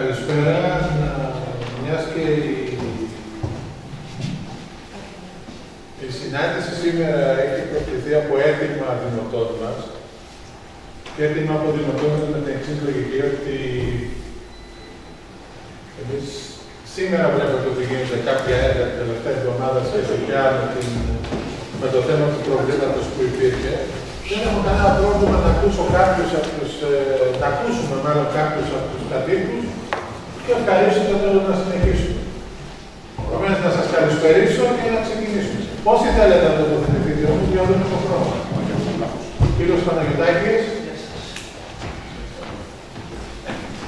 Καλησπέρα. Μιας και η συνάντηση σήμερα έχει προκληθεί από αίτημα δημοτών μας και αίτημα από δημοτών με την εξής λογική, ότι εμείς σήμερα βλέπετε ότι γίνεται κάποια έργα την τελευταία εβδομάδα σχετικά με το θέμα του προβλήματος που υπήρχε. Δεν έχω κανένα πρόβλημα να ακούσουμε μάλλον κάποιους από τους κατοίκους και ευχαρίστω θέλω να συνεχίσουμε. Επομένως, να σας καλησπερίσω και να ξεκινήσουμε. Όσοι θέλετε να τοποθετηθείτε όμως, διότι δεν έχω χρόνο. Κύριος Παναγιωτάκης.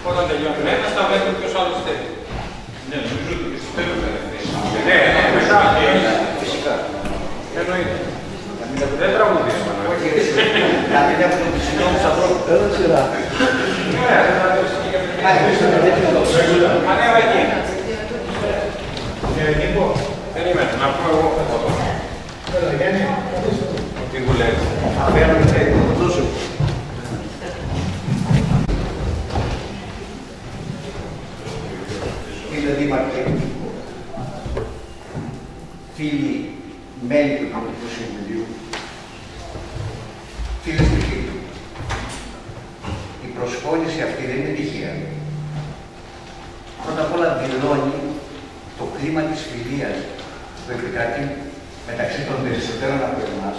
Όταν τελειώνει ένας, θα βλέπουμε ποιος άλλος θέλει. Ναι, νομίζω ότι και στο τέλος δεν είναι. Ναι, μετά. Φυσικά. Εννοείται. Δεν τραγουδίσμα. Να μην έχουμε τους συνόμους ανθρώπους. Ένα σειρά. Ανέβα εκεί. Νίκο. Περίμενε, να πω εγώ αυτό. Έλα, Γιάννη. Τι δουλεύει. Αφαίρομαι και δώσω. Κύριε Δήμαρχε, φίλοι μέλη του Δημοτικού Συμβουλίου, φίλες και φίλοι, η προσχώρηση αυτή δεν είναι τυχαία. Πρώτα απ' όλα δηλώνει το κλίμα της φιλίας που επικρατεί μεταξύ των περισσότερων από εμάς,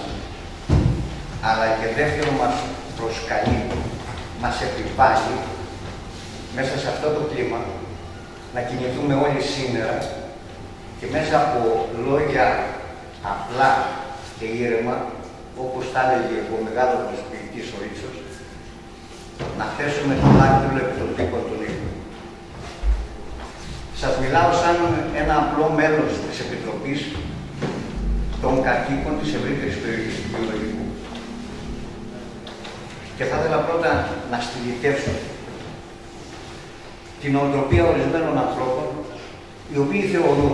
αλλά και δεύτερο μας προσκαλεί, μας επιβάλλει μέσα σε αυτό το κλίμα να κινηθούμε όλοι σήμερα και μέσα από λόγια απλά και ήρεμα, όπως τα έλεγε ο μεγάλος μας ποιητής ο Ρίτσος, να θέσουμε το δάκτυλο επί των τύπων των ήλων. Σας μιλάω σαν ένα απλό μέλος της Επιτροπής των κατοίκων της ευρύτερης περιοχής του Βιολογικού. Και θα ήθελα πρώτα να στυλιτεύσω την νοοτροπία ορισμένων ανθρώπων, οι οποίοι θεωρούν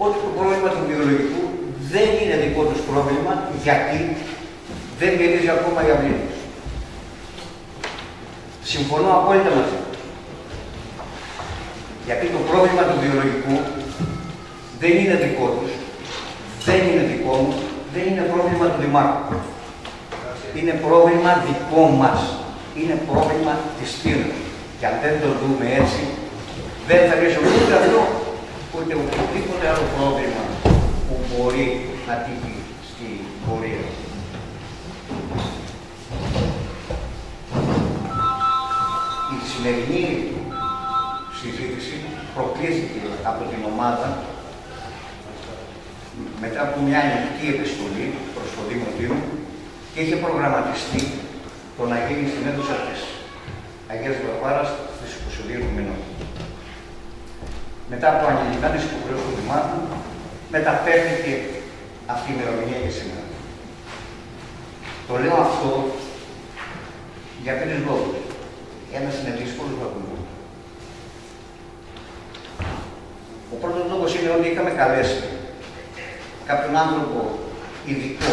ότι το πρόβλημα του βιολογικού δεν είναι δικό τους πρόβλημα, γιατί δεν μυρίζει ακόμα η αυλή τους. Συμφωνώ απόλυτα μαζί του. Γιατί το πρόβλημα του βιολογικού δεν είναι δικό τους, δεν είναι δικό μου, δεν είναι πρόβλημα του Δημάρχου. Είναι πρόβλημα δικό μας. Είναι πρόβλημα της Πύρου. Και αν δεν το δούμε έτσι, δεν θα λύσουμε ούτε αυτό, ούτε οποιοδήποτε άλλο πρόβλημα που μπορεί να τύχει στην πορεία. Η σημερινή συζήτηση προκλήθηκε από την ομάδα μετά από μια ανοιχτή επιστολή προς το Δημοτείο και είχε προγραμματιστεί το να γίνει στην αίθουσα της Αγίας Βαρβάρας στις 22 του μηνός. Μετά από ανηλυμένες υποχρεώσεις του Δημάρχου, μεταφέρθηκε αυτή η ημερομηνία για σήμερα. Το λέω αυτό για τρεις λόγους. Ένας είναι δύσκολος να πούμε. Ο πρώτος λόγος είναι ότι είχαμε καλέσει κάποιον άνθρωπο ειδικό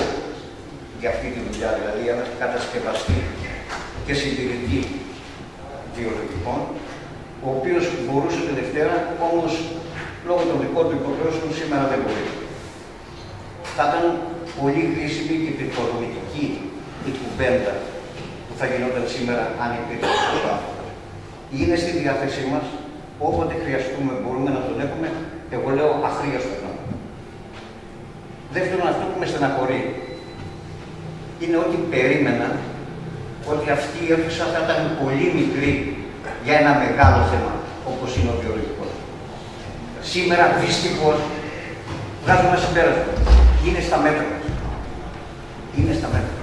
για αυτή τη δουλειά, δηλαδή έναν κατασκευαστή και συντηρητή βιολογικών, ο οποίος μπορούσε τη Δευτέρα, όμως λόγω των δικών του υποχρεώσεων σήμερα δεν μπορεί. Θα ήταν πολύ χρήσιμη και επικοδομητική η κουβέντα που θα γινόταν σήμερα αν υπήρχε αυτό το άνθρωπο. Είναι στη διάθεσή μας, όποτε χρειαστούμε μπορούμε να τον έχουμε, εγώ λέω αχρίαστο νόμο. Δεύτερον, αυτό που με στεναχωρεί είναι ότι περίμενα ότι αυτή η αίθουσα θα ήταν πολύ μικρή για ένα μεγάλο θέμα, όπως είναι ο βιολογικός. Σήμερα, δυστυχώς, βγάζουμε ένα συμπέρασμα. Είναι στα μέτρα μας. Είναι στα μέτρα.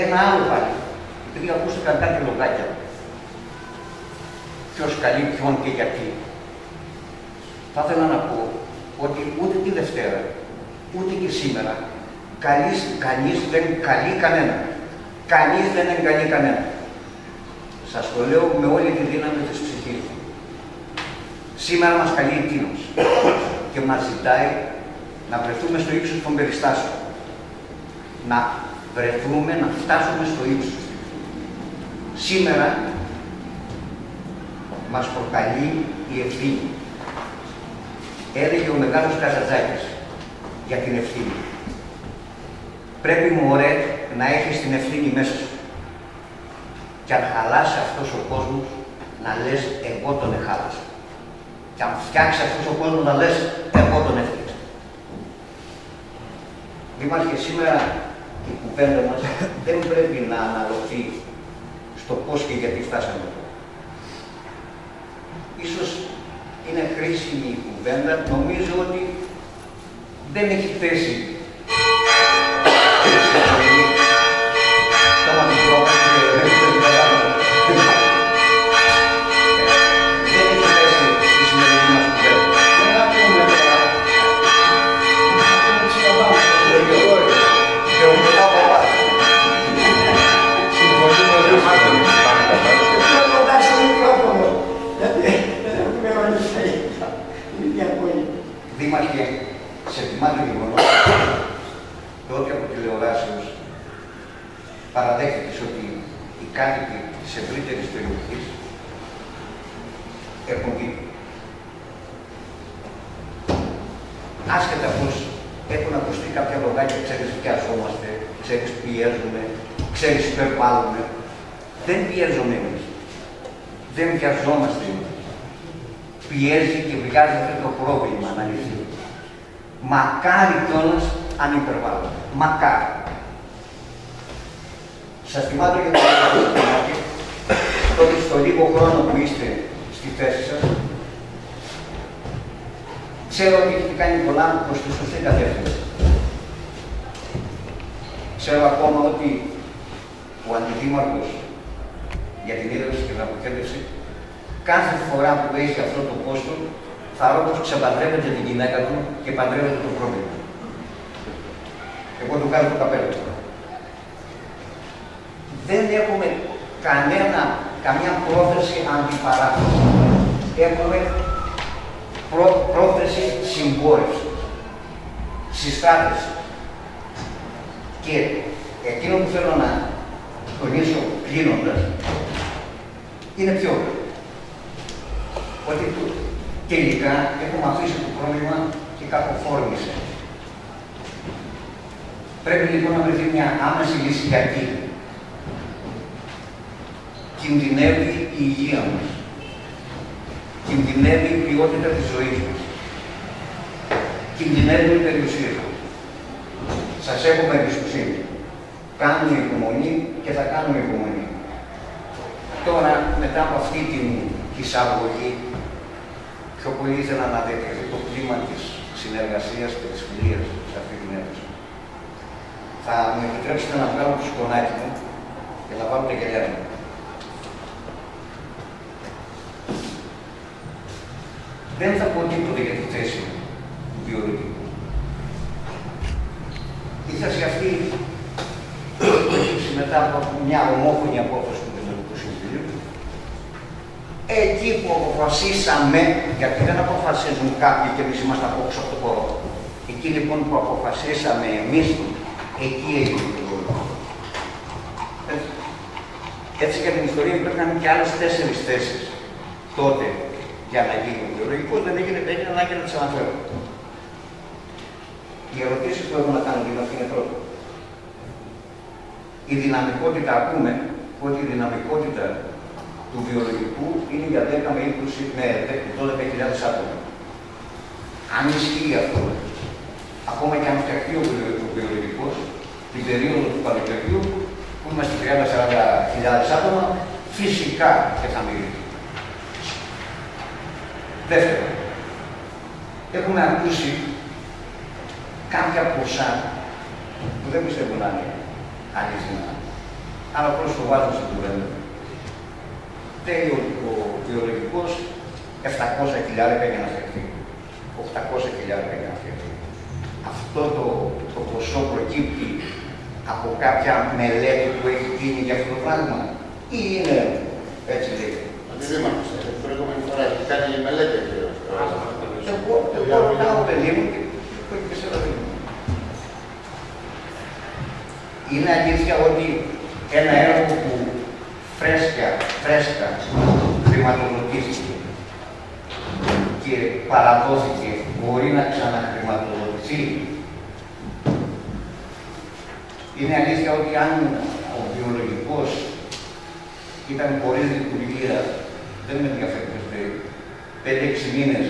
Ένα άλλο πάλι, επειδή ακούστηκαν κάτι λογάκια. Ποιος καλεί ποιον και γιατί. Θα ήθελα να πω ότι ούτε τη Δευτέρα, ούτε και σήμερα, κανείς δεν καλεί κανένα. Κανείς δεν εγκαλεί κανένα. Σας το λέω με όλη τη δύναμη της ψυχής μου. Σήμερα μας καλεί εκείνος και μας ζητάει να βρεθούμε στο ύψος των περιστάσεων. Να βρεθούμε, να φτάσουμε στο ύψος. Σήμερα μας προκαλεί η ευθύνη. Έλεγε ο μεγάλος Καζαντζάκης για την ευθύνη. Πρέπει, μωρέ, να έχεις την ευθύνη μέσα σου. Και αν χαλάσει αυτός ο κόσμος, να λες εγώ τον εχάλασα. Και αν φτιάξει αυτός ο κόσμος, να λες εγώ τον έφτιαξα. Δήμαρχε, σήμερα η κουβέντα μας δεν πρέπει να αναλωθεί στο πώς και γιατί φτάσαμε εδώ. Ίσως είναι χρήσιμη η κουβέντα, νομίζω ότι δεν έχει θέση Δήμαρχε, σε θυμάται γεγονός τότε από τηλεοράσεως παραδέχτηκες ότι οι κάτοικοι της ευρύτερης περιοχής έχουν δίκιο. Άσχετα πως έχουν ακουστεί κάποια λογάκια, ξέρεις βιαζόμαστε, ξέρεις πιέζουμε, ξέρεις υπερβάλλουμε. Δεν πιέζουμε εμείς. Δεν βιαζόμαστε εμείς. Πιέζει και βγάζει το πρόβλημα να λυθεί. Μακάρι κιόλας αν υπερβάλλουμε. Μακάρι. Σας θυμάται για το τότε στο λίγο χρόνο που είστε στη θέση σας, ξέρω ότι έχετε κάνει πολλά προς τη σωστή κατεύθυνση. Ξέρω ακόμα ότι ο αντιδήμαρχος για την ίδρυση και την αποχέτευση κάθε φορά που έχει αυτό το πόστο θα όπως ξεπαντρεύεται την γυναίκα του και παντρεύεται το πρόβλημα. Εγώ του κάνω το καπέλο. Δεν έχουμε καμιά πρόθεση αντιπαράθεση. Έχουμε πρόθεση συμπόρευσης, συστάτηση. Και εκείνο που θέλω να τονίσω κλείνοντας είναι ποιο. Ότι τελικά έχουμε αφήσει το πρόβλημα και κάπου φόρμησε. Πρέπει λοιπόν να βρεθεί μια άμεση λύση γιατί κινδυνεύει η υγεία μας. Κινδυνεύει η ποιότητα της ζωής μας. Κινδυνεύουν οι περιουσίες μας. Σας έχουμε εμπιστοσύνη. Κάνουμε υπομονή και θα κάνουμε υπομονή. Τώρα, μετά από αυτή την εισαγωγή, πιο πολύ ήθελα να διατηρηθεί το κλίμα της συνεργασίας και της φιλίας σε αυτή την αίθουσα. Θα μου επιτρέψετε να βγάλω το σκονάκι μου και να βάλω τα γυαλιά μου. Δεν θα πω τίποτα για τη θέση του βιολογικού. Η θέση αυτή μετά από μια ομόφωνη απόφαση του Δημοτικού Συμβουλίου, εκεί που αποφασίσαμε, γιατί δεν αποφασίζουν κάποιοι και εμείς είμαστε από έξω από το χώρο. Εκεί λοιπόν που αποφασίσαμε εμείς, εκεί έγινε το λόγο. Έτσι για την ιστορία υπήρχαν και άλλες 4 θέσεις τότε για να γίνει ο βιολογικός, δεν έγινε ανάγκη να τις αναφέρω. Οι ερωτήσεις που έχω να κάνω είναι πρώτο. Η δυναμικότητα, ακούμε ότι η δυναμικότητα του βιολογικού είναι για 10 με 20 με 12.000 άτομα. Αν ισχύει αυτό, ακόμα και αν φτιαχτεί ο βιολογικός, την περίοδο του καλοκαιριού, που είμαστε 30-40.000 άτομα, φυσικά και θα μυρίζει. Δεύτερον, έχουμε ακούσει κάποια ποσά που δεν πιστεύω να είναι αληθινά, αλλά απλώς το βάζω στην κουβέντα. Θέλει ο βιολογικός 700.000 για να φτιαχτεί, 800.000 για να φτιαχτεί. Αυτό το ποσό προκύπτει από κάποια μελέτη που έχει γίνει για αυτό το πράγμα ή είναι έτσι λέγεται. Αντιδήμαρχος, την προηγούμενη φορά έχει κάνει μελέτη. Εγώ ρωτάω παιδί μου και σε ρωτήσω. Είναι αλήθεια ότι ένα έργο που φρέσκα χρηματοδοτήθηκε και παραδόθηκε, μπορεί να ξαναχρηματοδοτηθεί. Είναι αλήθεια ότι αν ο βιολογικός ήταν χωρίς λειτουργία, δεν με ενδιαφέρει, 5-6 μήνες,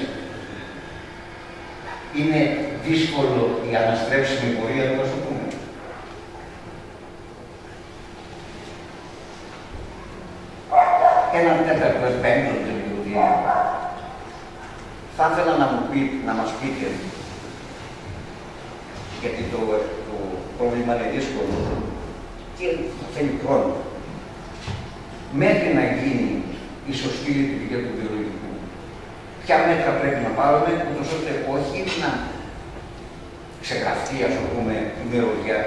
είναι δύσκολο η αναστρέψιμη πορεία του, ας το πούμε. Έναν τέταρτο, πέμπτο τελειοδία. Θα ήθελα να μας πείτε, γιατί το πρόβλημα είναι δύσκολο και θέλει χρόνο. Μέχρι να γίνει η σωστή λειτουργία του βιολογικού, ποια μέτρα πρέπει να πάρουμε, ούτως ώστε όχι να ξεγραφτεί, ας πούμε, η μυρωδιά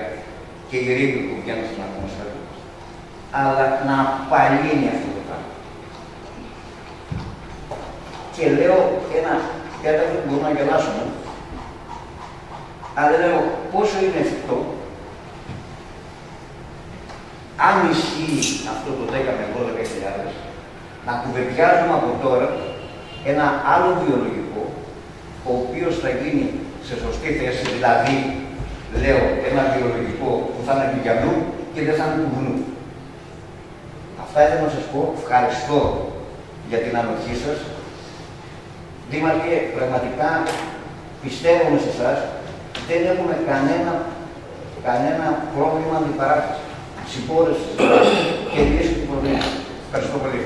και η ρήμη που βγαίνει στην ατμόσφαιρα, αλλά να απαλύνει αυτό το πράγμα. Και λέω ένα τέταρτο που μπορούμε να γελάσουμε, αλλά λέω πόσο είναι εφικτό, αν ισχύει αυτό το 10 με 12.000, να κουβεντιάζουμε από τώρα ένα άλλο βιολογικό, ο οποίος θα γίνει σε σωστή θέση, δηλαδή, λέω, ένα βιολογικό που θα είναι του γυαλού και δεν θα είναι του βουνού. Αυτά ήθελα να σας πω. Ευχαριστώ για την ανοχή σας. Δήμαρχε, πραγματικά πιστεύουμε σε εσάς, δεν έχουμε κανένα πρόβλημα αντιπαράθεσης. Συμπόρεση και λύση του προβλήματος. Ευχαριστώ πολύ.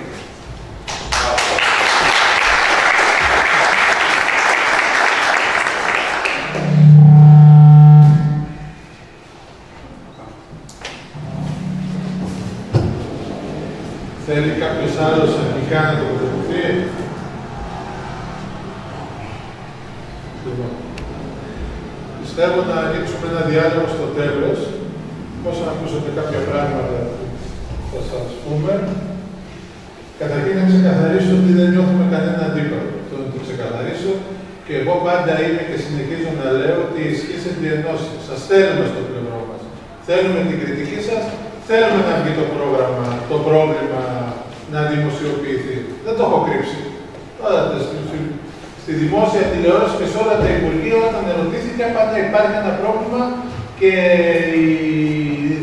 Θέλει κάποιος άλλος αρχικά να το τοποθετηθεί? Πιστεύω να ανοίξουμε ένα διάλογο στο τέλος. Πώς ακούσατε κάποια πράγματα θα σας πούμε. Καταρχήν να ξεκαθαρίσω ότι δεν νιώθουμε κανένα αντίπαλο. Αυτό να το ξεκαθαρίσω. Και εγώ πάντα είμαι και συνεχίζω να λέω ότι ισχύσετε η ενώση. Σας θέλουμε στο πλευρό μας. Θέλουμε την κριτική σας. Θέλουμε να βγει το πρόβλημα να δημοσιοποιηθεί. Δεν το έχω κρύψει. Τώρα, στη δημόσια τηλεόραση και σε όλα τα υπουργεία, όταν ερωτήθηκε, πάντα υπάρχει ένα πρόβλημα και οι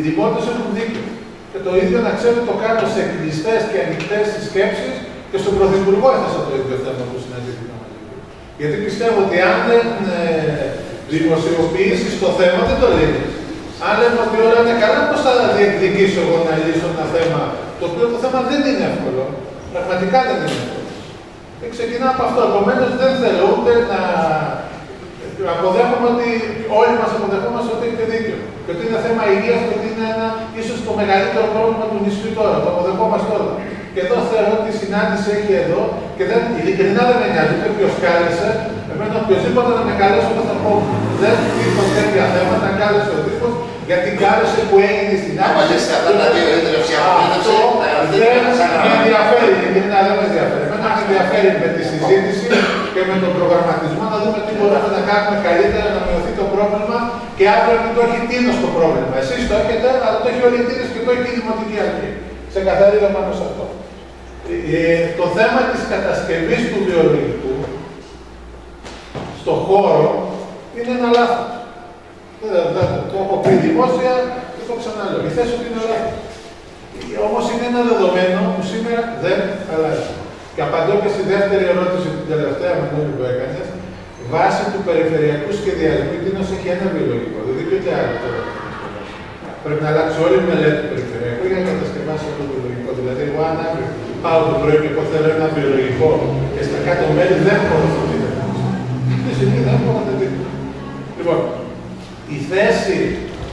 δημότες έχουν δίκιο. Και το ίδιο να ξέρω το κάνω σε κλειστές και ανοιχτές σκέψεις και στον Πρωθυπουργό έθεσα το ίδιο θέμα που συναντήθηκα μαζί του. Γιατί πιστεύω ότι αν δεν δημοσιοποιήσεις το θέμα, δεν το λύνεις. Αν λέμε ότι όλα είναι καλά, πώς θα διεκδικήσω εγώ να λύσω ένα θέμα, το οποίο το θέμα δεν είναι εύκολο. Πραγματικά δεν είναι εύκολο. Και ξεκινάω από αυτό. Επομένως, δεν θέλω ούτε να αποδέχομαι ότι όλοι μας αποδεχόμαστε ότι έχετε δίκιο. Και ότι είναι θέμα υγείας και ότι είναι ίσως το μεγαλύτερο πρόβλημα του νησιού τώρα. Το αποδεχόμαστε όλα. Και εδώ θεωρώ ότι η συνάντηση έχει εδώ και ειλικρινά δεν με νοιάζει ούτε ποιος κάλεσε. Εμένα οποιοδήποτε να με καλέσει όταν θα πω δεν δείχνω τέτοια θέματα, κάλεσε ο τύπος για την κάλεσε που έγινε στην άκρη. Αυτό δεν με ενδιαφέρει, ειλικρινά δεν με ενδιαφέρει. Εμένα με ενδιαφέρει με τη συζήτηση και με τον προγραμματισμό να δούμε τι μπορούμε να κάνουμε καλύτερα, να μειωθεί το πρόβλημα και αύριο μην το έχει τίνος το πρόβλημα. Εσείς το έχετε, αλλά το έχει όλη η τίνος και το έχει η Δημοτική Αρχή. Σε καθαρίδα πάνω σε αυτό. Το θέμα της κατασκευής του βιολογικού στον χώρο είναι ένα λάθος. Το έχω πει δημόσια και το ξαναλέω. Η θέση του είναι λάθος. Όμως είναι ένα δεδομένο που σήμερα δεν αλλάζει. Και απαντώ και στη δεύτερη ερώτηση, την τελευταία μενόλη που έκανες, βάσει του περιφερειακού σχεδιασμού, εκείνος έχει ένα βιολογικό, δηλαδή και ούτε άλλο τώρα. Πρέπει να αλλάξει όλη η μελέτη του περιφερειακού για να κατασκευάσει αυτό το βιολογικό. Δηλαδή, εγώ αν αύριο πάω το πρωί και εγώ θέλω ένα βιολογικό και στα κάτω μέλη δεν μπορώ να το δείτε. Αυτή στιγμή δεν μπορώ να το δείτε. Λοιπόν, η θέση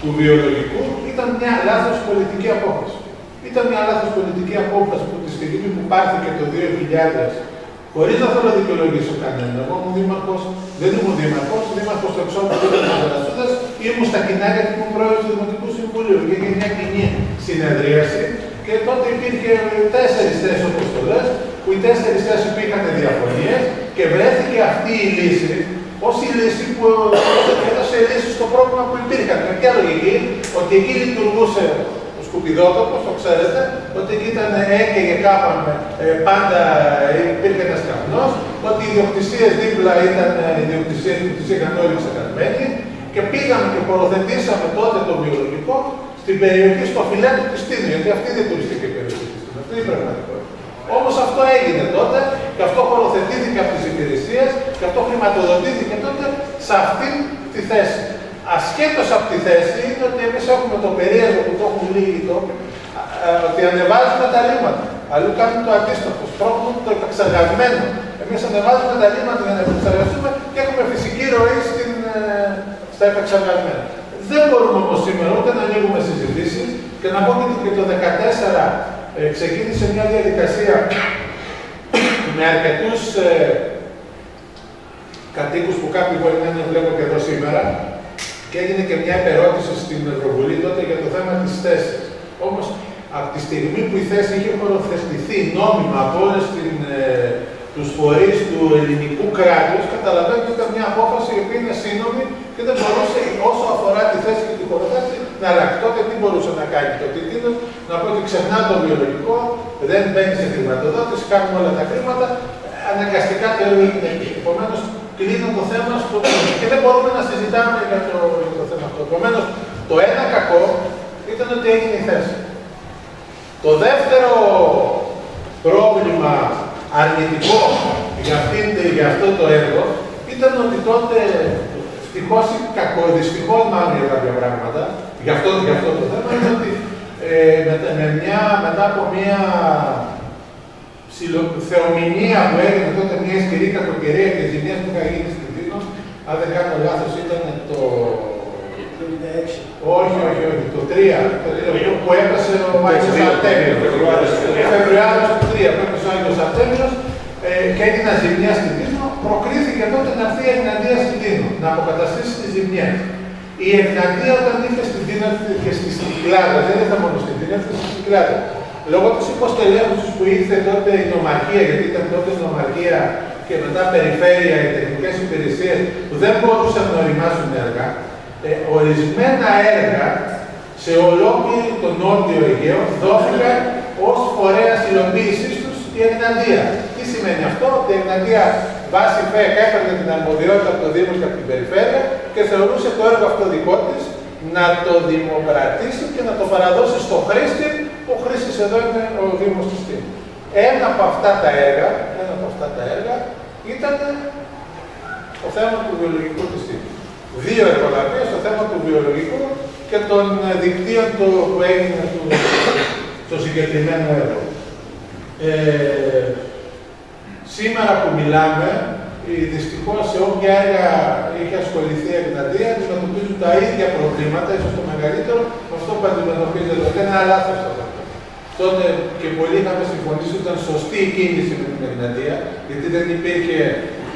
του βιολογικού ήταν μια λάθος πολιτική απόφαση. Ήταν μια λάθος πολιτική απόφαση που τη στιγμή που πάρθηκε το 2000, χωρίς να θέλω να δικαιολογήσω κανέναν. Εγώ ήμουν δήμαρχος, δεν ήμουν δήμαρχος του Εξώπου του Δήμαρχος, ήμουν στα κοινά γιατί ήμουν πρόεδρος του Δημοτικού Συμβουλίου και έγινε μια κοινή συνεδρίαση και τότε υπήρχε 4 θέσεις όπως το λες, που οι 4 θέσεις υπήρχαν διαφωνίες και βρέθηκε αυτή η λύση ως η λύση που έδωσε λύση στο πρόβλημα που υπήρχαν. Με ποια λογική, ότι εκεί λειτουργούσε σκουπιδότοπος, το ξέρετε, ότι ήταν έκαιγε κάπαμε, πάντα υπήρχε ένας καπνός, ότι οι ιδιοκτησίες δίπλα ήταν ιδιοκτησίες που τις είχαν όλοι ξεκαρμένοι και πήγαμε και προωθητήσαμε τότε το βιολογικό στην περιοχή, στο φιλέτο της Τίνου, γιατί αυτή είναι η τουριστική περιοχή της Τίνου, αυτή είναι η πραγματικότητα. Όμως αυτό έγινε τότε και αυτό προωθητήθηκε από τις υπηρεσίες και αυτό χρηματοδοτήθηκε τότε σε αυτή τη θέση. Ασχέτως από τη θέση είναι ότι εμείς έχουμε το περίεργο που το έχουν λίγοι τόποι, ότι ανεβάζουμε τα λίμματα. Αλλού κάνουμε το αντίστοιχο, σπρώχνουμε το επεξεργασμένο. Εμείς ανεβάζουμε τα λίμματα για να επεξεργαστούμε και έχουμε φυσική ροή στα επεξεργασμένα. Δεν μπορούμε όμως σήμερα ούτε να ανοίγουμε συζητήσεις και να πω ότι το 2014 ξεκίνησε μια διαδικασία με αρκετούς κατοίκους που κάποιοι μπορεί να είναι βλέπω και εδώ σήμερα και έγινε και μια επερώτηση στην Ευρωβουλή τότε για το θέμα της θέσης. Όμως από τη στιγμή που η θέση είχε προωθηθεί νόμιμα από όλες τους φορείς του ελληνικού κράτους, καταλαβαίνετε ότι ήταν μια απόφαση η οποία είναι σύνομη και δεν μπορούσε όσο αφορά τη θέση και την χωροθέση να αλλάξει. Τότε τι μπορούσε να κάνει το Τίτινο, να πω ότι ξεχνά το βιολογικό, δεν μπαίνει σε χρηματοδότηση, κάνουμε όλα τα χρήματα, αναγκαστικά το έργο είναι εκεί. Επομένως, κλείνω το θέμα και δεν μπορούμε να συζητάμε για το θέμα αυτό. Επομένως, το ένα κακό ήταν ότι έγινε η θέση. Το δεύτερο πρόβλημα αρνητικό για αυτό το έργο ήταν ότι τότε ευτυχώς ή δυστυχώς μάλλον για κάποια πράγματα, για αυτό το θέμα, είναι ότι μετά από μια θεομηνία που έγινε τότε μια ισχυρή κακοκαιρία και ζημιές που είχα γίνει στην Τίνο, αν δεν κάνω λάθος ήταν το... Όχι, το 3, που έπεσε ο Άγιος Αρτέμιος. Φεβρουάριος του 3 που έπεσε ο Άγιος Αρτέμιος και έγινε ζημιά στην Τίνο, προκρίθηκε τότε να έρθει η Εγναντία στην Τίνο, να αποκαταστήσει τις ζημιές. Η Εγναντία όταν ήρθε στην Τίνο και στη Κυκλάδα, δεν ήρθε μόνο στην Τίνο, ήρθε στη Κυκλάδα. Λόγω της υποστελέχωσης που ήρθε τότε η νομαρχία, γιατί ήταν τότε η νομαρχία και μετά περιφέρεια, οι τεχνικές υπηρεσίες που δεν μπορούσαν να οριμάσουν έργα, ορισμένα έργα σε ολόκληρο το Νότιο Αιγαίο δόθηκαν ως φορέας υλοποίησής τους η Εγναντία. Τι σημαίνει αυτό? Ότι η Εγναντία βάσει ΦΕΚ έπαιρνε την αρμοδιότητα από το Δήμο και από την Περιφέρεια και θεωρούσε το έργο αυτό δικό της να το δημοκρατήσει και να το παραδώσει στο χρήστη, που ο χρήστης εδώ είναι ο Δήμος της Τίνου. Ένα από αυτά τα έργα ήταν το θέμα του βιολογικού της Τίνου. Δύο εργολαβίες στο θέμα του βιολογικού και των δικτύων που έγινε στο συγκεκριμένο έργο. Σήμερα που μιλάμε, δυστυχώς σε όποια έργα είχε ασχοληθεί η Εγναντία, αντιμετωπίζουν τα ίδια προβλήματα, ίσως το μεγαλύτερο, με αυτό που αντιμετωπίζεται εδώ. Και ένα λάθος αυτό. Τότε και πολλοί είχαμε συμφωνήσει ότι ήταν σωστή η κίνηση με την Εγναντία, γιατί δεν υπήρχε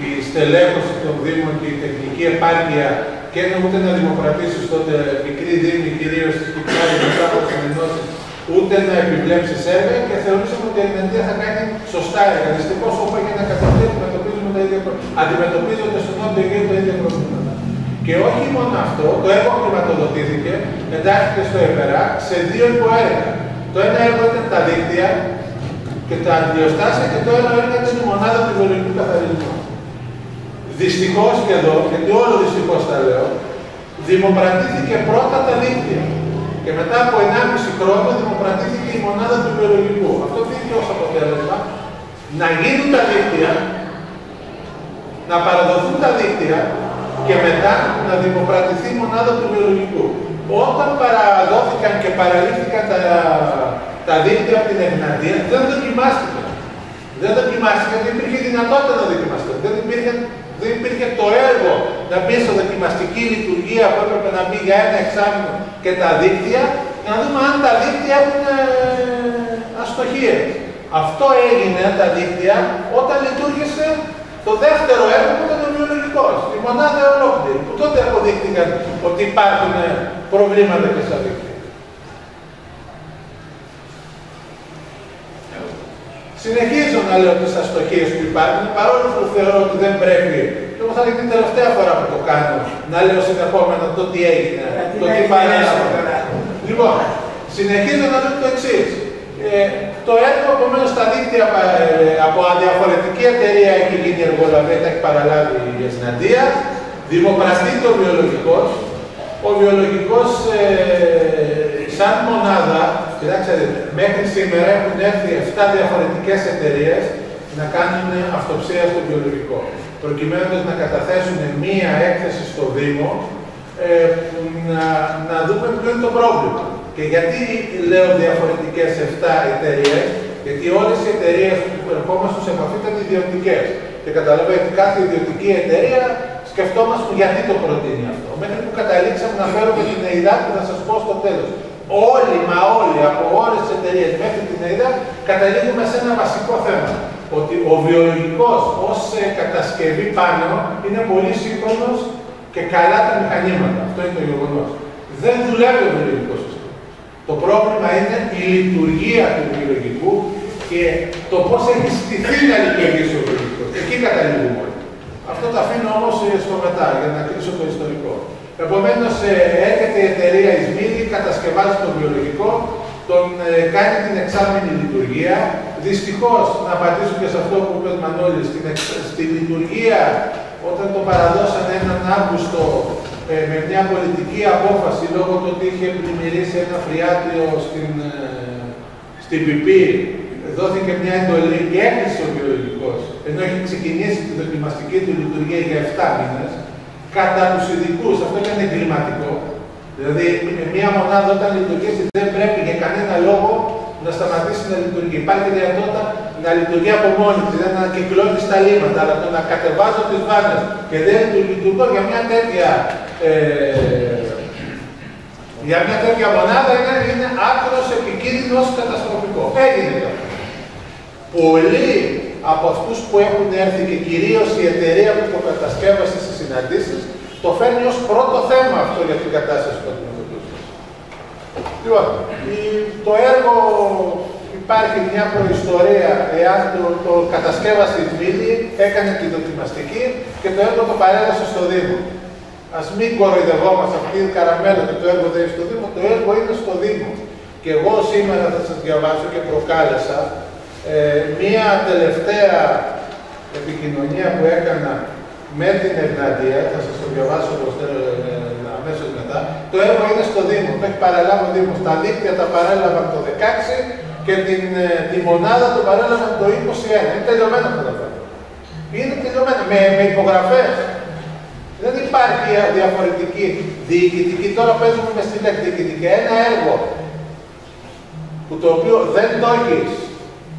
η στελέχωση των Δήμων και η τεχνική επάρκεια και ούτε να δημοκρατήσεις τότε μικρή Δήμη, κυρίως στις Κυκλάδες μετά από τις ενώσεις, ούτε να επιβλέψεις έργα και θεωρούσαμε ότι η Εγναντία θα κάνει σωστά έργα. Δυστυχώς όπου έγινε να καταφέρει, αντιμετωπίζονται στο Νότιο Αιγαίο τα ίδια προβλήματα. Και όχι μόνο αυτό, το έργο χρηματοδοτήθηκε, εντάχθηκε στο ΕΠΕΡΑ σε δύο υποέργα. Το ένα έργο ήταν τα δίκτυα και τα αντιοστάσια και το άλλο έργο ήταν η μονάδα του βιολογικού καθαρισμού. Δυστυχώς και εδώ, γιατί όλο δυστυχώς τα λέω, δημοπρατήθηκε πρώτα τα δίκτυα. Και μετά από 1,5 χρόνο δημοπρατήθηκε η μονάδα του βιολογικού. Αυτό τι είχε ως αποτέλεσμα? Να γίνουν τα δίκτυα, να παραδοθούν τα δίκτυα και μετά να δημοπρατηθεί η μονάδα του βιολογικού. Όταν παραδόθηκαν και παραλήφθηκαν τα δίκτυα από την Εγναντία, δεν δοκιμάστηκαν. Δεν υπήρχε δυνατότητα να δοκιμαστούν. Δεν υπήρχε το έργο να μπει σε δοκιμαστική λειτουργία που έπρεπε να μπει για ένα εξάμηνο και τα δίκτυα, να δούμε αν τα δίκτυα έχουν αστοχίες. Αυτό έγινε τα δίκτυα όταν λειτουργήσε το δεύτερο έργο που ήταν ο βιολογικός, η μονάδα ολόκληρη, που τότε αποδείχτηκαν ότι υπάρχουν προβλήματα και στα δίκτυα. Συνεχίζω να λέω τις αστοχίες που υπάρχουν, παρόλο που θεωρώ ότι δεν πρέπει, και εγώ θα είναι την τελευταία φορά που το κάνω, να λέω συνεχόμενα το τι έγινε, το τι παρέλαβε. Λοιπόν, Συνεχίζω να δω το εξής. Το έργο, επομένως, στα δίκτυα από αδιαφορετική εταιρεία έχει γίνει εργολαβία, τα έχει παραλάβει η Εθναντία. Δημοπραστείται ο βιολογικός. Ο βιολογικός, σαν μονάδα, κοιτάξτε, μέχρι σήμερα έχουν έρθει 7 διαφορετικές εταιρείες να κάνουν αυτοψία στο βιολογικό, προκειμένου να καταθέσουν μία έκθεση στο Δήμο, να δούμε ποιο είναι το πρόβλημα. Και γιατί λέω διαφορετικές 7 εταιρείες, γιατί όλες οι εταιρείες που ερχόμαστε σε επαφή ήταν ιδιωτικές. Και καταλαβαίνετε, κάθε ιδιωτική εταιρεία σκεφτόμαστε γιατί το προτείνει αυτό. Μέχρι που καταλήξαμε να φέρουμε την ΕΙΔΑ που θα σας πω στο τέλος. Όλοι, μα όλοι, από όλες τις εταιρείες μέχρι την ΕΙΔΑ, καταλήγουμε σε ένα βασικό θέμα. Ότι ο βιολογικός ως κατασκευή πάνω είναι πολύ σύγχρονος και καλά τα μηχανήματα. Αυτό είναι το γεγονός. Δεν δουλεύει ο βιολογικός σύστημα. Το πρόβλημα είναι η λειτουργία του βιολογικού και το πώς έχει στηθεί να λειτουργήσει ο βιολογικός. Εκεί καταλήγουμε όλοι. Αυτό το αφήνω όμως στο μετά, για να κλείσω το ιστορικό. Επομένως, έρχεται η εταιρεία Ισμίδη, κατασκευάζει το βιολογικό, τον κάνει την εξάμηνη λειτουργία. Δυστυχώς, να απαντήσω και σε αυτό που είπε ο Μανώλης, στη λειτουργία, όταν το παραδώσανε έναν Αύγουστο με μια πολιτική απόφαση, λόγω του ότι είχε πλημμυρίσει ένα φριάτιο στην Πιπή, δόθηκε μια εντολή και έκλεισε ο βιολογικός, ενώ έχει ξεκινήσει τη δοκιμαστική του λειτουργία για 7 μήνες, κατά τους ειδικούς. Αυτό ήταν εγκληματικό. Δηλαδή, μια μονάδα όταν λειτουργήσει δεν πρέπει για κανένα λόγο να σταματήσει να λειτουργεί. Υπάρχει δυνατότητα να λειτουργεί από μόνη της, δηλαδή να κυκλώνει στα λίμματα, αλλά το να κατεβάζω τις βάνες και δεν λειτουργώ για μια τέτοια μονάδα είναι άκρως επικίνδυνο ως καταστροφικό. Έγινε αυτό. Πολλοί από αυτούς που έχουν έρθει και κυρίως η εταιρεία που το κατασκεύασε στις συναντήσεις, το φέρνει ως πρώτο θέμα αυτό για την κατάσταση του αντιμετωπίζουν. Λοιπόν, το έργο υπάρχει μια προϊστορία, εάν το κατασκεύασε η Ισμίδη, έκανε τη δοκιμαστική και το έργο το παρέδωσε στο Δήμο. Ας μην κοροϊδευόμαστε αυτή την καραμέλα και το έργο δεν είναι στο Δήμο, το έργο είναι στο Δήμο. Και εγώ σήμερα θα σας διαβάσω και προκάλεσα μία τελευταία επικοινωνία που έκανα με την Ευναντία, θα σας το διαβάσω αμέσως μετά. Το έργο είναι στο Δήμο, το έχει παραλάβει ο Δήμος. Τα δίκτυα τα παρέλαβαν το 16 και τη μονάδα το παρέλαβαν το 21. Είναι τελειωμένο αυτό το θέμα. Είναι τελειωμένο, με υπογραφές. Δεν υπάρχει διαφορετική διοικητική. Τώρα παίζουμε με στη λέξη διοικητική. Ένα έργο που το οποίο δεν το έχεις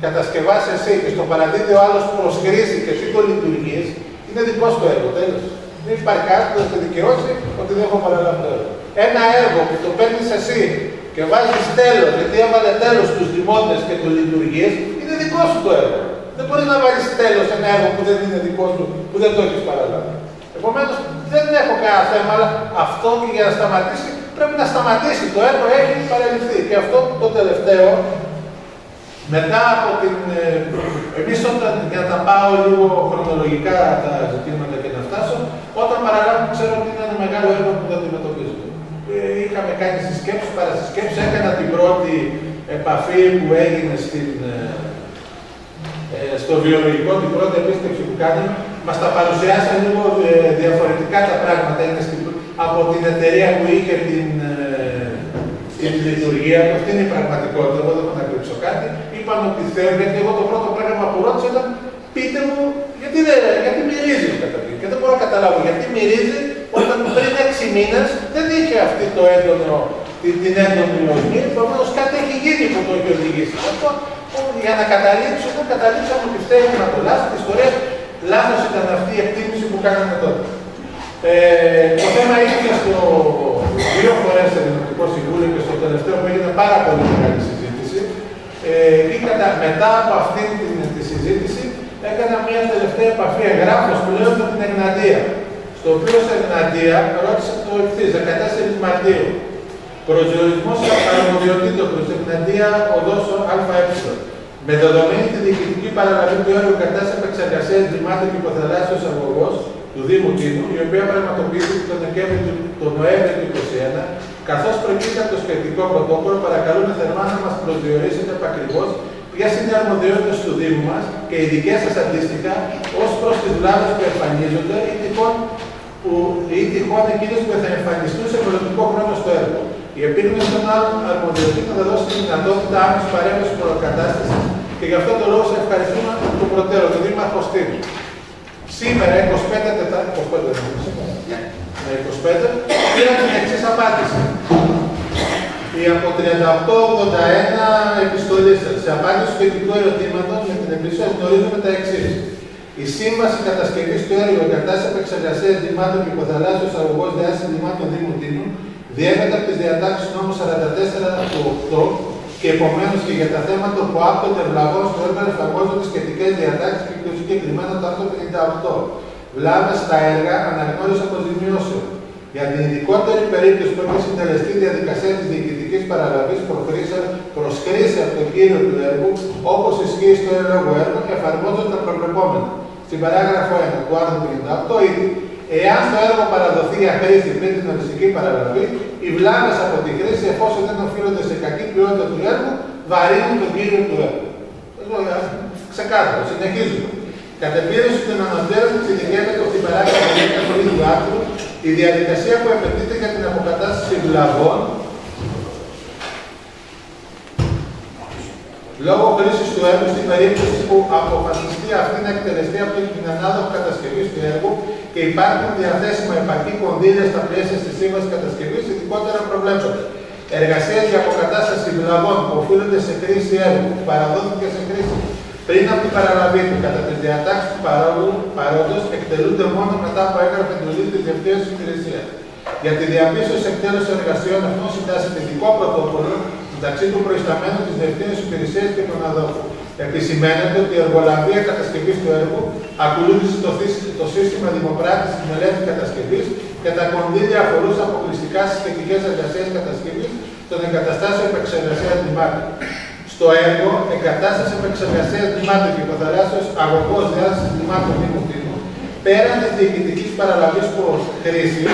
κατασκευάσει εσύ και στο παραδείγμα ο άλλος προσχρήσει και εσύ το λειτουργείς, είναι δικό σου το έργο. Τέλος. Δεν υπάρχει κάτι που θα σε δικαιώσει ότι δεν έχω παραλάβει το έργο. Ένα έργο που το παίρνεις εσύ και βάζεις τέλος, γιατί έβαλε τέλος στους δημότες και το λειτουργείς, είναι δικό σου το έργο. Δεν μπορεί να βάλεις τέλος ένα έργο που δεν είναι δικό σου, που δεν το έχεις παραλάβει. Επομένως, δεν έχω κανένα θέμα, αλλά αυτό και για να σταματήσει πρέπει να σταματήσει. Το έργο έχει παραληφθεί. Και αυτό το τελευταίο, μετά από την. Εμείς όταν, για να τα πάω λίγο χρονολογικά τα ζητήματα και να φτάσω, όταν παραλάβουμε, ξέρω ότι είναι ένα μεγάλο έργο που το αντιμετωπίζουμε. Είχαμε κάνει συσκέψεις, παρασυσκέψεις, έκανα την πρώτη επαφή που έγινε στο βιολογικό, την πρώτη επίσκεψη που κάναμε. Μας τα παρουσιάσαν λίγο διαφορετικά τα πράγματα. Είναι από την εταιρεία που είχε την λειτουργία του. Αυτή είναι η πραγματικότητα. Εγώ δεν έχω να κρύψω κάτι. Είπαν ότι θέλουν, γιατί εγώ το πρώτο πράγμα που ρώτησα ήταν πείτε μου γιατί μυρίζει καταρχήν. Και δεν μπορώ να καταλάβω γιατί μυρίζει όταν πριν 6 μήνες δεν είχε αυτή την έντονη οσμή. Επομένως κάτι έχει γίνει που το έχει οδηγήσει. Αυτό για να καταλήξαμε ότι φταίει να το λάθος της ιστορίας. Λάθος ήταν αυτή η εκτίμηση που κάναμε τότε. Το θέμα ήρθε στο 2 φορές στο Δημοτικό Συμβούλιο και στο τελευταίο που έγινε πάρα πολύ μεγάλη συζήτηση. Μετά από αυτή τη συζήτηση έκανα μια τελευταία επαφή εγγράφος πλέον με την Ευναντία. Στο οποίο στην Ευναντία ρώτησα το εξής, 14 Μαρτίου. Προσδιορισμός αρμοδιοτήτων προς την Ευναντία οδός ΑΕ. Με δεδομένη τη διοικητική παραλαβή του έργου κατάσταση επεξεργασία λιμάτων και υποθαλάσσιος αγωγός του Δήμου Κίνου, η οποία πραγματοποιήθηκε τον Νοέμβριο του 2021, Καθώς προκύπτει από το σχετικό πρωτόκολλο, παρακαλούμε θερμά να μας προσδιορίσετε επακριβώς ποιες είναι οι αρμοδιότητες του Δήμου μας και οι δικές σας αντίστοιχα ως προς τις βλάβες που εμφανίζονται ή τυχόν εκείνες που θα εμφανιστούν σε μελλοντικό χρόνο στο έργο. Η επίγνωση των άλλων αρμοδιοτήτων θα δώσει τη δυνατότητα άμεσης παρέμβασης προκατάστασης και γι' αυτό το λόγο σας ευχαριστούμε του προτέρου, τον Δήμαρχο Στήρου. Σήμερα, 25 Τετάρτη, πήρα την εξής απάντηση. Η από 3881 επιστολή σας, σε απάντηση του σχετικού ερωτήματος με την εμπειρία γνωρίζουμε τα εξής. Η σύμβαση κατασκευής του έργου εγκατάστασης επεξεργασίας λιμάτων και υποθαλάσσιος αγωγός διάσης λιμάτων Δήμου Τίνου διέπεται από τις διατάξεις νόμου 44 του 8 και επομένως και για τα θέματα που άπτονται βλαβών στο έργο εφαρμόζονται σχετικές διατάξεις και πιο συγκεκριμένα το άρθρο 58. Βλάβες στα έργα αναγνώριση αποζημιώσεων. Για την ειδικότερη περίπτωση που έχει συντελεστεί η διαδικασία της διοικητικής παραλαβής προς χρήση από τον κύριο του έργου, όπως ισχύει στο έργο, εφαρμόζονται τα προβλεπόμενα. Στην παράγραφο 1 του άρθρου 58 ήδη. Εάν το έργο παραδοθεί για χρήση πριν την οριστική παραλαβή, οι βλάβες από τη χρήση, εφόσον δεν οφείλονται σε κακή ποιότητα του έργου, βαρύνουν τον κύριο του έργου. Ξεκάθαρο, συνεχίζουμε. Κατ' επίρρωση των ανωτέρων εξειδικεύεται από την παράγραφο 10 του ίδιου άρθρου η διαδικασία που απαιτείται για την αποκατάσταση βλαβών λόγω χρήσης του έργου στην περίπτωση που αποφασιστεί αυτή να εκτελεστεί από την ανάδοχη κατασκευή του έργου και υπάρχουν διαθέσιμα επαρκή κονδύλια στα πλαίσια της σύμβασης κατασκευής, ειδικότερα προβλέπονται. Εργασίες για αποκατάσταση βλαβών που οφείλονται σε κρίση έργου που παραδόθηκε σε κρίση πριν από την παραλαβή του, κατά τις διατάξεις του παρόντος, εκτελούνται μόνο μετά από έγγραφη εντολή της Διευθύνσης Υπηρεσίας. Για τη διαπίστωση εκτέλεση εργασιών αυτών συντάσσεται ειδικό πρωτόκολλο μεταξύ του προϊσταμένου της Διευθύνσης Υπηρεσίας και των αδόχων. Επισημαίνεται ότι η εργολαβία κατασκευής του έργου ακολούθησε το σύστημα δημοπράτησης της μελέτης κατασκευής και τα κονδύλια αφορούσαν αποκλειστικά στις σχετικές εργασίες κατασκευής των εγκαταστάσεων επεξεργασίας λιμάτων. Στο έργο, εγκατάσταση επεξεργασίας λιμάτων και υποθαλάσσιος αγωγός διάσης λιμάτων Δήμου Τίνου, πέραν της διοικητικής παραλαβής προς χρήση,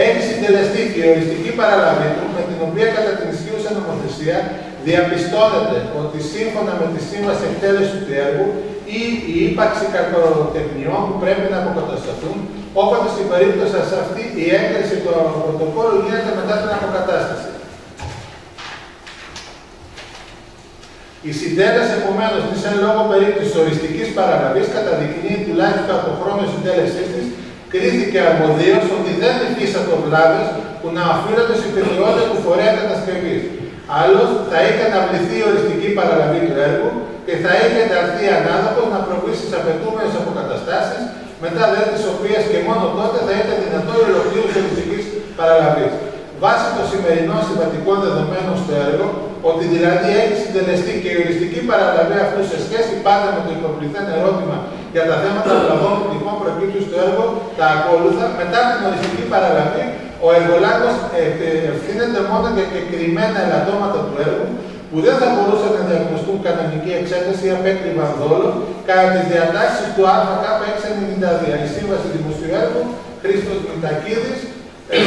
έχει συντελεστεί και η οριστική παραλαβή του, με την οποία κατά την ισχύουσα νομοθεσία διαπιστώνεται ότι σύμφωνα με τη σύμβαση εκτέλεσης του έργου ή η ύπαρξη κακοτεχνιών που πρέπει να αποκατασταθούν, όποτε στην περίπτωση αυτή η έγκριση του πρωτοκόλλου γίνεται μετά την αποκατάσταση. Η συντέλεση επομένως της εν λόγω περίπτωσης οριστικής παραλαβής καταδεικνύει τουλάχιστον από το χρόνο συντέλεσής της, κρίθηκε αρμοδίως ότι δεν υφίστατο βλάβες που να οφείλονται στην περιόδια του φορέα κατασκευής. Άλλως θα είχε αναβληθεί η οριστική παραλαβή του έργου και θα είχε ενταχθεί ανάδοχος να προβεί στις απαιτούμενες αποκαταστάσεις, μετά δε τις οποίες και μόνο τότε θα ήταν δυνατό η ολοκλήρωση οριστικής παραλαβής. Βάσει των σημερινών συμβατικών δεδομένων στο έργο, ότι δηλαδή έχει συντελεστεί και η οριστική παραλαβή αυτού σε σχέση πάντα με το υποβληθέν ερώτημα για τα θέματα βλαβών που τυχόν προκύπτουν στο έργο, τα ακόλουθα, μετά την οριστική παραλαβή, ο εργολάβος ευθύνεται μόνο για κεκριμένα ελαττώματα του έργου, που δεν θα μπορούσαν να διαγνωστούν κανονική εξέταση ή απέκρυβαν δόλο, κατά τις διατάξεις του ΑΚ692. Η Σύμβαση Δημοσίου Έργου, Χρήστος Μητακίδης,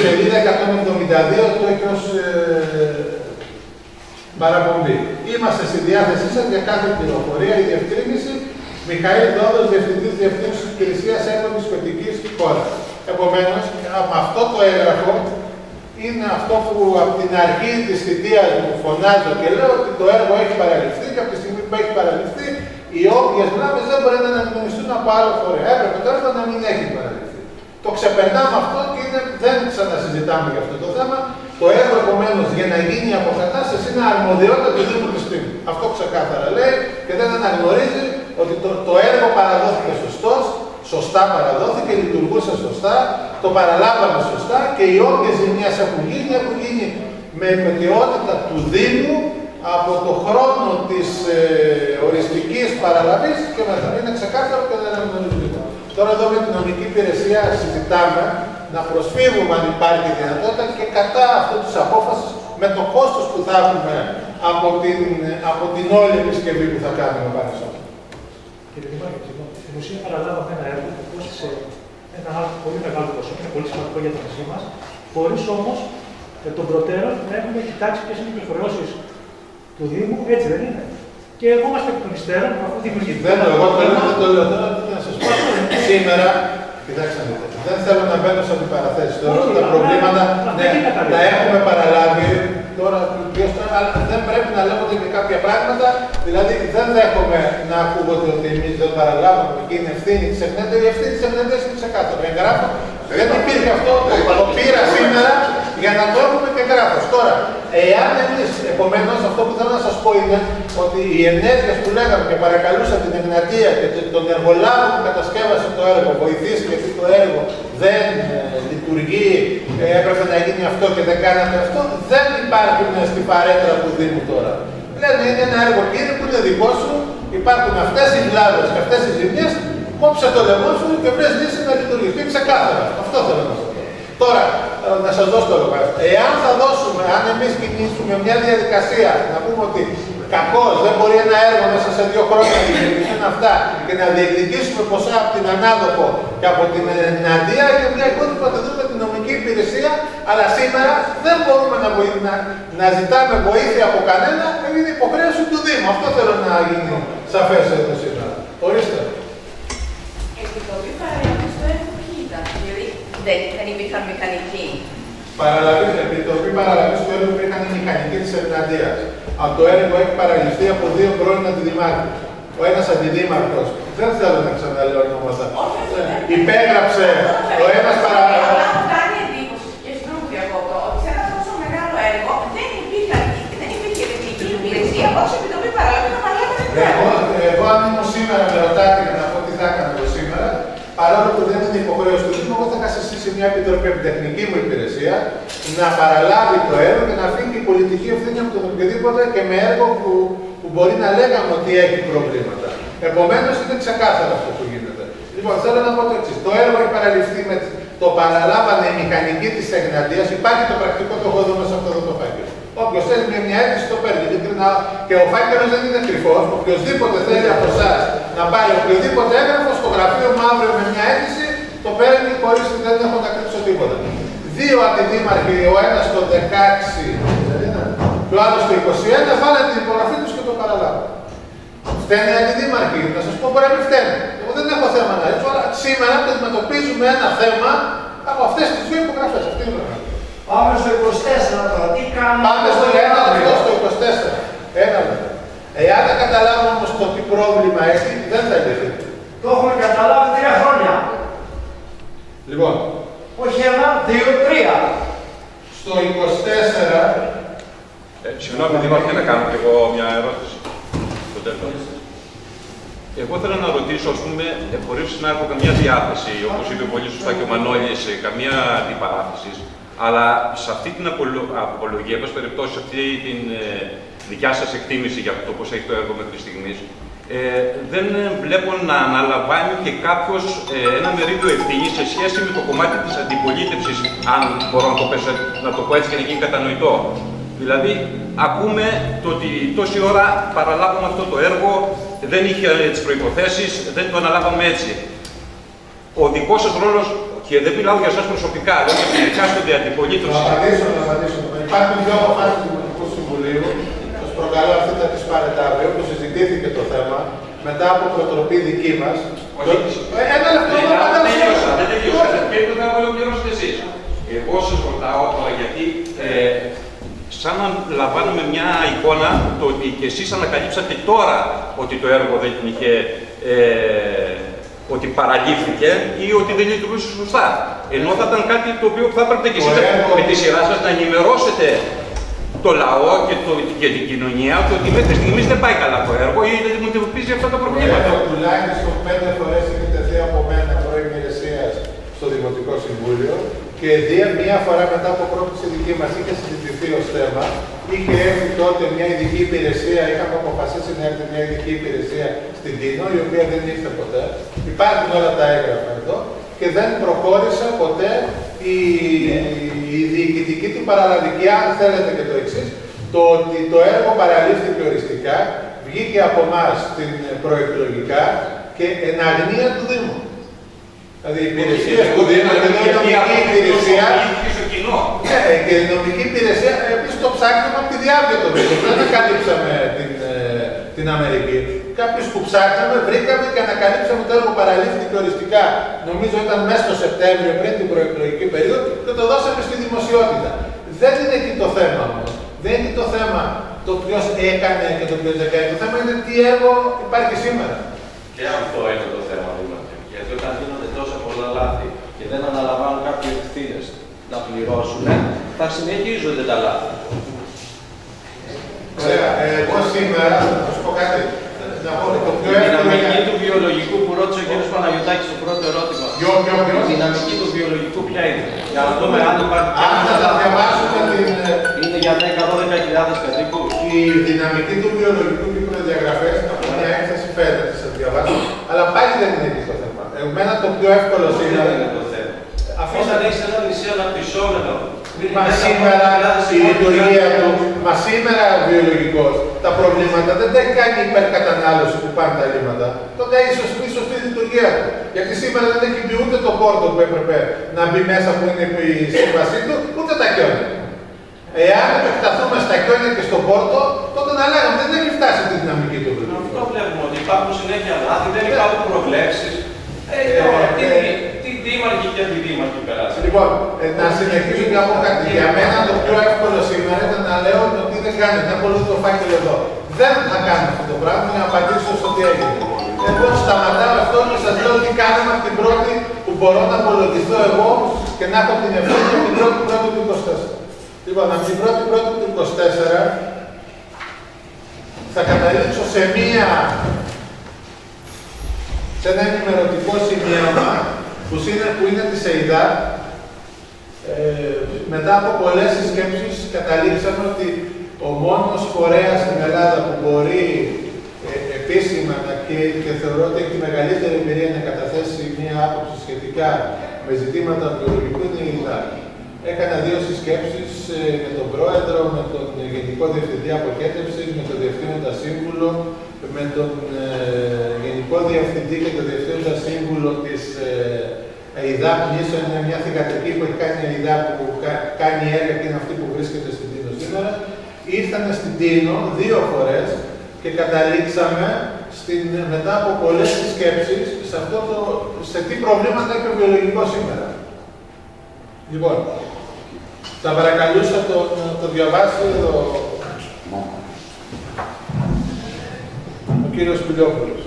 σελίδα 172, το έχει ως παραπομπή. Είμαστε στη διάθεσή σας για κάθε πληροφορία ή διευκρίνηση. Μιχαήλ Δόδος, Διευθυντής Διευθύνσης Υπηρεσίας Έργων της Κωτικής χώρας. Επομένως, με αυτό το έγγραφο είναι αυτό που από την αρχή της θητείας μου φωνάζω και λέω ότι το έργο έχει παραληφθεί και από τη στιγμή που έχει παραληφθεί, οι όποιες βλάβες δεν μπορεί να αναγνωριστούν από άλλο φορέα. Έπρεπε το έργο να μην έχει παραληφθεί. Το ξεπερνάμε αυτό και δεν ξανασυζητάμε για αυτό το θέμα. Το έργο επομένως για να γίνει η αποκατάσταση είναι αρμοδιότητα του Δήμου της Τίνου. Αυτό ξεκάθαρα λέει και δεν αναγνωρίζει ότι το έργο παραδόθηκε σωστά παραδόθηκε, λειτουργούσε σωστά, το παραλάβαμε σωστά και οι όποιες ζημιές έχουν γίνει με επαιτειότητα του Δήμου από το χρόνο της οριστικής παραλαβής και μετά είναι ξεκάθαρο και δεν αναγνωρίζεται. Τώρα εδώ με την νομική υπηρεσία συζητάμε να προσφύγουμε αν υπάρχει δυνατότητα και κατά αυτού της απόφασης με το κόστος που θα έχουμε από την όλη επισκευή που θα κάνουμε πάνω σε αυτό. Κύριε Δημάρχη, στην ουσία παραλάβαμε ένα έργο που κόστησε ένα πολύ μεγάλο ποσό, είναι πολύ σημαντικό για το νησί μας, χωρίς όμως των προτέρων να έχουμε κοιτάξει ποιες είναι οι υποχρεώσεις του Δήμου, έτσι δεν είναι? Και εγώ είμαστε εκ των υστέρων, αφού δημιουργηθήκαμε. Εγώ το λέω τώρα, τι να σας πω. Σήμερα, κοιτάξτε, δεν θέλω να μπαίνω σε αντιπαραθέσεις. Τώρα τα προβλήματα τα έχουμε παραλάβει. Τώρα, αλλά δεν πρέπει να λέγονται και κάποια πράγματα. Δηλαδή, δεν δέχομαι να ακούγονται ότι εμείς δεν παραλάβαμε και είναι ευθύνη της Ευνέντας. Η ευθύνη της Ευνέντας είναι ξεκάθαρο. Εγγράφω. Δεν υπήρχε αυτό. Το πήρα σήμερα για να το έχουμε και γράφω. Τώρα, εάν εμείς, επομένως, αυτό που θέλω να σας πω είναι ότι οι ενέργειες που λέγαμε και παρακαλούσα την Εγνατία και τον εργολάβο που κατασκεύασε το έργο, βοηθήσει γιατί το έργο δεν λειτουργεί, έπρεπε να γίνει αυτό και δεν κάναμε αυτό, δεν υπάρχουν στη παρέτρα του Δήμου τώρα. Λένε είναι ένα έργο κύριε που είναι δικό σου, υπάρχουν αυτές οι βλάβες και αυτές οι ζημιές, κόψε το λαιμό σου και βρες λύση να λειτουργήσει. Και ξεκάθαρα. Αυτό θέλω να σας πω. Τώρα, να σας δώσω το λόγο. Εάν θα δώσουμε, αν εμείς κινήσουμε μια διαδικασία, να πούμε ότι κακώς δεν μπορεί ένα έργο μέσα σε 2 χρόνια να δημιουργηθούν αυτά και να διεκδικήσουμε ποσά από την ανάδοχο και από την Ναντία, είναι μια εικόνα που θα τη δούμε την νομική υπηρεσία, αλλά σήμερα δεν μπορούμε να ζητάμε βοήθεια από κανένα, είναι υποχρέωση του Δήμου. Αυτό θέλω να γίνει σαφές εδώ σήμερα. Ορίστε. Επιτροπή παραλαβής του έργου ποιοι ήταν, δηλαδή δεν υπήρχαν μηχανικοί. Επιτροπή παραλαβής του έργου υπήρχαν οι μηχανικοί της Ευναντίας. Αν το έργο έχει παραλυφθεί από 2 πρώην αντιδημάρχους. Ο ένας αντιδήμαρχος, δεν θέλω να ξαναλέω ονόματα, υπέγραψε ο ένας παραλαβής. Αλλά μου κάνει εντύπωση και στρούφει από αυτό, ότι σε ένα τόσο μεγάλο έργο δεν υπήρχε τεχνική υπηρεσία όπως η Επιτροπή παραλαβής να παραλάβει το έργο. Εγώ αν ήμουν σήμερα με ρωτάτε για να πω τι θα έκανα εγώ σήμερα, παρόλο που δεν είναι υποχρέωση του Δήμου, εγώ θα είχα συστήσει μια επιτροπή από την τεχνική μου υπηρεσία να παραλάβει το έργο και να αφήνει και η πολιτική ευθύνη από τον οποιοδήποτε και με έργο που μπορεί να λέγαμε ότι έχει προβλήματα. Επομένως είναι ξεκάθαρο αυτό που γίνεται. Λοιπόν, θέλω να πω το εξής. Το έργο έχει παραληφθεί με το παραλάβανε οι μηχανικοί της Εγνατίας. Υπάρχει το πρακτικό, το έχω εδώ μέσα από το φάκελο. Όποιος θέλει μια αίτηση το παίρνει. Και ο φάκελος δεν είναι κρυφός. Οποιοδήποτε θέλει από εσάς να πάει οποιοδήποτε έγγραφο στο γραφείο μου αύριο με μια αίτηση, το παίρνει χωρίς δεν έχω να κρύψω τίποτα. 2 αντιδήμαρχοι, ο ένας το 16 και ο άλλος το 21, βάλε την υπογραφή τους και το παραλάβω. Φταίνε οι αντιδήμαρχοι, να σας πω μπορεί να μην φταίνε. Εγώ δεν έχω θέμα να ρίξω, αλλά σήμερα αντιμετωπίζουμε ένα θέμα από αυτές τις 2 υπογραφές. Αυτή είναι η πραγματικότητα. Πάμε στο 24 τώρα, τι κάνουμε? Πάμε στο 24. Ένα λεπτό. Εάν δεν καταλάβουμε όμως το τι πρόβλημα έχει, δεν θα λυθεί. Το έχουμε καταλάβει 3 χρόνια. Λοιπόν. Όχι 1, 2, 3. Στο 24. Συγγνώμη, Δήμαρχε, να κάνω και εγώ μια ερώτηση. Στο τέλος. Εγώ θέλω να ρωτήσω, ας πούμε, χωρίς να έχω καμιά διάθεση, όπως είπε πολύ σωστά και ο Μανώλης, καμία αντιπαράθεση, αλλά σε αυτή την απολογία, εν πάση περιπτώσει, σε αυτή την δικιά σας εκτίμηση για το πώς έχει το έργο μέχρι στιγμής, δεν βλέπω να αναλαμβάνει και κάποιος ένα μερίδιο ευθύνη σε σχέση με το κομμάτι της αντιπολίτευσης, αν μπορώ να το πω έτσι και να γίνει κατανοητό. Δηλαδή, ακούμε το ότι τόση ώρα παραλάβαμε αυτό το έργο, δεν είχε τις προϋποθέσεις, δεν το αναλάβαμε έτσι. Ο δικός σας ρόλος, και δεν μιλάω για εσάς προσωπικά, λέω για την εκάστοτε αντιπολίτευση. Να απαντήσω. Υπάρχουν 2 αποφάσεις του Δημοτικού Συμβουλίου. Σας προκαλώ αυτή να τις πάρετε αύριο, που συζητήθηκε το θέμα μετά από προτροπή δική μας. Ένα λεπτό, δεν τελείωσα. Και το θα ολοκληρώσετε εσείς. Εγώ σας ρωτάω τώρα γιατί. Σαν να λαμβάνουμε μια εικόνα το ότι και εσείς ανακαλύψατε τώρα ότι το έργο δεν είχε, ότι παραλήφθηκε ή ότι δεν λειτουργούσε σωστά. Ενώ θα ήταν κάτι το οποίο θα έπρεπε και εσείς με τη σειρά σας να ενημερώσετε το λαό και την κοινωνία ότι μέχρι στιγμής δεν πάει καλά το έργο ή δεν αντιμετωπίζει αυτά τα προβλήματα. Τουλάχιστον 5 φορές έχει τεθεί από μένα προημερεσίας στο Δημοτικό Συμβούλιο. Και μία φορά μετά από πρόκληση δική μας είχε συζητηθεί ως θέμα, είχε έρθει τότε μια ειδική υπηρεσία, είχαμε αποφασίσει να έρθει μια ειδική υπηρεσία στην Τίνο, η οποία δεν ήρθε ποτέ. Υπάρχουν όλα τα έγγραφα εδώ και δεν προχώρησε ποτέ η διοικητική του παραλαβική, αν θέλετε και το εξής, το ότι το έργο παραλήφθηκε οριστικά, βγήκε από εμάς προεκλογικά και εν αγνία του Δήμου. Δηλαδή οι υπηρεσίες που δίνουν την νομική υπηρεσία. Ναι, και η νομική υπηρεσία επίσης το ψάχναμε από τη διάρκεια του βίντεο. Δεν ανακαλύψαμε την Αμερική. Κάποιους που ψάχναμε, βρήκαμε και ανακαλύψαμε το έργο παραλήφθηκε οριστικά. Νομίζω ήταν μέσα στο Σεπτέμβριο πριν την προεκλογική περίοδο και το δώσαμε στη δημοσιότητα. Δεν είναι εκεί το θέμα όμως. Δεν είναι το θέμα το ποιος έκανε και το ποιος δεν κάνει. Το θέμα είναι τι έργο υπάρχει σήμερα. Και αυτό είναι το θέμα, δηλαδή. Γιατί όταν γίνονται τόσα πολλά λάθη και δεν αναλαμβάνουν κάποιοι ευθύνες να πληρώσουν, θα συνεχίζονται τα λάθη. Εγώ σήμερα, θα σου πω κάτι. Η δυναμική του βιολογικού που ρώτησε ο κ. Παναγιωτάκης στο πρώτο ερώτημα. Η δυναμική του βιολογικού ποια είναι? Για να δούμε αν υπάρχει. Αν θα τα διαβάσουμε είναι για 10-12.000 περίπου. Η δυναμική του βιολογικού και οι προδιαγραφές από μια έκθεση φαίνεται, σας διαβάσω. Αλλά πάλι δεν είναι εκεί το θέμα. Εμένα το πιο εύκολο σήμερα είναι το θέμα. Αφού θα έχεις ένα νησί αναπτυσσόμενο. Μα σήμερα η λειτουργία του, μα σήμερα ο βιολογικός, τα προβλήματα δεν τα έχει κάνει η υπερκατανάλωση που πάνε τα λίμματα. Το κάνει η σωστή λειτουργία του. Γιατί σήμερα δεν έχει μπει ούτε το πόρτο που έπρεπε να μπει μέσα που είναι η σύμβασή του, ούτε τα κιόνια. Εάν επεκταθούμε στα κιόνια και στον πόρτο, τότε να λέγαμε δεν έχει φτάσει τη δυναμική του βιολογικού. Αυτό βλέπουμε ότι υπάρχουν συνέχεια λάθη, δεν υπάρχουν προβλέψεις. Τι δήμαρχοι και αντιδήμαρχοι περάσαν. Λοιπόν, να συνεχίσω και από κάτι. Για μένα το πιο εύκολο σήμερα ήταν να λέω ότι δεν κάνει, δεν μπορεί το φάκελο εδώ. Δεν θα κάνω αυτό το πράγμα για να απαντήσω στο τι έγινε. Εγώ σταματάω αυτό και σας λέω τι κάναμε από την πρώτη που μπορώ να απολογηθώ εγώ και να έχω την ευθύνη από την πρώτη του 24. Λοιπόν, από την πρώτη του 24 θα καταλήξω σε ένα ενημερωτικό σημείωμα που είναι της ΕΙΔΑ. Μετά από πολλές συσκέψεις καταλήξαμε ότι ο μόνος φορέας στην Ελλάδα που μπορεί επίσημα και θεωρώ ότι έχει τη μεγαλύτερη εμπειρία να καταθέσει μια άποψη σχετικά με ζητήματα βιολογικού είναι η ΕΙΔΑ. Έκανα 2 συσκέψεις με τον Πρόεδρο, με τον Γενικό Διευθυντή Αποχέτευσης, με τον Διευθύνοντα Σύμβουλο, με τον Γενικό Διευθυντή και τον Διευθύνοντα Σύμβουλο της ΕΙΔΑ. Είναι μια θυγατρική που έχει κάνει η ΕΙΔΑ που κάνει έργα και είναι αυτή που βρίσκεται στην Τίνο σήμερα. Ήρθανε στην Τίνο 2 φορές και καταλήξαμε μετά από πολλές συσκέψεις σε τι προβλήματα έχει ο βιολογικός σήμερα. Λοιπόν, θα παρακαλούσα το διαβάσει εδώ ο κύριος Πιλιόπουλος.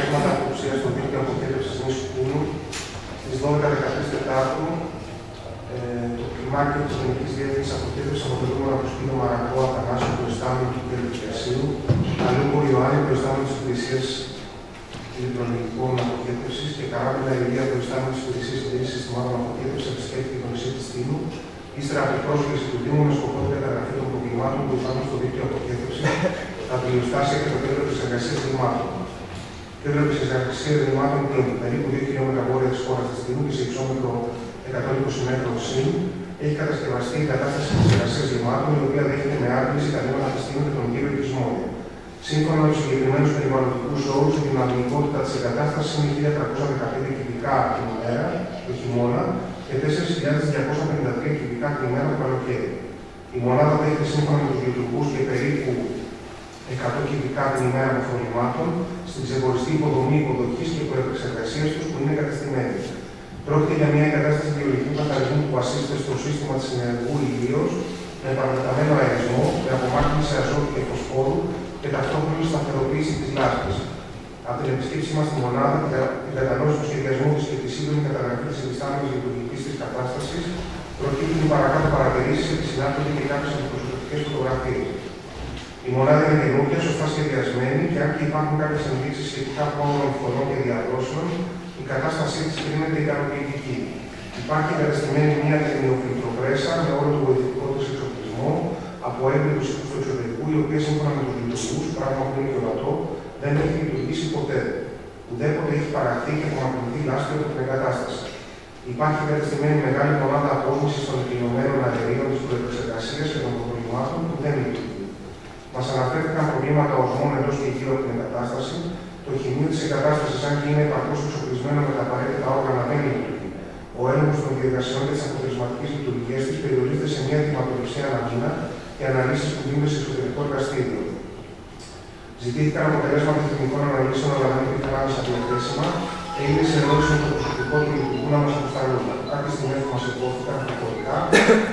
Πράγματα αποψία στο δίκτυο αποχέτευσης νήσου Κούνου στις 12-13 Τετάρτου το κλιμάκιο της Γενικής Διεύθυνσης Αποχέτευσης αποτελούμενο από τον Σπύρο Μαρακό, Αθανάσιο, προϊστάμενο του κ. Κερσίου, Αλούμπο Ιωάννη, προϊστάμενο της Υπηρεσίας ηλεκτρολογικών αποχέτευσης και Καράβιλα Ηλία, προϊστάμενο της Υπηρεσίας Συντήρησης Συστημάτων Αποχέτευσης, επισκέφθηκε το νησί της Τίνου, ύστερα από την πρόσκληση του Δήμου με σκοπό την καταγραφή των προβλημάτων που υπάρχουν στο δίκτυο αποχέτευσης, τα πλειοστάσια και το κέντρο της εργασίας λιμάτων. Κέντρο της εργασίας λιμάτων Τίνου, περίπου 2 χιλιόμετρα βόρεια της χώρας της Τίνου και σε υψόμετρο 120 μέτρων συν, έχει κατασκευαστεί η κατάσταση της εργασίας λιμάτων, η οποία δέχεται με άρνηση τα νήματα της Τίνου και τον κύριο της Μόδια. Σύμφωνα με τους συγκεκριμένους περιβαλλοντικούς όρους, η δυναμικότητα της εγκατάστασης είναι 1.315 κυβικά την ημέρα το χειμώνα και 4.253 κυβικά την ημέρα το καλοκαίρι. Η μονάδα δέχεται σύμφωνα με τους λειτουργούς και περίπου 100 κυβικά την ημέρα μορφωλημάτων στην ξεχωριστή υποδομή υποδοχής και προεπεξεργασίας τους που είναι εγκαταστημένοι. Πρόκειται για μια εγκατάσταση βιολογικού καθαρισμού που βασίζεται στο σύστημα της ενεργού ηλίως με παρατεταμένο αερισμό, με απομάκρυνση αζότου και φωσφόρου και ταυτόχρονη σταθεροποίηση της λάσπης. Από την επισκέψη μας στη μονάδα, την κατανόηση του σχεδιασμού της και τη σύντομη καταγραφή της υφιστάμενης λειτουργικής της κατάστασης, προκύπτουν οι παρακάτω παρατηρήσεις και συνάπτονται και κάποιες αντιπροσωπευτικές φωτογραφίες. Η μονάδα είναι καινούργια, σωστά σχεδιασμένη και αν και υπάρχουν κάποιες ενδείξεις σχετικά πρόγραμμα φωνών και διαδρόσεων, η κατάστασή της κρίνεται ικανοποιητική. Υπάρχει εγκαταστημένη μια τερμινοφιλτροπρέσα με όλο το βοηθητικό της εξοπλισμό από έμπειρους του εξωτερικού, η οποία σύμφωνα με τους λειτουργούς, πράγμα που είναι ορατό, δεν έχει λειτουργήσει ποτέ. Ουδέποτε έχει παραχθεί και απομακρυνθεί λάσπη από την εγκατάσταση. Υπάρχει εγκαταστημένη μεγάλη μονάδα απόσμησης των εκκληνωμένων αερίων της προεπεξεργασίας και των προβλημάτων που δεν λειτουργεί. Μας αναφέρθηκαν προβλήματα οσμών εντός και γύρω από την εγκατάσταση. Το χημείο της εγκατάστασης, αν και είναι επαρκώς εξοπλισμένο με τα απαραίτητα όργανα, δεν λειτουργεί. Ο Ο έλεγχος των διαδικασιών και της αποτελεσματικής λειτουργίας της περιορίζεται σε μια αιτηματολογία ανά μήνα και αναλύσεις που γίνονται σε εξωτερικό εργαστήριο. Ζητήθηκαν αποτελέσματα τεχνικών αναλύσεων, αλλά δεν υπήρχαν άμεσα διαθέσιμα. Έγινε συνεννόηση με το προσωπικό του λειτουργού να μας αποσταλούν. Κάποιες στιγμές που μας υπόθηκαν προφορικά,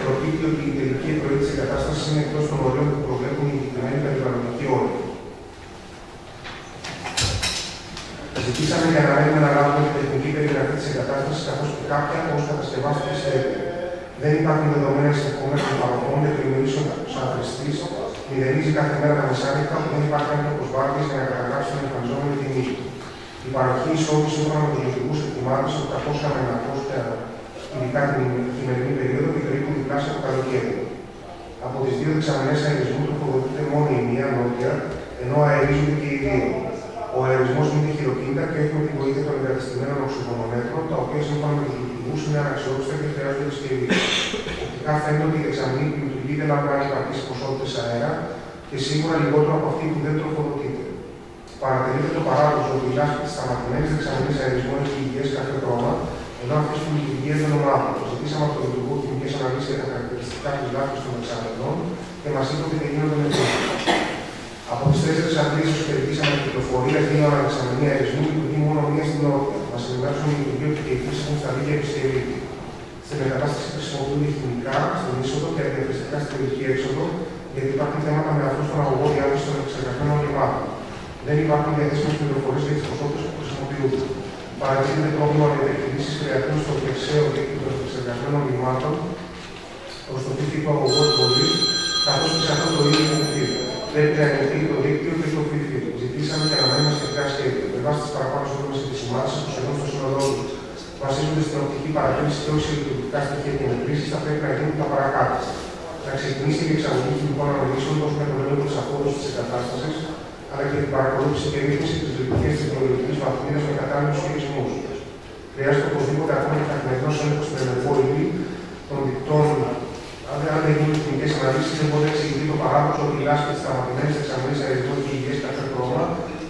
προκύπτει ότι η τελική εκροή της εγκατάστασης είναι εκτός των ορίων που προβλέπουν οι συγκεκριμένοι περιβαλλοντικοί όροι. Ζητήσαμε για να μένουμε να λάβουμε την τεχνική περιγραφή της εγκατάστασης, καθώς και κάποια πώς κατασκευάστηκε σε έργο. Δεν υπάρχουν δεδομένα συνεχόμενα των παροχών, δεν πλημμυρίσεων σαν χρηστής, μηδενίζει κάθε μέρα τα μεσάνυχτα, που δεν υπάρχει άνθρωπος βάρδιας για να καταγράψει την εμφανιζόμενη τιμή. Η παροχή εισόδου σύμφωνα με τους λειτουργούς εκτιμάτων 800 με 900, ειδικά την χειμερινή περίοδο, και περίπου διπλάσια το καλοκαίρι. Από τις δύο δεξαμενές αερισμού τροφοδοτείται μόνο η μία νότια, ενώ αερίζονται και οι δύο. Ο αερισμός γίνεται χειροκίνητα και όχι με τη βοήθεια των εγκατεστημένων οξυγονομέτρων, τα οποία σύμφωνα με τους λειτουργούς είναι αναξιόπιστα και χρειάζονται συσκευή. Οπτικά φαίνεται ότι η δεξαμενή που λειτουργεί δεν λαμβάνει επαρκείς ποσότητες αέρα και σίγουρα λιγότερο από αυτή που δεν τροφοδοτείται. Παρατηρείται το παράδοξο ότι η λάσπη της σταματημένης δεξαμενής αερισμού έχει υγιές κάθε χρώμα, ενώ αυτές που λειτουργεί έντονο μαύρο. Ζητήσαμε από τον λειτουργό τιμικές αναλύσεις για τα χαρακτηριστικά της λάσπης των δεξαμενών και μας είπε ότι δεν γίνονται με τρόπο. Από τις 4 αντλήσεις που περιπτήσαμε την κυκλοφορία δύο αναδεξαμενή αερισμού λειτουργεί μόνο μία στην νότια. Μας ενημέρωσαν οι λειτουργοί ότι και οι χρήσεις έχουν σταλεί για επισκευή. Στην εγκατάσταση χρησιμοποιούνται χημικά στην είσοδο και αντιαθρηστικά στην τελική έξοδο, γιατί υπάρχουν θέματα με αυτού στον αγωγό διάθεση των εξεργασμένων λιμάτων. Δεν υπάρχουν διαθέσιμες πληροφορίες για τις ποσότητες που χρησιμοποιούνται. Παρατηρείται πρόβλημα με διεκδικήσεις κρεατίνου στο χερσαίο δίκτυο των εξεργασμένων λιμάτων προς το δίκτυο αγωγό εκβολή, καθώς και σε αυτό το ίδιο μορφή. Πρέπει να ελεγχθεί το δίκτυο και το φύλλο. Ζητήσαμε και αναμένουμε σχετικά σχέδια. Με βάση τις παραπάνω σύντομες επισημάνσεις που σχεδόν στο σύνολό του βασίζονται στην οπτική παρατήρηση και όχι σε λειτουργικά στοιχεία και μετρήσεις, θα πρέπει να γίνουν τα παρακάτω. Να ξεκινήσει η εξαγωγή χημικών αναλύσεων τόσο με τον έλεγχο της απόδοσης της εγκατάστασης, αλλά και την παρακολούθηση και ρύθμιση της λειτουργίας της βιολογικής βαθμίδας με κατάλληλους χειρισμούς. Χρειάζεται οπωσδήποτε ακόμα και καθημερινός έλεγχος στην ενεργό ύλη των δικτών. Αν δεν γίνουν τεχνικές αναλύσεις, δεν μπορεί να εξηγηθεί το παράδοξο ότι η λάσπη της σταματημένης δεξαμενής αερισμού έχει υγιές κάθε χρώμα,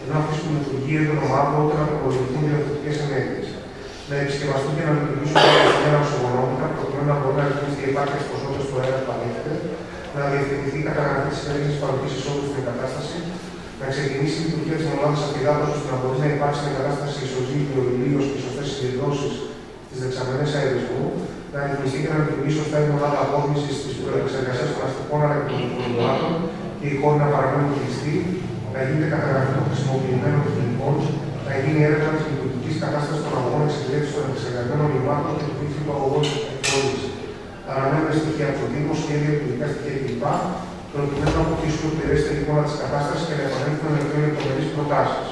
ενώ αυτές που λειτουργεί έντονο μαύρο όταν αποκολουθούν διαφορετικές ενέργειες. Να επισκευαστούν και να λειτουργήσουν τα εγκαταστημένα οξυγονόμετρα, προκειμένου να μπορεί να ρυθμίσει η επάρκεια της ποσότητας του αέρα που παρέχεται, να διευθετηθεί η καταγραφή της ενέργειας παροχής εισόδου στην εγκατάσταση, να ξεκινήσει η λειτουργία της μονάδας αφυδάτωσης ώστε να μπορεί να υπάρξει στην εγκατάσταση ισοζύγιο, ηλίος και σωστές συγκεντρώσεις στις δεξαμενές αερισμού, να ρυθμιστεί και να λειτουργήσει σωστά η μονάδα απόσμησης της προεξεργασίας των αστικών αλλά και των υπολογισμάτων και οι χώροι να παραμένουν κλειστοί, να γίνεται καταγραφή των χρησιμοποιημένων χημικών, να γίνει έρευνα της λειτουργικής κατάστασης των αγωγών εξυπηρέτησης των εξεργασμένων λιμάτων και του δίκτυου των αγωγών εκβολής. Αναμένουμε στοιχεία από το Δήμο, σχέδια, λειτουργικά στοιχεία κλπ. Προκειμένου να αποκτήσουμε πληρέστερη εικόνα της κατάστασης και να επανέλθουμε με πιο λεπτομερείς προτάσεις.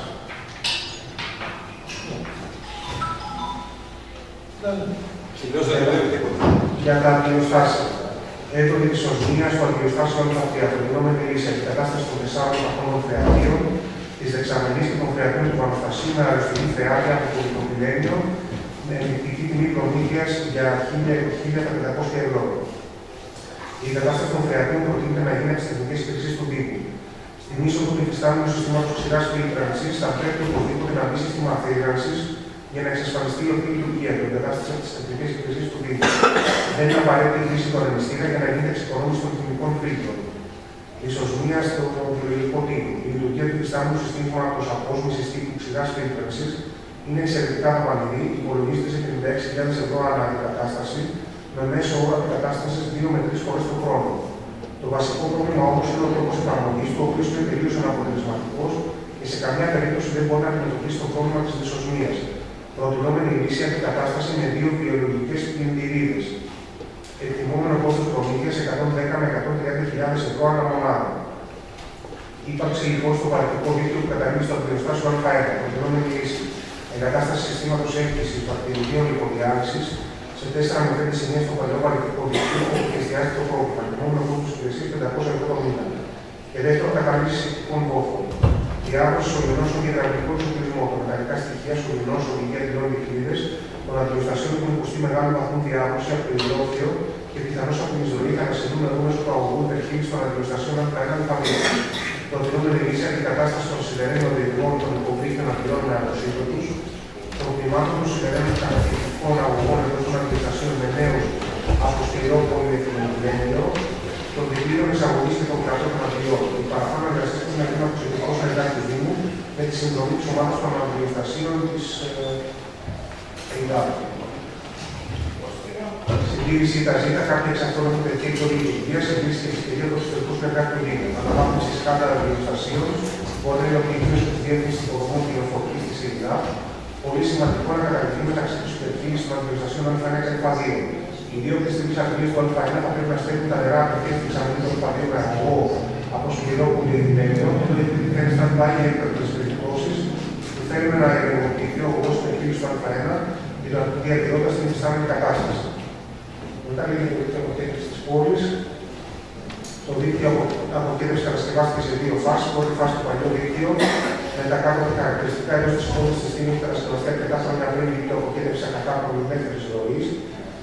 Για τα αντιοστάσια. Έτολη της οσμίας του αντιοστάσιου αλφα-3, με λύση αντικατάσταση των 4 παχώνων φρεατίων, της δεξαμενής και των φρεατίων του Πανοστασίου με αριστοτή φρεάτια από το Λιτοπηλένιο, με ενδεικτική τιμή προμήθειας για 1.500 ευρώ. Η εγκατάσταση των φρεατίων προτείνεται να γίνει από τις τεχνικές υπηρεσίες του Δήμου. Στην είσοδο του υφιστάμενου συστήματος ξηράς φίλτρανσης θα πρέπει οπωσδήποτε να μπει σύστημα αφήγρανσης για να εξασφαλιστεί η ορθή λειτουργία του εγκατάσταση από τις τεχνικές υπηρεσίες του Δήμου. Δεν είναι απαραίτητη η χρήση του ανεμιστήρα για να γίνεται εξοικονόμηση των χημικών φίλτρων. Η ισοσμία στο βιολογικό τύπο. Η λειτουργία του υφιστάμενου συστήματος απόσμησης τύπου ξηράς φίλτρανσης είναι εξαιρετικά δαπανηρή, υπολογίζεται σε 56.000 ευρώ ανά αντικατάσταση, με μέσο όρο αντικατάστασης 2 με 3 φορές το χρόνο. Το βασικό πρόβλημα όμως είναι ο τρόπος εφαρμογής του, ο οποίος είναι τελείως αναποτελεσματικός και σε καμιά περίπτωση δεν μπορεί να αντιμετωπίσει το πρόβλημα της δυσοσμίας. Προτινόμενη λύση αντικατάσταση με 2 βιολογικές πλυντηρίδες. Εκτιμόμενο κόστος προμήθειας 110 με 130.000 ευρώ ανά μονάδα. Ύπαρξε λοιπόν στο παρεκτικό δίκτυο που καταλήγει στο αντιοστάσιο Α1. Προτινόμενη λύση. Εγκατάσταση συστήματος έκθεσης βακτηριδίων λιποδιάλυσης σε 4 με 5 σημεία στο παλαιό παρεκτικό δίκτυο όπου εστιάζεται το πρόβλημα. Εκτιμόμενο κόστος υπηρεσίας 500 ευρώ το μήνα. Και δεύτερο, κατάργηση συνθηκών βόφων. Διάβρωση σωληνώσεων και υδραυλικό εξοπλισμό. Τα μεταλλικά στοιχεία σωληνώσεων και αντιλών δικλείδες των αντιοστασίων έχουν υποστεί μεγάλο βαθμό διάβρωση από το υδρόφιο και πιθανώς από την εισδοχή θαλασσινού νερού μέσω του αγωγού υπερχείλησης των αντιοστασίων Α1 προτινόμενη λύση αντικατάσταση των σιδερένιων διευγών των υποβρύχιων απειλών με αποσύντοτους, των κτημάτων των σιδερένων καταθλιπτικών συστηματικών αγωγών εντός αντιστασίων με νέους από σκληρό πολυεθνικό, των δικτύων εισαγωγής και των κρατών χρηματιών. Οι παραπάνω εργασίες πρέπει να γίνουν από τους ειδικούς εργάτες του Δήμου με τη συνδρομή της ομάδας των αντιστασίων της ΕΙΔΑΠ. Συντήρηση τα ζήτα, κάποια εξ αυτών έχουν τεθεί εκτός λειτουργίας, επίσης και εξηγητήρια των εξωτερικών εργάτων του Δήμου. Αναλάβουν στις κάτω αντιστασίων, μπορεί να υλοποιηθεί στη διεύθυνση υποδομών πληροφορικής της ΕΙΔΑΠ. Πολύ σημαντικό να καταγραφεί μεταξύ του υπευθύνης των αντιστασίων Α1 και Α2. Οι δύο πληστικές αρτηρίες του Α1 θα πρέπει να στέλνουν τα νερά απευθείας στην εξαμενή των Α2 με αγωγό από σκληρό πολυεθνικό, το οποίο κάνει stand-by για έκτακτες περιπτώσεις που θέλουμε να ενεργοποιηθεί ο αγωγός στην εκκλήση του Α1 διατηρώντας την υφιστάμενη κατάσταση. Μετά λέγεται το δίκτυο αποκέντρωσης της πόλης. Το δίκτυο αποκέντρωσης κατασκευάστηκε σε δύο φάσεις. Πρώτη φάση του παλιού δίκτυο με τα κάτω χαρακτηριστικά εντός της πόλης της στιγμή που κατασκευαστεί αρκετά χρόνια πριν δίκτυο αποκέντρωσης ακατάπλων ελεύθερης ροής.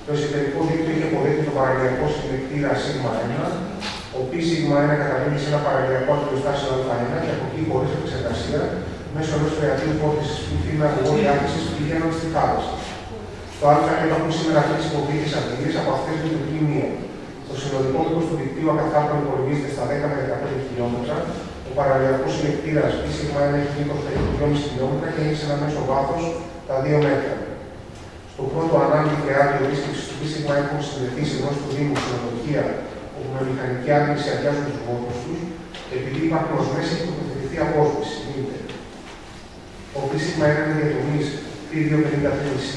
Το εσωτερικό δίκτυο είχε αποδείξει το παραγγελιακό συλλεκτήρα σ1, ο π1 καταλήγει σε ένα παραγγελιακό αντιοστάσιο Α1 και από εκεί χωρίς επεξεργασία μέσω ενός φρεατίου πόρτισης που φύγει αγωγό διάθεσης πηγαίνουν στη θάλασσα. Στο Α1 υπάρχουν σήμερα τρεις υποδείκτες αντιλίες, από αυτές λειτουργεί μία. Το συνολικό μήκος του δικτύου ακαθάπλων υπολογίζεται στα 10 με 15 χιλιόμετρα. Ο παραγγελιακός συλλεκτήρας π1 έχει μήκος περίπου 2,5 χιλιόμετρα και έχει σε ένα μέσο βάθος τα 2 μέτρα. Στο πρώτο ανάγκη φρεάτιο επίσκεψη του π1 έχουν συνδεθεί σε γνώση του Δήμου ξενοδοχεία όπου με μηχανική άντληση αδειάζουν τους βόντους τους, επειδή υπάρχουν ως μέση και τοποθετηθεί απόσβεση. Ο π1 είναι διατομής P253C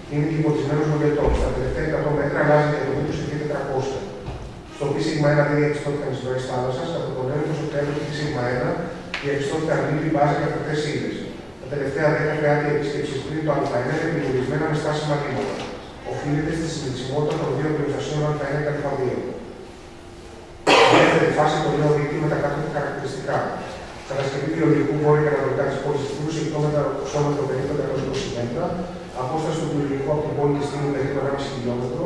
και είναι κυβωτισμένος με μπετόν. Στα τελευταία 100 μέτρα αλλάζει η διατομή του σε P400. Στο π1 δεν διαπιστώθηκαν εισρωές θάλασσας, κατά τον έλεγχο στο τέλος του π1 διαπιστώθηκαν μη μπάζα και αυτές ύλες. Τα τελευταία 10 φρεάτια επίσκεψης πριν το Α1 είναι περιορισμένα με στάσιμα βήματα. Οφείλεται στη συνδεσιμότητα των δύο πλειοστασίων Α1 και Α2. Η δεύτερη φάση το νέο δίκτυο με τα κάτω χαρακτηριστικά. Κατασκευή βιολογικού βόρεια καταναλωτικά της πόλης της Τούρου σε χιλιόμετρα ψώμετρο περίπου 120 μέτρα, απόσταση του βιολογικού από την πόλη της Τούρου περίπου 1,5 χιλιόμετρο.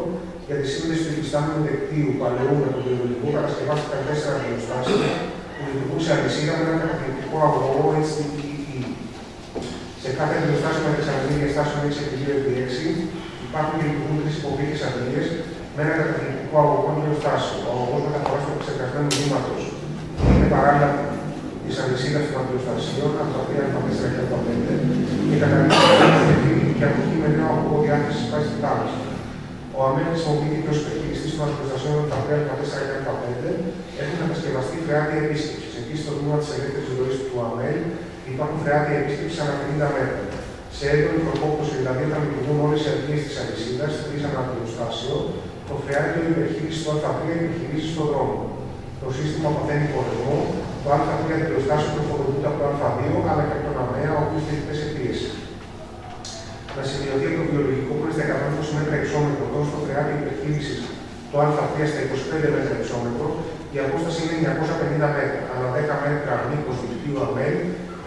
Για τη σύνδεση του υφιστάμενου δικτύου παλαιού με τον βιολογικό κατασκευάστηκαν 4 πλειοστάσια που λειτουργούν σε αλυσίδα με ένα καταπληκτικό αγωγό HDPE. Σε κάθε πλειοστάσιο με εξαμενή διαστάσεων 6x2x6 υπάρχουν και λειτουργούν 3 υποβοίητες αντιλίες με ένα καταπληκτικό αγωγό πλειοστάσιο. Ο αγωγός μεταφοράς του επεξεργασμένου βήματος είναι παράλληλα της αλυσίδας των αντιοστασίων, από τα οποία είναι 4 και 5, και καταλήγει και από εκεί με νέο αγωγό διάθεσης πάει στη θάλασσα. Ο ΑΜΕΛ χρησιμοποιείται και ως υπερχειριστής των αντιοστασίων τα οποία είναι 4 και 5, έχουν κατασκευαστεί φρεάτια επίσκεψης. Επίσης, στο τμήμα της ελεύθερης ροής του ΑΜΕΛ υπάρχουν φρεάτια επίσκεψης ανά 50 μέτρα. Σε έντονη προκόπτωση, δηλαδή όταν λειτουργούν όλες οι αντιλίες της αλυσίδας, 3 ανά αντιοστάσιο, το φρεάτιο υπερχείρηση του Α3 υπερχειρήσει στον δρόμο. Το σύστημα παθαίνει κορεσμό, το Α3 αντιοστάσιο τροφοδοτούνται από το Α2, αλλά και από τον ΑΜΕΑ, ο οποίος θέτει σε πίεση. Να σημειωθεί από το βιολογικό που είναι στα 120 μέτρα υψόμετρο, τόσο στο φρεάτιο υπερχείρισης το Α3 στα 25 μέτρα υψόμετρο, η απόσταση είναι 950 μέτρα, ανά 10 μέτρα μήκος δικτύου ΑΜΕΛ,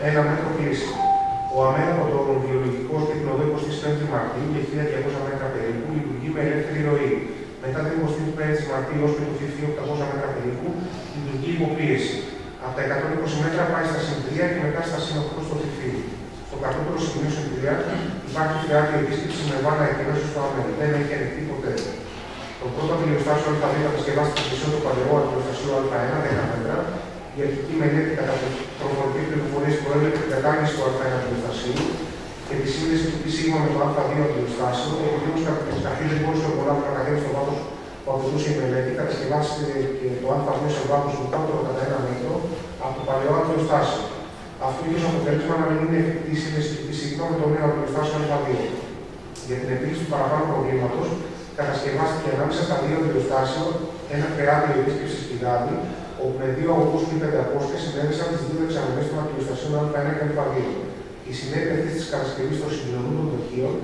1 μέτρο κλίση. Ο ΑΜΕΛ από τον βιολογικό και την οδό 25 Μαρτίου και 1200 μέτρα περίπου λειτουργεί με ελεύθερη ροή. Μετά την 25 Μαρτίου ως και το 800 μέτρα περίπου λειτουργεί υποπίεση. Από τα 120 μέτρα πάει στα συντρία και μετά στα συνοχώς στο Θηφί. Στο κατώτερο σημείο συντρία υπάρχει φρεάτιο επίσκεψη με βάνα εκκίνωση στο ΑΜΕΛ. Δεν έχει ανοιχτεί ποτέ. Το πρώτο αντιλιοστάσιο Α2 κατασκευάστηκε στο μισό του παλαιού αντιλιοστασίου Α1 10 μέτρα. Η αρχική μελέτη κατά προφορική πληροφορία προέβλεπε την κατάργηση του Α1 αντιλιοστασίου και τη σύνδεση του π1 με το Α2 αντιλιοστάσιο. Επειδή όμως καθώς δεν μπορούσε ο Πολάβου να κατέβει στο βάθος που απαιτούσε η μελέτη, κατασκευάστηκε και το Α2 σε βάθος λιγότερο κατά 1 μέτρο από το παλαιό αντιλιοστάσιο. Αυτό είχε ως αποτέλεσμα να μην είναι εφικτή η σύνδεση του π1 με το νέο αντιλιοστάσιο Α2. Για την επίλυση του παραπάνω προβλήματος, κατασκευάστηκε ανάμεσα στα δύο αντιλιοστάσιο ένα φρεάτιο επίσκεψης πηγάδι, όπου με δύο αγωγούς P500 συνέβησαν τις δύο δεξαμενές των αντιλιοστασίων Α1 και Α2. Η συνέπεια αυτής της κατασκευής των συγκοινωνούν των δοχείων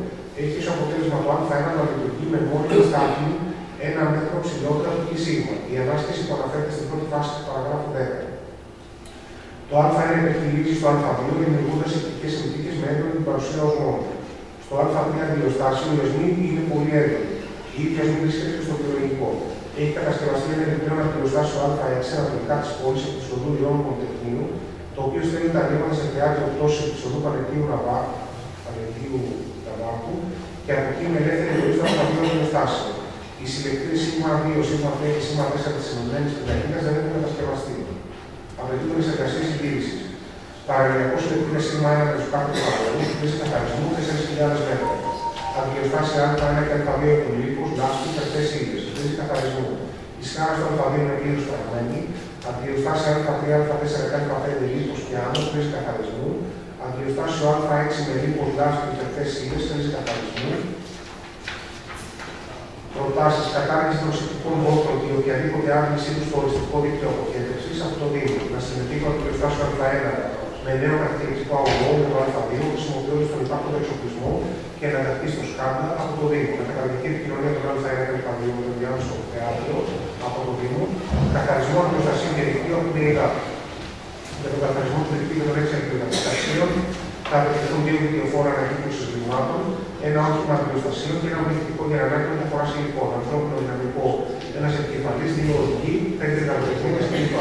έχει ως αποτέλεσμα το Α1 να λειτουργεί με μόνιμη στάθμη 1 μέτρο ψηλότερα από τη σίγμα. Η ανάσχεση που αναφέρεται στην πρώτη φάση του παραγράφου 10. Το Α1 υπερχειρίζει στο Α2 δημιουργώντας ηχθικές συνθήκες με έντονη την παρουσία οσμών. Στο Α3 αντιλιοστάσιο οι οσμοί είναι πολύ έντονοι. Η ίδια οσμή βρίσκεται στο βιολογικό. Έχει κατασκευαστεί ένα επιπλέον αντιλιοστάσιο Α6 ανατολικά της πόλης επί της οδού Λιώνου Πολυτεχνείου, το οποίο στέλνει τα ρήματα σε φρεάτιο πτώση επί της οδού Πανετίου Ναβάκου και από εκεί με ελεύθερη ροή στο αυτοκίνητο εργοστάσιο. Οι συλλεκτήρες σίγμα 2, σίγμα 3 και σίγμα 4 της Ηνωμένης Πεντακίνας δεν έχουν μετασκευαστεί. Απαιτούνται εργασίες συντήρησης. Παραλληλιακό συλλεκτήρες σίγμα 1 με τους πάρκους του Παραγωγού, χρήση καθαρισμού 4.000 μέτρα. Αντιοστάσια Α1 και Α2 έχουν λίπους, λάσπη και αυτές ύλες, χρήση καθαρισμού. Η σκάρα στο Α2 είναι πλήρως παραμένη. Αντιοστάσια Α3, Α4 και Α5 λίπους και άνω, χρήση καθαρισμού. Αντιοστάσιο Α6 με λίπους, λάσπη και αυτές ύλες, χρήση καθαρισμού. Προτάσεις κατάργηση των σχετικών βόλτων και οποιαδήποτε άρνησή του στο οριστικό δίκτυο αποχέτευσης από το Δήμο. Να συμμετέχει το αντιοστάσιο Α1 με νέο χαρακτηριστικό αγωγό με το Α2, χρησιμοποιώντας τον υπάρχοντα εξοπλισμό και να ενταχθεί στο σκάνδα από το Δήμο. Με καταδική επικοινωνία των Α1 και Α2 με τον διάμεσο θεάτρο από το Δήμο. Καθαρισμό αντιοστασίων και δικτύων από την ΕΙΔΑ. Με τον καθαρισμό του δικτύου των 6 αντιοστασίων θα απαιτηθούν 2 βιντεοφόρα ανακύκλωση συστημάτων, ένα όχημα αντιοστασίων και ένα βοηθητικό για ανάγκη μεταφορά υλικών, ανθρώπινο δυναμικό, ένα επικεφαλής, 2 οδηγοί, 5 εργαλειοτεχνίες κλπ.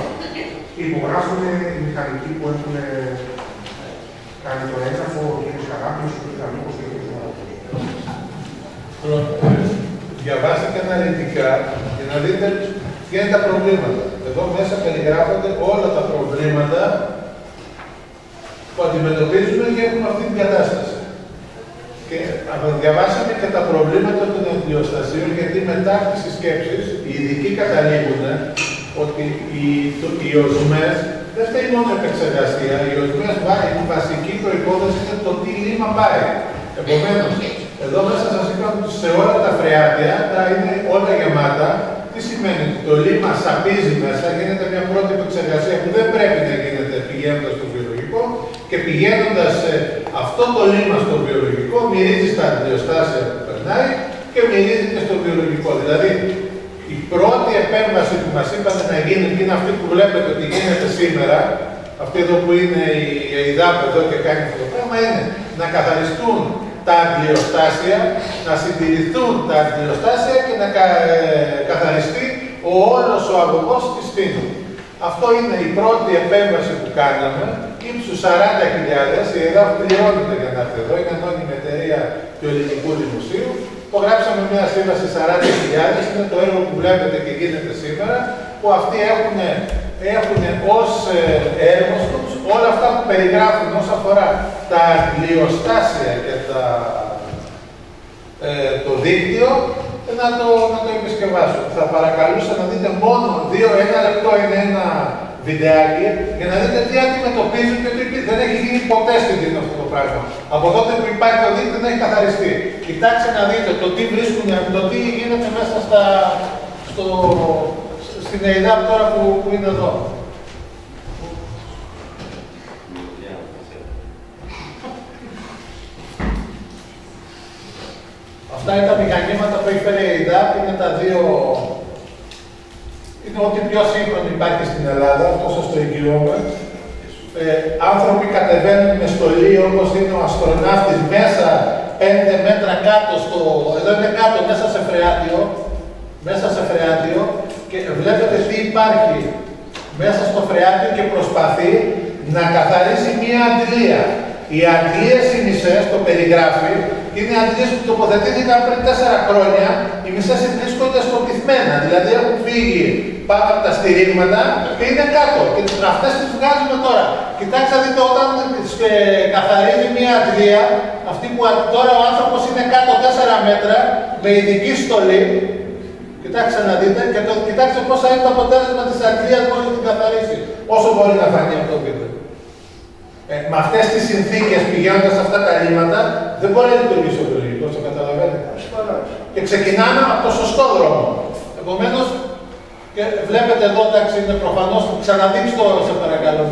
Υπογράφουν οι μηχανικοί που έχουν κάνει το έγγραφο, ο κ. Καράπιος, ο κ. Καρνίκος και ο κ. Διαβάστε αναλυτικά για να δείτε ποια είναι τα προβλήματα. Εδώ μέσα περιγράφονται όλα τα προβλήματα που αντιμετωπίζουμε και έχουμε αυτή την κατάσταση. Και διαβάσαμε και τα προβλήματα των αντιοστασίων, γιατί μετά από τις σκέψεις οι ειδικοί καταλήγουν ότι οι οσμές δεν φταίει μόνο επεξεργασία. Οι οσμές η βασική προϋπόθεση είναι το τι λίμα πάει. Επομένως, εδώ μέσα σας είπα ότι σε όλα τα φρεάτια τα είναι όλα γεμάτα. Τι σημαίνει ότι το λίμα σαπίζει μέσα, γίνεται μια πρώτη επεξεργασία που δεν πρέπει να γίνεται πηγαίνοντας στο βιολογικό και πηγαίνοντας αυτό το λίμα στο βιολογικό μυρίζει στα αντιοστάσια που περνάει και μυρίζει και στο βιολογικό. Δηλαδή, η πρώτη επέμβαση που μας είπαν να γίνει και είναι αυτή που βλέπετε ότι γίνεται σήμερα, αυτή εδώ που είναι η ΕΙΔΑΠ εδώ και κάνει αυτό το πράγμα, είναι να καθαριστούν τα αντιοστάσια, να συντηρηθούν τα αντιοστάσια και να καθαριστεί όλος ο αγωγός της φύνου. Αυτό είναι η πρώτη επέμβαση που κάναμε, ύψους 40.000, η ΕΙΔΑΠ πληρώνεται για να έρθει εδώ, είναι ανώνυμη εταιρεία του Ελληνικού Δημοσίου. Υπογράψαμε μια σύμβαση 40.000, είναι το έργο που βλέπετε και γίνεται σήμερα, που αυτοί έχουν ως έργο τους όλα αυτά που περιγράφουν όσον αφορά τα αντιοστάσια και το δίκτυο, να το επισκευάσουν. Θα παρακαλούσα να δείτε μόνο 1 λεπτό είναι ένα βιντεάκι για να δείτε τι αντιμετωπίζουν και τι δεν έχει γίνει ποτέ στην Κίνα αυτό το πράγμα. Από τότε που υπάρχει το δίκτυο δεν έχει καθαριστεί. Κοιτάξτε να δείτε το τι βρίσκουν, το τι γίνεται μέσα στην ΕΙΔΑΠ τώρα που είναι εδώ. Αυτά είναι τα μηχανήματα που έχει φέρει η ΕΙΔΑΠ, είναι τα δύο. Είναι ό,τι πιο σύγχρονο υπάρχει στην Ελλάδα, αυτό σας το εγγυώμαι. Άνθρωποι κατεβαίνουν με στολή όπως είναι ο αστροναύτης μέσα 5 μέτρα κάτω εδώ είναι κάτω μέσα σε φρεάτιο και βλέπετε τι υπάρχει μέσα στο φρεάτιο και προσπαθεί να καθαρίσει μία αντλία. Οι αντλίες οι μισές, το περιγράφει, είναι αντλίες που τοποθετήθηκαν πριν 4 χρόνια, οι μισές βρίσκονται στοπιθμένα, δηλαδή έχουν φύγει πάνω από τα στηρίγματα και είναι κάτω. Και αυτές τις βγάζουμε τώρα. Κοιτάξτε, δείτε, όταν καθαρίζει μία αντλία, αυτή που τώρα ο άνθρωπος είναι κάτω 4 μέτρα, με ειδική στολή, κοιτάξτε να δείτε, και κοιτάξτε πώς θα είναι το αποτέλεσμα της αντλίας μόλις την καθαρίσει. Όσο μπορεί να φανεί αυτό το βίντεο. Με αυτές τις συνθήκες πηγαίνοντας αυτά τα λίμματα, δεν μπορεί να λειτουργήσει ο βιολογικός, το καταλαβαίνετε. Και ξεκινάμε από το σωστό δρόμο. Επομένως, και βλέπετε εδώ, εντάξει, είναι προφανώς, ξαναδείξτε το σε παρακαλώ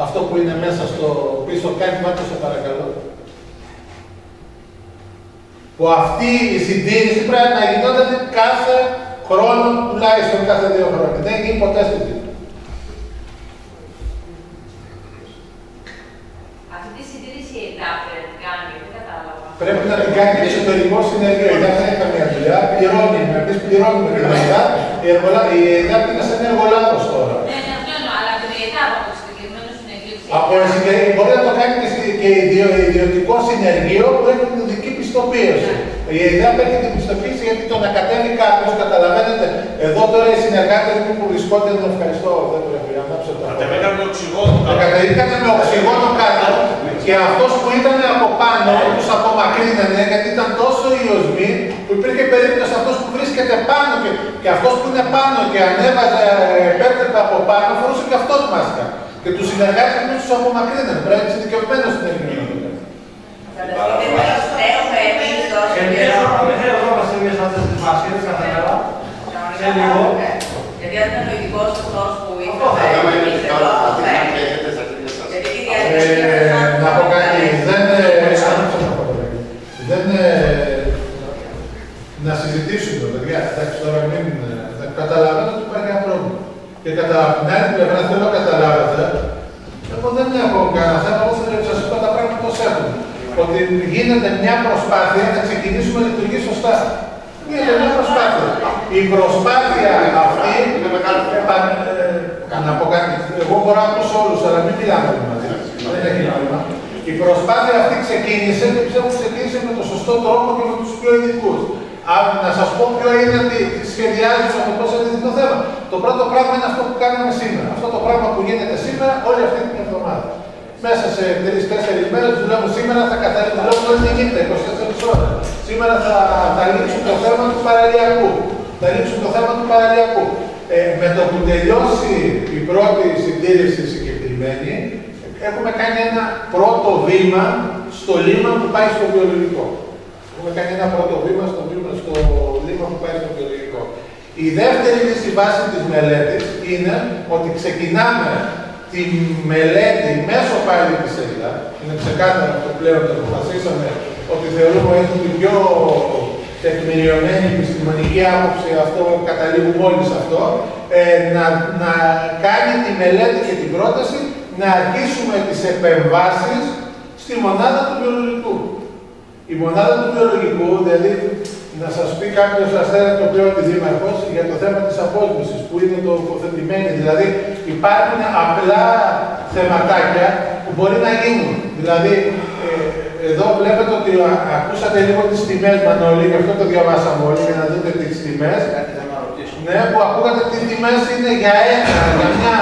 αυτό που είναι μέσα στο πίσω, κάνει μάτι σε παρακαλώ. Που αυτή η συντήρηση πρέπει να γινόταν κάθε χρόνο, τουλάχιστον κάθε 2 χρόνια. Δεν γίνει ποτέ στην τύχη. Πρέπει να την κάνει εξωτερικό συνεργείο. Η ΕΙΔΑΠ δεν έχει καμία δουλειά. Πληρώνει. Εμείς πληρώνουμε την ΕΙΔΑΠ. Η ΕΙΔΑΠ είναι σαν εργολάβος τώρα. Ναι, αυτό εννοώ, αλλά την ΕΙΔΑΠ από το συγκεκριμένο συνεργείο. Μπορεί να το κάνει και ιδιωτικό συνεργείο που έχει την ειδική πιστοποίηση. Η ΕΙΔΑΠ έχει την πιστοποίηση γιατί το να κατέβει κάποιος, καταλαβαίνετε, εδώ τώρα οι συνεργάτες μου που βρισκόνται, τον ευχαριστώ, δεν πρέπει να ανάψω το. Κατεβήκαν με οξυγόνο κάτω. Κατεβήκαν με οξυγόνο κάτω και αυτός που ήταν από πάνω τους απομακρύνανε γιατί ήταν τόσο ιωσμοί που υπήρχε περίπτωση αυτός που βρίσκεται πάνω και αυτός που είναι πάνω και ανέβαζε επέπτεπτα από πάνω φορούσε και αυτός μάσκα. Και τους συνεργάτες μου τους απομακρύνανε. Πρέπει να είναι δικαιωμένος στην ελληνική. Γιατί αν ήταν ο ειδικός αυτός που να πω κάτι, να συζητήσουμε, παιδιά, εντάξει, τώρα μην καταλαβαίνω ότι υπάρχει ένα πρόβλημα. Και κατά την άλλη πλευρά θέλω να καταλάβετε, εγώ δεν έχω κανένα θέμα, εγώ θέλω να σας πω τα πράγματα ως έχουν. Ότι γίνεται μια προσπάθεια να ξεκινήσουμε να λειτουργεί σωστά. Γίνεται μια προσπάθεια. Η προσπάθεια αυτή, να πω κάτι, εγώ μπορώ να ακούσω όλους, αλλά μην μιλάμε μαζί. Δεν έχει νόημα. Η προσπάθεια αυτή ξεκίνησε και πιστεύω ξεκίνησε με τον σωστό τρόπο και με τους πιο ειδικούς. Να σας πω ποιο είναι τι σχεδιάζουμε με πώς είναι το θέμα. Το πρώτο πράγμα είναι αυτό που κάναμε σήμερα. Αυτό το πράγμα που γίνεται σήμερα όλη αυτή την εβδομάδα. Μέσα σε 3-4 μέρες δουλεύουμε σήμερα, θα καθαρίσουμε όλη τη νύχτα, 24 ώρες. Σήμερα θα λήξουν το θέμα του παραλιακού. Με το που τελειώσει η πρώτη συντήρηση συγκεκριμένη, έχουμε κάνει ένα πρώτο βήμα στο λίμα που πάει στο βιολογικό. Η δεύτερη στη βάση της μελέτης είναι ότι ξεκινάμε τη μελέτη μέσω πάλι της ΕΙΔΑ. Είναι ξεκάθαρο αυτό πλέον, το αποφασίσαμε ότι θεωρούμε ότι την πιο τεκμηριωμένη επιστημονική άποψη, αυτό καταλήγουμε όλοι σε αυτό, να κάνει τη μελέτη και την πρόταση να αρχίσουμε τις επεμβάσεις στη μονάδα του βιολογικού. Η μονάδα του βιολογικού, δηλαδή να σας πει κάποιος αστέρα το οποίο είναι δήμαρχος για το θέμα της απόσμησης που είναι το υποθετημένο. Δηλαδή υπάρχουν απλά θεματάκια που μπορεί να γίνουν. Δηλαδή εδώ βλέπετε ότι ακούσατε λίγο τις τιμές, Μανώλη, γι' αυτό το διαβάσαμε όλοι για να δείτε τις τιμές. Ναι, που ακούγατε τι τιμές είναι για μια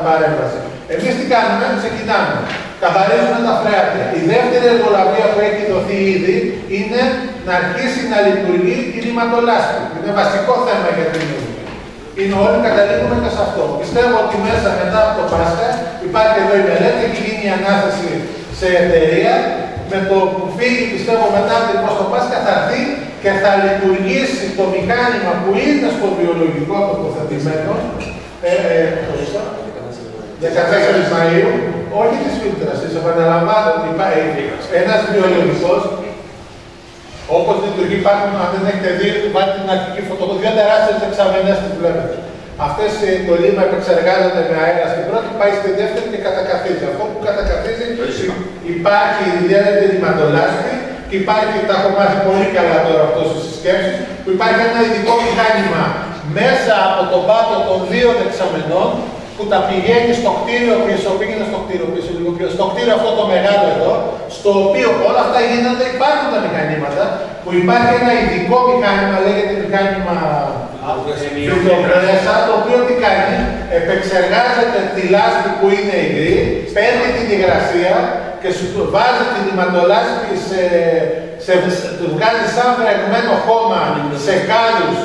παρέμβαση. Εμείς τι κάνουμε, ξεκινάμε. Καθαρίζουμε τα φρέατια. Η δεύτερη εργολαβία που έχει δοθεί ήδη είναι να αρχίσει να λειτουργεί η ρηματολάσπη. Είναι βασικό θέμα για την ελληνική. Είναι όλοι καταλήγουμε και σε αυτό. Πιστεύω ότι μέσα μετά από το Πάσχα υπάρχει εδώ η μελέτη, έχει γίνει η ανάθεση σε εταιρεία. Με το που φύγει, πιστεύω μετά από το Πάσχα θα έρθει και θα λειτουργήσει το μηχάνημα που είναι στο βιολογικό τοποθετημένο. 14 Μαΐου, όχι της φίλτρασης, επαναλαμβάνω ότι υπάρχει ένας βιολογικός, όπως λειτουργεί, υπάρχουν, αν δεν έχετε δει, βάλτε την αρχική φωτογραφία, δύο τεράστιες δεξαμενές που βλέπετε. Αυτές το λίμα επεξεργάζονται με αέρα στην πρώτη, πάει στη δεύτερη και κατακαθίζει. Αυτό που κατακαθίζει υπάρχει ιδιαίτερη ρηματολάσπη και υπάρχει, τα έχω μάθει πολύ καλά τώρα αυτό στις συσκέψεις, που υπάρχει ένα ειδικό μηχάνημα μέσα από τον πάτο των δύο δεξαμενών που τα πηγαίνει στο κτίριο πίσω, πήγαινε στο κτίριο πίσω λίγο πιο, στο κτίριο αυτό το μεγάλο εδώ, στο οποίο όλα αυτά γίνονται, υπάρχουν τα μηχανήματα, που υπάρχει ένα ειδικό μηχάνημα, λέγεται μηχάνημα φιλτροπρέσα, το οποίο τι κάνει, επεξεργάζεται τη λάσπη που είναι υγρή, παίρνει την υγρασία και σου βάζει την ηματολάσπη του βγάζει σαν βρεγμένο χώμα σε κάδους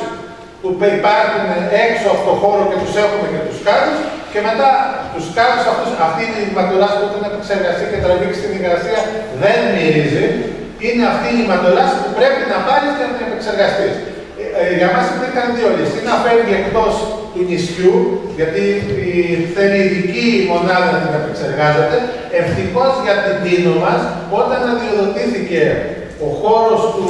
που υπάρχουν έξω από το χώρο και τους έχουμε και τους κάδους και μετά τους κάδους αυτούς, αυτή είναι η ματολάσπη που είναι επεξεργασία και τραβήξει την υγρασία, δεν μυρίζει. Είναι αυτή η ματολάσπη που πρέπει να πάρεις και να την επεξεργαστείς. Για μας υπήρχαν δύο λύσεις. Ή να φεύγει εκτός του νησιού, γιατί θέλει ειδική μονάδα να την επεξεργάζεται. Ευτυχώς για την Τίνο μας, όταν αδειοδοτήθηκε ο χώρος του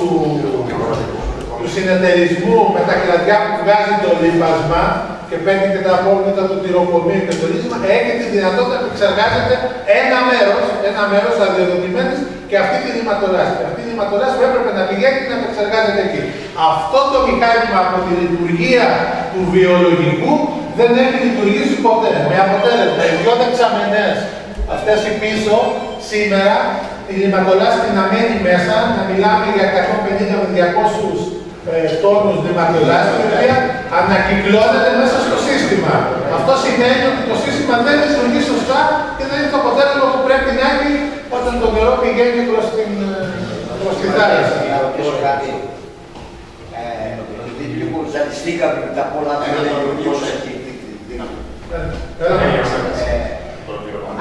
συνεταιρισμού με τα κλαδιά που βγάζει το λίπασμα και παίρνει και τα απόβλητα του τυροκομείου και το λύσμα, έχει τη δυνατότητα να επεξεργάζεται ένα μέρος αδειοδοτημένης και αυτή τη ρηματολάσπη. Αυτή η ρηματολάσπη έπρεπε να πηγαίνει και να επεξεργάζεται εκεί. Αυτό το μηχάνημα από τη λειτουργία του βιολογικού δεν έχει λειτουργήσει ποτέ. Με αποτέλεσμα οι δυο δεξαμενές αυτές οι πίσω σήμερα η λιματολάσπη να μένει μέσα, να μιλάμε για 150 με 200 τόνους λιματολάσπη, η οποία ανακυκλώνεται μέσα στο σύστημα. Αυτό σημαίνει ότι το σύστημα δεν λειτουργεί σωστά και δεν είναι το αποτέλεσμα που πρέπει να έχει όταν το νερό πηγαίνει προς τη θάλασσα. Να ρωτήσω κάτι. Επειδή λίγο ζαλιστήκαμε με τα πολλά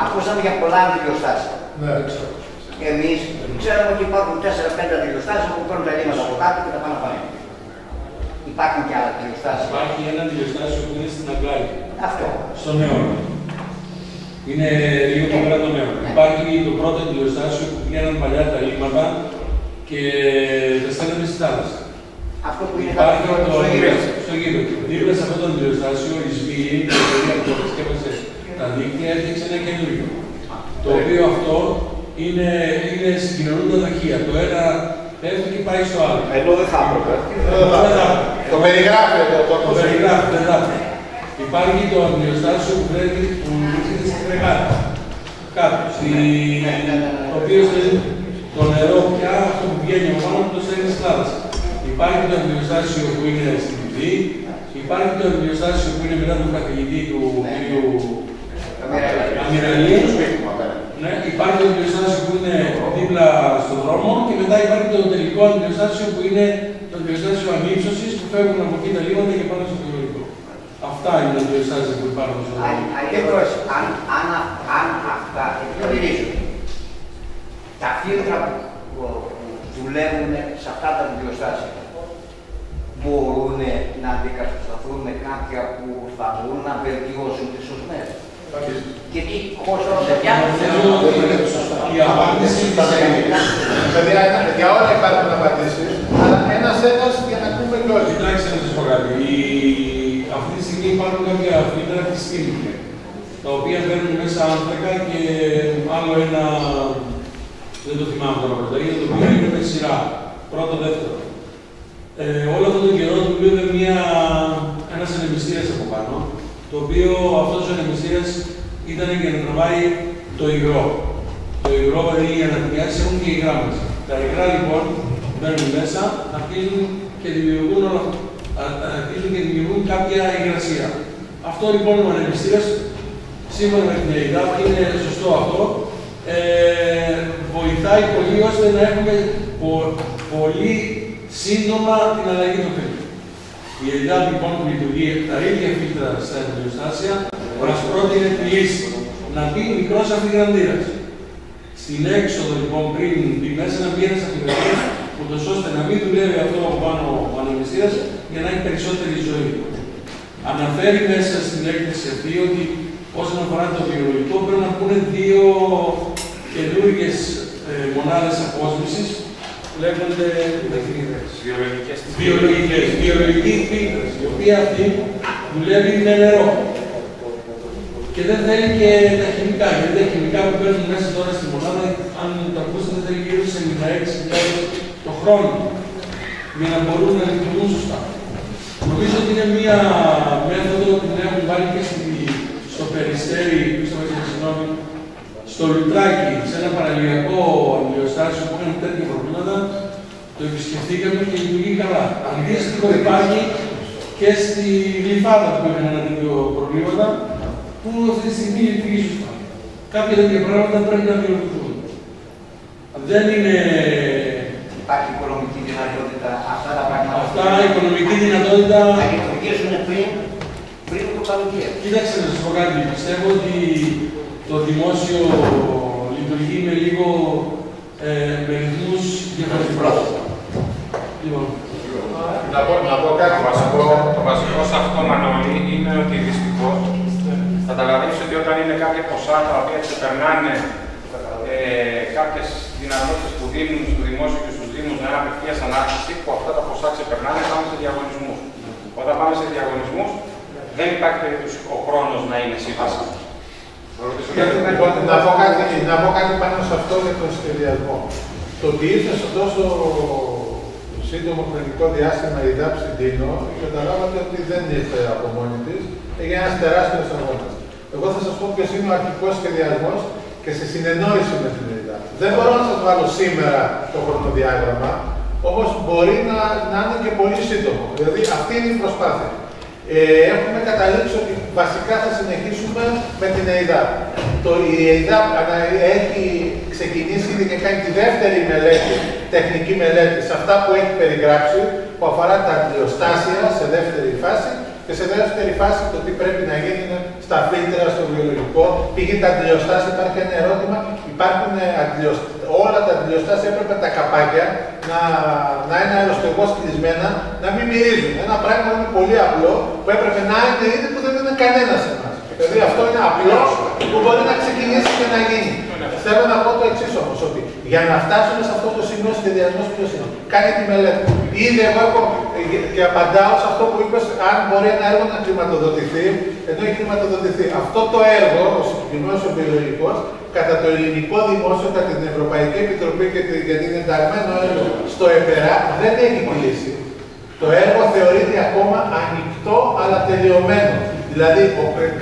ακούσαμε για πολλά αντιλιοστάσια. Εμείς ξέρουμε ότι υπάρχουν 4-5 αντιλιοστάσια που παίρνουν τα λίμματα από κάτω και τα πάνε πάνω. Υπάρχουν και άλλα αντιλιοστάσια. Υπάρχει ένα αντιλιοστάσιο που είναι στην Αγγλάκη. Αυτό. Στο νέο. Είναι λίγο το πέρα το νέο. Υπάρχει το πρώτο αντιλιοστάσιο που πηγαίναν παλιά τα λίμματα και τα στέλναμε στη θάλασσα. Αυτό που είναι στο γύρο. Δίπλα σε αυτό το αντιλιοστάσιο, η ΣΒΗ, η εταιρεία που κατασκεύασε τα δίκτυα, έφτιαξε ένα καινούριο. Το οποίο αυτό είναι συγκοινωνούντα δοχεία. Το ένα πέφτει και πάει στο άλλο. Ενώ δεν θα έπρεπε. Το περιγράφει το περιγράφει, δεν θα έπρεπε. Υπάρχει το αντιλιοστάσιο που βρίσκεται στη Φρεγάτα. Κάτω. Το οποίο το νερό πια, αυτό που βγαίνει από πάνω, το στέλνει στη θάλασσα. Υπάρχει το αντιλιοστάσιο που είναι στην Βυθή, υπάρχει το αντιλιοστάσιο που είναι μετά τον καθηγητή του κ. Αμυραλίου. Ναι, υπάρχει το αντιλιοστάσιο που είναι δίπλα στον δρόμο και μετά υπάρχει το τελικό αντιλιοστάσιο που είναι το αντιλιοστάσιο ανύψωσης που φεύγουν από εκεί τα λίμματα και πάνω στο βιολογικό. Αυτά είναι τα αντιλιοστάσια που υπάρχουν στο δρόμο. Αν αυτά εκπληρίζουν τα φίλτρα που δουλεύουν σε αυτά τα αντιλιοστάσια, μπορούν να αντικατασταθούν με κάποια που θα μπορούν να βελτιώσουν τις οσμές. Και τι πόσο η απάντηση για όλα υπάρχουν απαντήσεις, αλλά ένας για να πούμε και όλοι. Κοιτάξτε να σας πω κάτι. Αυτή τη στιγμή υπάρχουν κάποια φίλτρα της Στήλικη, τα οποία παίρνουν μέσα άνθρακα και άλλο ένα, δεν το θυμάμαι τώρα πρωταγία, το οποίο είναι με σειρά. Πρώτο, δεύτερο. Όλο αυτόν τον καιρό δουλεύει ένας ανεμιστήρας από πάνω, το οποίο αυτός ο ανεμιστήρας ήταν για να τραβάει το υγρό. Το υγρό, δηλαδή οι αναπτυκιάσεις έχουν και υγρά μέσα. Τα υγρά λοιπόν μπαίνουν μέσα, αρχίζουν και δημιουργούν κάποια υγρασία. Αυτό λοιπόν ο ανεμιστήρας, σύμφωνα με την ΕΙΔΑΠ, είναι σωστό αυτό, βοηθάει πολύ ώστε να έχουμε πολύ σύντομα την αλλαγή των φίλτρων. Η ΕΙΔΑΠ λοιπόν που λειτουργεί τα ίδια φίλτρα στα αντιλιοστάσια, μας πρότεινε τη λύση να μπει μικρός αφιγραντήρας. Στην έξοδο λοιπόν πριν μπει μέσα να μπει ένας αφιγραντήρας, ούτως ώστε να μην δουλεύει αυτό από πάνω ο ανεμιστήρας για να έχει περισσότερη ζωή. Αναφέρει μέσα στην έκθεση αυτή ότι όσον αφορά το βιολογικό πρέπει να πούνε 2 καινούργιες μονάδες απόσμησης που λέγονται βιολογική φίλτρες, η οποία αυτή δουλεύει με νερό. Και δεν θέλει και τα χημικά, γιατί τα χημικά που παίρνουν μέσα τώρα στη μονάδα, αν το ακούσετε, θέλει γύρω σε 96.000 το χρόνο για να μπορούν να λειτουργούν σωστά. Νομίζω ότι είναι μία μέθοδο που την έχουν βάλει και στο Περιστέρι, στο Λουτράκι, σε ένα παραλιακό αντιλιοστάσιο που είχαν τέτοια προβλήματα. Το επισκεφτήκαμε και λειτουργεί καλά. Αντίστοιχο υπάρχει και στη Γλυφάδα που είχαν ένα τέτοιο προβλήματα, που αυτή τη στιγμή λειτουργεί σωστά. Κάποια τέτοια πράγματα πρέπει να διορθωθούν. Δεν είναι. Υπάρχει οικονομική δυνατότητα αυτά τα πράγματα. Αυτά η οικονομική δυνατότητα. Θα λειτουργήσουν πριν το καλοκαίρι. Κοίταξε να σας πω κάτι. Πιστεύω ότι το δημόσιο λειτουργεί με λίγο με ρυθμούς διαφορετικούς. Λοιπόν. Να πω κάτι βασικό. Το βασικό σε αυτό, Μανώλη, είναι ότι δυστυχώς καταλαβαίνεις ότι όταν είναι κάποια ποσά τα οποία ξεπερνάνε κάποιες δυνατότητες που δίνουν στο δημόσιο και στους δήμους να είναι απευθείας ανάπτυξη, που αυτά τα ποσά ξεπερνάνε, πάμε σε διαγωνισμούς. Όταν πάμε σε διαγωνισμούς, δεν υπάρχει περίπτωση ο χρόνος να είναι σύμβαση. Να πω κάτι πάνω σε αυτό για τον σχεδιασμό. Το ότι ήρθε σε τόσο σύντομο χρονικό διάστημα η ΔΑΠ στην Τίνο, καταλάβατε ότι δεν ήρθε από μόνη της, έγινε ένας τεράστιος αγώνας. Εγώ θα σας πω ποιος είναι ο αρχικός σχεδιασμός και σε συνεννόηση με την ΕΙΔΑ. Δεν μπορώ να σας βάλω σήμερα το χρονοδιάγραμμα, όμως μπορεί να είναι και πολύ σύντομο. Δηλαδή αυτή είναι η προσπάθεια. Έχουμε καταλήξει ότι βασικά θα συνεχίσουμε με την ΕΙΔΑ. Η ΕΙΔΑ έχει ξεκινήσει ήδη και κάνει τη δεύτερη μελέτη, τεχνική μελέτη, σε αυτά που έχει περιγράψει, που αφορά τα αντιλιοστάσια σε δεύτερη φάση και σε δεύτερη φάση το τι πρέπει να γίνει στα φίλτρα, στο βιολογικό. Πήγε τα αντιλιοστάσια, υπάρχει ένα ερώτημα, υπάρχουν όλα τα αντιλιοστάσια έπρεπε τα καπάκια να είναι αεροστεγώς κλεισμένα, να μην μυρίζουν. Ένα πράγμα είναι πολύ απλό που έπρεπε να είναι ήδη που δεν είναι κανένας εμάς. Δηλαδή αυτό είναι απλό που μπορεί να ξεκινήσει και να γίνει. Θέλω να πω το εξής όμως, ότι για να φτάσουμε σε αυτό το σημείο σχεδιασμό ποιος είναι. Κάνει τη μελέτη. Ήδη εγώ έχω και απαντάω σε αυτό που είπες, αν μπορεί ένα έργο να χρηματοδοτηθεί, ενώ έχει χρηματοδοτηθεί. Αυτό το έργο, ο συγκεκριμένος ο βιολογικός, κατά το ελληνικό δημόσιο, κατά την Ευρωπαϊκή Επιτροπή και γιατί είναι ενταγμένο έργο στο ΕΠΕΡΑ, δεν έχει κλείσει. Το έργο θεωρείται ακόμα ανοιχτό αλλά τελειωμένο. Δηλαδή,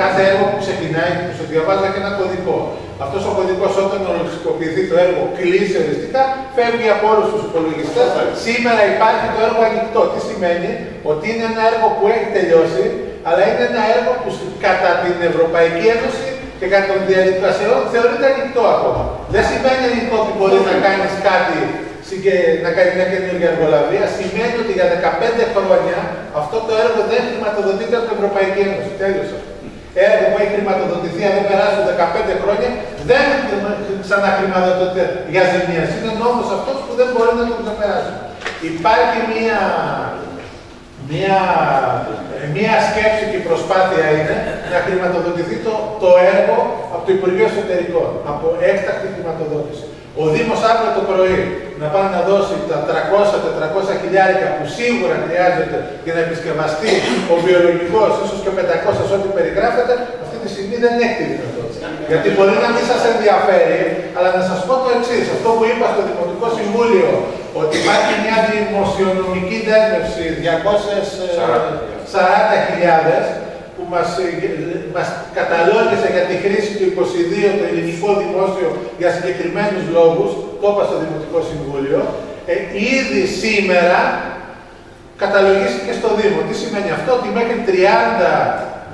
κάθε έργο που ξεκινάει, σου διαβάζει και ένα κωδικό. Αυτός ο κωδικός, όταν ολοκληρωθεί το έργο, κλείσει οριστικά, φεύγει από όλους τους υπολογιστές. Σήμερα υπάρχει το έργο ανοιχτό. Τι σημαίνει? Ότι είναι ένα έργο που έχει τελειώσει, αλλά είναι ένα έργο που κατά την Ευρωπαϊκή Ένωση και κατά των διαδικασιών θεωρείται ανοιχτό ακόμα. Δεν σημαίνει ανοιχτό ότι μπορεί να κάνεις κάτι και να κάνει μια καινούργια εργολαβία. Σημαίνει ότι για 15 χρόνια αυτό το έργο δεν χρηματοδοτείται από την Ευρωπαϊκή Ένωση. Τέλειωσε. Έργο που έχει χρηματοδοτηθεί, αν δεν περάσουν 15 χρόνια, δεν ξαναχρηματοδοτείται για ζημίες. Είναι νόμος αυτός που δεν μπορεί να τον ξεπεράσει. Υπάρχει μία σκέψη και η προσπάθεια είναι να χρηματοδοτηθεί το έργο από το Υπουργείο Εσωτερικών, από έκτακτη χρηματοδότηση. Ο Δήμος αύριο το πρωί να πάει να δώσει τα 300-400 χιλιάρικα που σίγουρα χρειάζεται για να επισκευαστεί ο βιολογικός, ίσως και 500 ό,τι περιγράφεται, αυτή τη στιγμή δεν έχει τη δυνατότητα. Γιατί μπορεί να μην σας ενδιαφέρει, αλλά να σας πω το εξής. Αυτό που είπα στο Δημοτικό Συμβούλιο, ότι υπάρχει μια δημοσιονομική δέσμευση 240.000 που μας καταλόγησε για τη χρήση του 22 το ελληνικό δημόσιο για συγκεκριμένους λόγους, το είπα στο Δημοτικό Συμβούλιο, ήδη σήμερα καταλογίστηκε στο Δήμο. Τι σημαίνει αυτό? Ότι μέχρι 30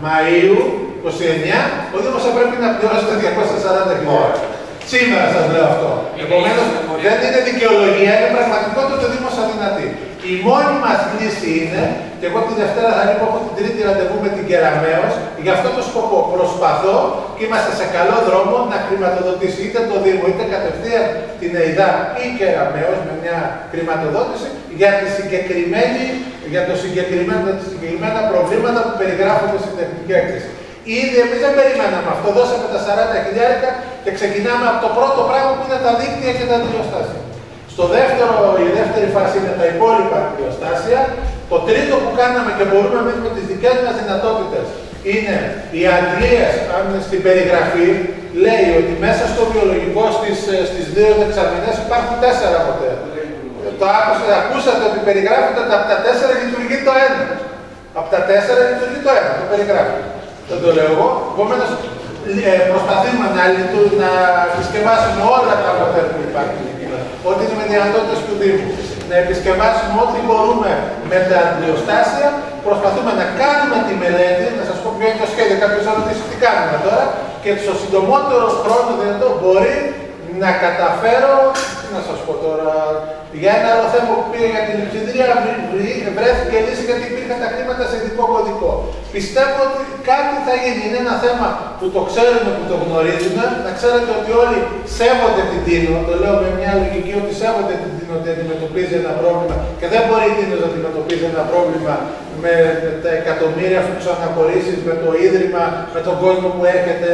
Μαΐου 29 ο Δήμος θα πρέπει να πληρώσει τα 240.000. Σήμερα σας λέω αυτό. Επομένως, δεν είναι δικαιολογία, είναι πραγματικότητα ότι ο Δήμος αδυνατεί. Η μόνη μας λύση είναι, και εγώ τη Δευτέρα θα λείπω, έχω την Τρίτη ραντεβού με την Κεραμέως, για αυτό το σκοπό προσπαθώ και είμαστε σε καλό δρόμο να χρηματοδοτήσει είτε το Δήμο είτε κατευθείαν την ΕΙΔΑ ή Κεραμέως με μια χρηματοδότηση για τα συγκεκριμένα προβλήματα που περιγράφονται στην τεχνική έκθεση. Ήδη εμείς δεν περιμέναμε αυτό, δώσαμε τα 40.000 και ξεκινάμε από το πρώτο πράγμα που είναι τα δίκτυα και τα αντιλιοστάσια. Η δεύτερη φάση είναι τα υπόλοιπα αντιλιοστάσια. Το τρίτο που κάναμε και μπορούμε εμείς με τις δικές μας δυνατότητες είναι οι αντλίες, αν στην περιγραφή λέει ότι μέσα στο βιολογικό στις δύο δεξαμενές υπάρχουν 4 μοτέρ. Το ακούσατε ότι περιγράφεται ότι από τα 4 λειτουργεί το 1. Από τα 4 λειτουργεί το 1, το περιγράφει. Δεν το λέω εγώ. Επομένως, προσπαθούμε να επισκευάσουμε όλα τα μοτέρ που υπάρχουν. Ό,τι είναι με δυνατότητες του Δήμου. Να επισκευάσουμε ό,τι μπορούμε με τα αντιλιοστάσια. Προσπαθούμε να κάνουμε τη μελέτη, να σας πω ποιο είναι το σχέδιο. Κάποιος θα ρωτήσει τι κάνουμε τώρα. Και στο συντομότερο χρόνο δυνατό μπορεί να καταφέρω, τι να σας πω τώρα, για ένα άλλο θέμα που πήγε για την Λειψιδρία, βρέθηκε λύση γιατί υπήρχαν τα χρήματα σε ειδικό κωδικό. Πιστεύω ότι κάτι θα γίνει. Είναι ένα θέμα που το ξέρουμε, που το γνωρίζουμε. Να ξέρετε ότι όλοι σέβονται την Τίνο. Το λέω με μια λογική ότι σέβονται την Τίνο ότι αντιμετωπίζει ένα πρόβλημα και δεν μπορεί η Τίνο να αντιμετωπίζει ένα πρόβλημα με τα εκατομμύρια αναχωρήσεις, με το ίδρυμα, με τον κόσμο που έρχεται,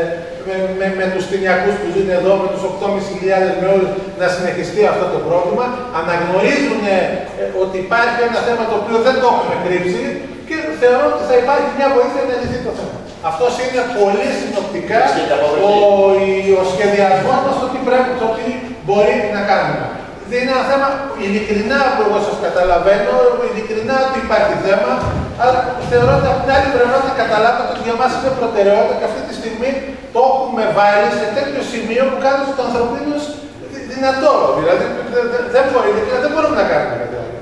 με τους τινιακούς που ζουν εδώ, με τους 8.500 με όλους, να συνεχιστεί αυτό το πρόβλημα. Αναγνωρίζουν ότι υπάρχει ένα θέμα το οποίο δεν το έχουμε κρύψει και θεωρώ ότι θα υπάρχει μια βοήθεια να λυθεί το θέμα. Αυτός είναι πολύ συνοπτικά ο σχεδιασμός μας, το τι μπορεί να κάνουμε. είναι ένα θέμα ειλικρινά που εγώ σας καταλαβαίνω, ειλικρινά ότι υπάρχει θέμα, αλλά θεωρώ ότι από την άλλη πλευρά να καταλάβετε ότι για μας είναι προτεραιότητα και αυτή τη στιγμή το έχουμε βάλει σε τέτοιο σημείο που κάνει το ανθρωπίνο δυνατό. Δηλαδή δεν μπορούμε να κάνουμε κάτι άλλο.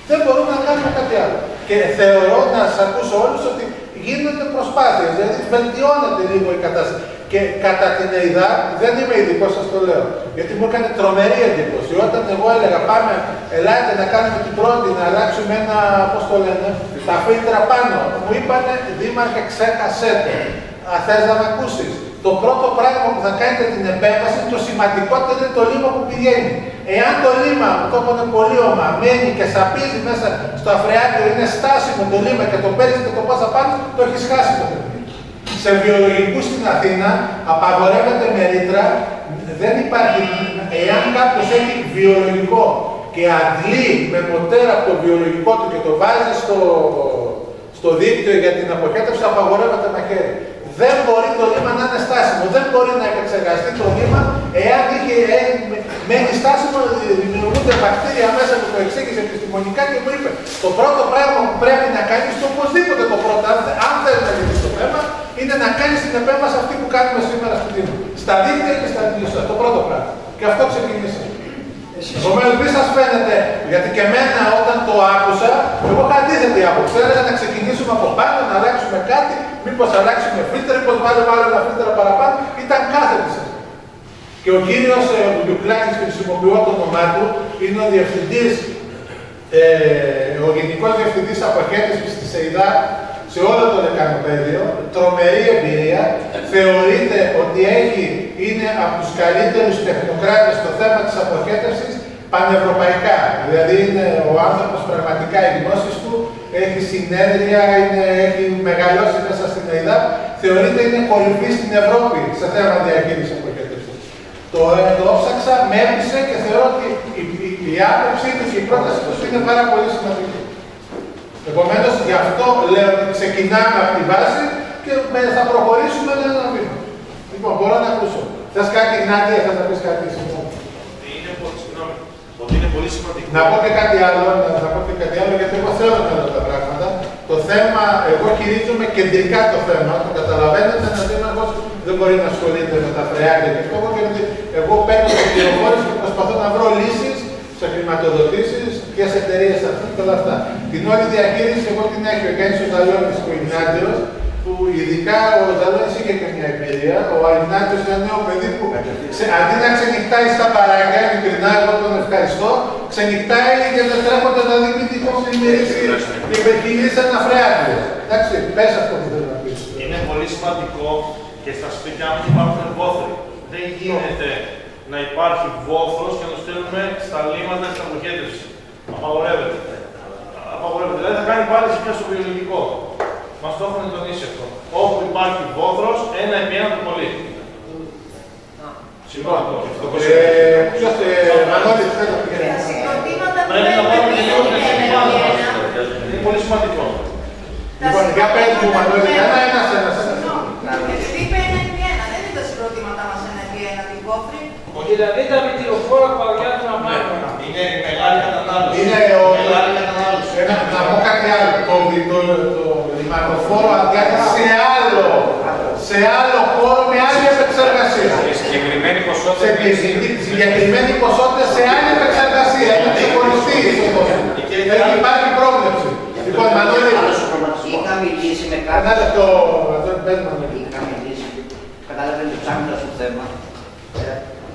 Δεν μπορούμε να κάνουμε κάτι άλλο. Και θεωρώ να σας ακούσω όλους ότι γίνονται προσπάθειες, δηλαδή βελτιώνεται λίγο η κατάσταση. Και κατά την ΕΙΔΑ, δεν είμαι ειδικός, σας το λέω, γιατί μου έκανε τρομερή εντύπωση. Όταν εγώ έλεγα πάμε, ελάτε να κάνουμε την πρώτη, να αλλάξουμε ένα, πώς το λένε, τα φίλτρα πάνω, μου είπανε Δήμαρχε ξέχασέ το. Θες να με ακούσεις. Το πρώτο πράγμα που θα κάνετε την επέμβαση, το σημαντικότερο είναι το λίμα που πηγαίνει. Εάν το λίμα, το είπανε πολύ ομά, μένει και σαπίζει μέσα στο αφρεάτιο, είναι στάσιμο το λίμα και το παίρνεις και το πας απάνω, το έχεις χάσει το παιδί. Σε βιολογικού στην Αθήνα απαγορεύεται με ρήτρα, δεν υπάρχει, εάν κάποιος έχει βιολογικό και αντλεί με μοτέρα από το βιολογικό του και το βάζει στο δίκτυο για την αποχέτευση, απαγορεύεται μαχαίρι. Δεν μπορεί το λίμα να είναι στάσιμο, δεν μπορεί να επεξεργαστεί το λίμα εάν μένει στάσιμο, δημιουργούνται βακτήρια μέσα που το εξήγησε επιστημονικά και μου είπε το πρώτο πράγμα που πρέπει να κάνεις, το οπωσδήποτε το πρώτο, αν θέλει να λύσει το θέμα, είναι να κάνεις την επέμβαση αυτή που κάνουμε σήμερα στο Δήμο. Στα δίκτυα και στα αντιληψία, το πρώτο πράγμα. Και αυτό ξεκινήσαμε. Επομένως, μη σας φαίνεται, γιατί και εμένα όταν το άκουσα, εγώ είχα αντίθετη άποψη. Έλεγα να ξεκινήσουμε από πάνω, να αλλάξουμε κάτι, μήπως αλλάξουμε φίλτρα, μήπως βάλουμε άλλο ένα φίλτρα παραπάνω. Ήταν κάθετη σας. Και ο κύριος Λιουκλάκης, και χρησιμοποιώ το όνομά του, είναι ο διευθυντής, ο γενικός διευθυντής αποχέτευσης της ΕΙΔΑ σε όλο το λεκανοπέδιο, τρομερή εμπειρία, θεωρείται ότι είναι από τους καλύτερους τεχνοκράτες στο θέμα της αποχέτευσης πανευρωπαϊκά. Δηλαδή είναι ο άνθρωπος πραγματικά, οι γνώσεις του, έχει συνέδρια, έχει μεγαλώσει μέσα στην ΕΙΔΑ, θεωρείται είναι κορυφή στην Ευρώπη σε θέμα διαχείρισης αποχέτευσης. Το ψάξα, με έπεισε και θεωρώ ότι η άποψή του και η πρόταση του είναι πάρα πολύ σημαντική. Επομένως, γι' αυτό λέω ότι ξεκινάμε από τη βάση και θα προχωρήσουμε ένα βήμα. Λοιπόν, μπορώ να ακούσω. Θες κάτι, Γνάτια, θες να πεις κάτι συγγνώμη. Ότι είναι πολύ σημαντικό. Να πω και κάτι άλλο, γιατί εγώ θέλω να δω τα πράγματα. Το θέμα, εγώ χειρίζομαι κεντρικά το θέμα, το καταλαβαίνετε, ένας δήμαρχος δεν μπορεί να ασχολείται με τα φρεάκια και αυτό, γιατί εγώ παίρνω τις πληροφορίες και προσπαθώ να βρω λύσεις σε χρηματοδοτήσεις και σε εταιρείες αυτές και όλα αυτά. Την όλη διαχείριση εγώ την έχει ο Γκένσος Ζαλώνης και ο Ιγνάτιος, που ειδικά ο Ζαλώνης είχε και μια εμπειρία. Ο Ιγνάτιος είναι ένα νέο παιδί που αντί να ξενυχτάει στα παράγια, ειλικρινά εγώ τον ευχαριστώ, ξενυχτάει και δεν τρέχονται να δει μη τυχόν υπερχειλήσει ένα φρεάτιο. Εντάξει, πες αυτό που θέλω να πεις. Είναι πολύ σημαντικό και στα σπίτια μας υπάρχουν βόθροι. Δεν γίνεται να υπάρχει βόθρος και να το στέλνουμε στα λίμματα της αποχέτευσης. Απαγορεύεται. Δηλαδή θα κάνει πάλι ζημιά στο βιολογικό. Μας το έχουν τονίσει αυτό. Όπου υπάρχει βόθρος, 1/1 το πολύ. Συγγνώμη αυτό. Ποιος Μανώλη θέλει να πει. Πρέπει να πάρουμε και λίγο την ευθύνη. Είναι πολύ σημαντικό. Λοιπόν, για πες μου Μανώλη, ένας. Επειδή είπε 1/1, δεν είναι τα συγκροτήματά μας 1/1 την βόθρη. Δηλαδή τα μητυλοφόρα που αγιάζουν να πάρουν. Είναι μεγάλη κατανάλωση. Είναι μεγάλη κατανάλωση. Να πω κάτι άλλο. Το λιμανοφόρο αδειάζει σε άλλο χώρο με άλλη επεξεργασία. Σε συγκεκριμένη ποσότητα. Συγκεκριμένη ποσότητα σε άλλη επεξεργασία. Είναι ξεχωριστή. Υπάρχει πρόβλεψη. Λοιπόν, Μανώλη. Είχα μιλήσει με κάποιον. Ένα λεπτό, Είχα μιλήσει. Καταλαβαίνετε, ψάχνοντας το θέμα.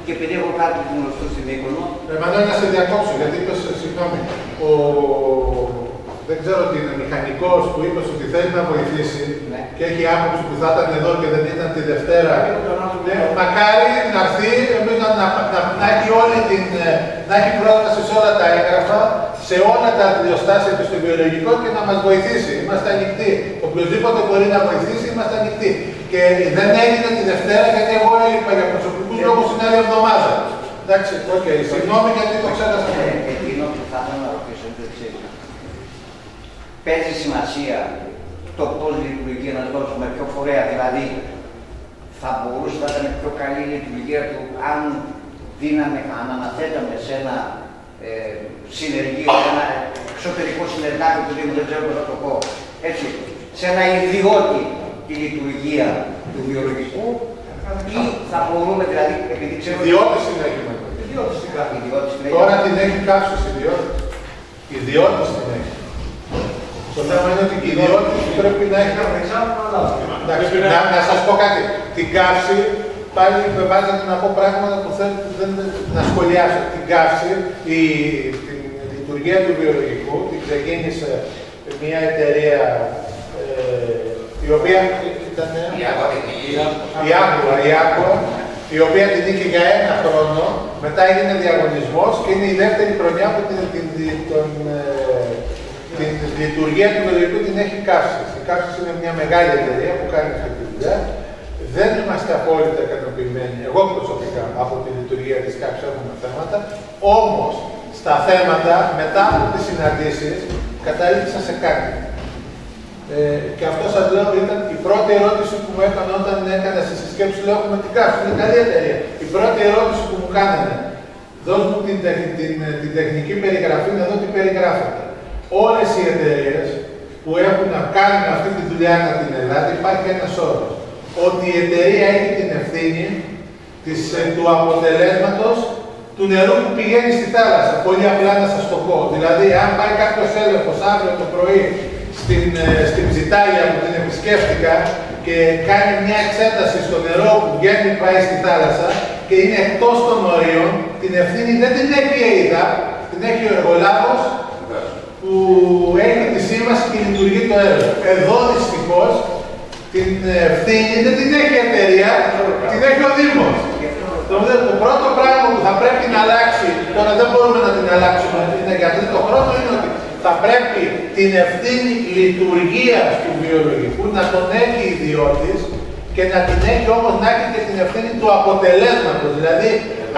Και επειδή έχω κάτι γνωστό στην Μύκονο. Μανώλη, να σε διακόψω, γιατί είπες, συγγνώμη, δεν ξέρω τι είναι, μηχανικός που είπες ότι θέλει να βοηθήσει και έχει άποψη που θα ήταν εδώ και δεν ήταν τη Δευτέρα. Μακάρι να έρθει, να έχει να έχει πρόσβαση σε όλα τα έγγραφα, σε όλα τα αντιλιοστάσια και στο βιολογικό και να μας βοηθήσει. Είμαστε ανοιχτοί. Οποιοςδήποτε μπορεί να βοηθήσει, είμαστε ανοιχτοί. Και δεν έγινε τη Δευτέρα γιατί εγώ είπα για προσωπικούς λόγους την άλλη εβδομάδα. Εντάξει, συγγνώμη γιατί το ξέχασα. Εκείνο που θα ήθελα να ρωτήσω είναι το εξής. Παίζει σημασία το πώς λειτουργεί ένας λόγος με πιο φορέα, δηλαδή θα μπορούσε να ήταν πιο καλή η λειτουργία του αν αναθέταμε σε ένα συνεργείο, ένα εξωτερικό συνεργάτη του Δήμου, δεν ξέρω πώς θα το πω, έτσι, σε ένα ιδιώτη τη λειτουργία του βιολογικού, ή θα μπορούμε δηλαδή, επειδή ξέρουμε... Ιδιώτης την έχει μετά. Τώρα την έχει κάποιος ιδιώτης. Ιδιώτης την έχει. Το θέμα είναι ότι η ιδιώτης πρέπει να έχει... Να σας πω κάτι. Την καύση, πάλι με βάζετε να πω πράγματα που θέλω να σχολιάσω. Την καύση, τη λειτουργία του βιολογικού, την ξεκίνησε μια εταιρεία η οποία ήταν... Η Άκουα, η οποία την είχε για 1 χρόνο, μετά έγινε διαγωνισμός και είναι η δεύτερη χρονιά που την λειτουργία του βιολογικού την έχει η Καύσης. Η Καύσης είναι μια μεγάλη εταιρεία που κάνει αυτή τη δουλειά. Δεν είμαστε απόλυτα ικανοποιημένοι, εγώ προσωπικά, από τη λειτουργία της Καύσης, έχουμε θέματα. Όμως, στα θέματα, μετά από τις συναντήσεις, κατάληξα σε κάτι. Και αυτό σας λέω ήταν η πρώτη ερώτηση που μου έκανε όταν έκανα στη συσκέψη. Λέω: έχουμε την Καύση, είναι καλή εταιρεία. Η πρώτη ερώτηση που μου κάνανε, δώσ' μου την τεχνική περιγραφή να δω τι περιγράφεται. Όλες οι εταιρείες που έχουν να κάνουν αυτή τη δουλειά στην Ελλάδα, υπάρχει ένας όρος. Ότι η εταιρεία έχει την ευθύνη του αποτελέσματος του νερού που πηγαίνει στη θάλασσα. Πολύ απλά να σας το πω. Δηλαδή, αν πάει κάποιος έλεγχος αύριο το πρωί στην Ψιτάλια που την επισκέφτηκα και κάνει μια εξέταση στο νερό που βγαίνει πάει στη θάλασσα και είναι εκτός των ορίων, την ευθύνη δεν την έχει η ΕΙΔΑ, την έχει ο εργολάβος που έχει τη σύμβαση και λειτουργεί το έργο. Εδώ δυστυχώς την ευθύνη δεν την έχει η εταιρεία, την έχει ο Δήμος. Το πρώτο πράγμα που θα πρέπει να αλλάξει, τώρα δεν μπορούμε να την αλλάξουμε, είναι για τρίτο χρόνο, είναι ότι θα πρέπει την ευθύνη λειτουργίας του βιολογικού να τον έχει ιδιώτης και να την έχει όμως να έχει και την ευθύνη του αποτελέσματος. Δηλαδή,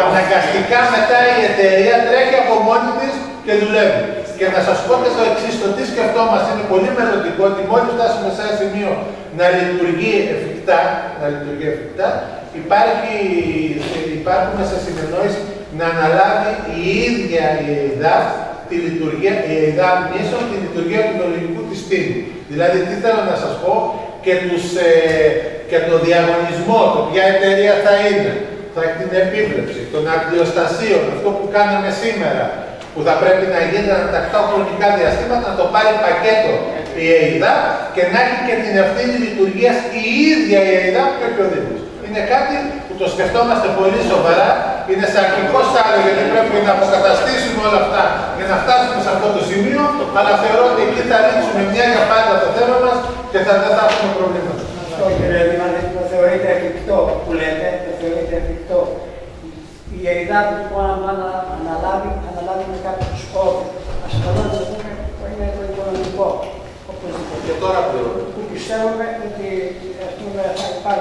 αναγκαστικά μετά η εταιρεία τρέχει από μόνη της και δουλεύει. Και να σας πω και το εξής, το τι σκεφτόμαστε είναι πολύ μελλοντικό, ότι μόλις φτάσουμε σε ένα σημείο να λειτουργεί εφικτά, υπάρχουμε σε συνεννόηση να αναλάβει η ίδια η ΕΙΔΑ τη λειτουργία, η ΕΙΔΑ μίσον τη λειτουργία του βιολογικού της τίνου. Δηλαδή, τι θέλω να σας πω, και το διαγωνισμό, το ποια εταιρεία θα είναι, την επίβλεψη, των αντιοστασίων, αυτό που κάναμε σήμερα, που θα πρέπει να γίνει ανατακτά χρονικά διαστήματα, να το πάρει πακέτο η ΕΙΔΑ και να έχει και την ευθύνη λειτουργίας η ίδια η ΕΙΔΑ και ο Δήμος. Είναι κάτι που το σκεφτόμαστε πολύ σοβαρά, είναι σε αρχικό στάδιο γιατί πρέπει να αποκαταστήσουμε όλα αυτά για να φτάσουμε σε αυτό το σημείο, αλλά θεωρώ ότι εκεί θα λύσουμε μια για πάντα το θέμα μας και δεν θα έχουμε προβλήματα. Αυτό κύριε Δήμα, το θεωρείται εφικτό που λέτε, το θεωρείται εφικτό. Η ΕΙΔΑ λοιπόν αναλάβει με κάποιους όρους. Ασφαλώς να πούμε είναι το οικονομικό. Και τώρα που πιστεύουμε ότι θα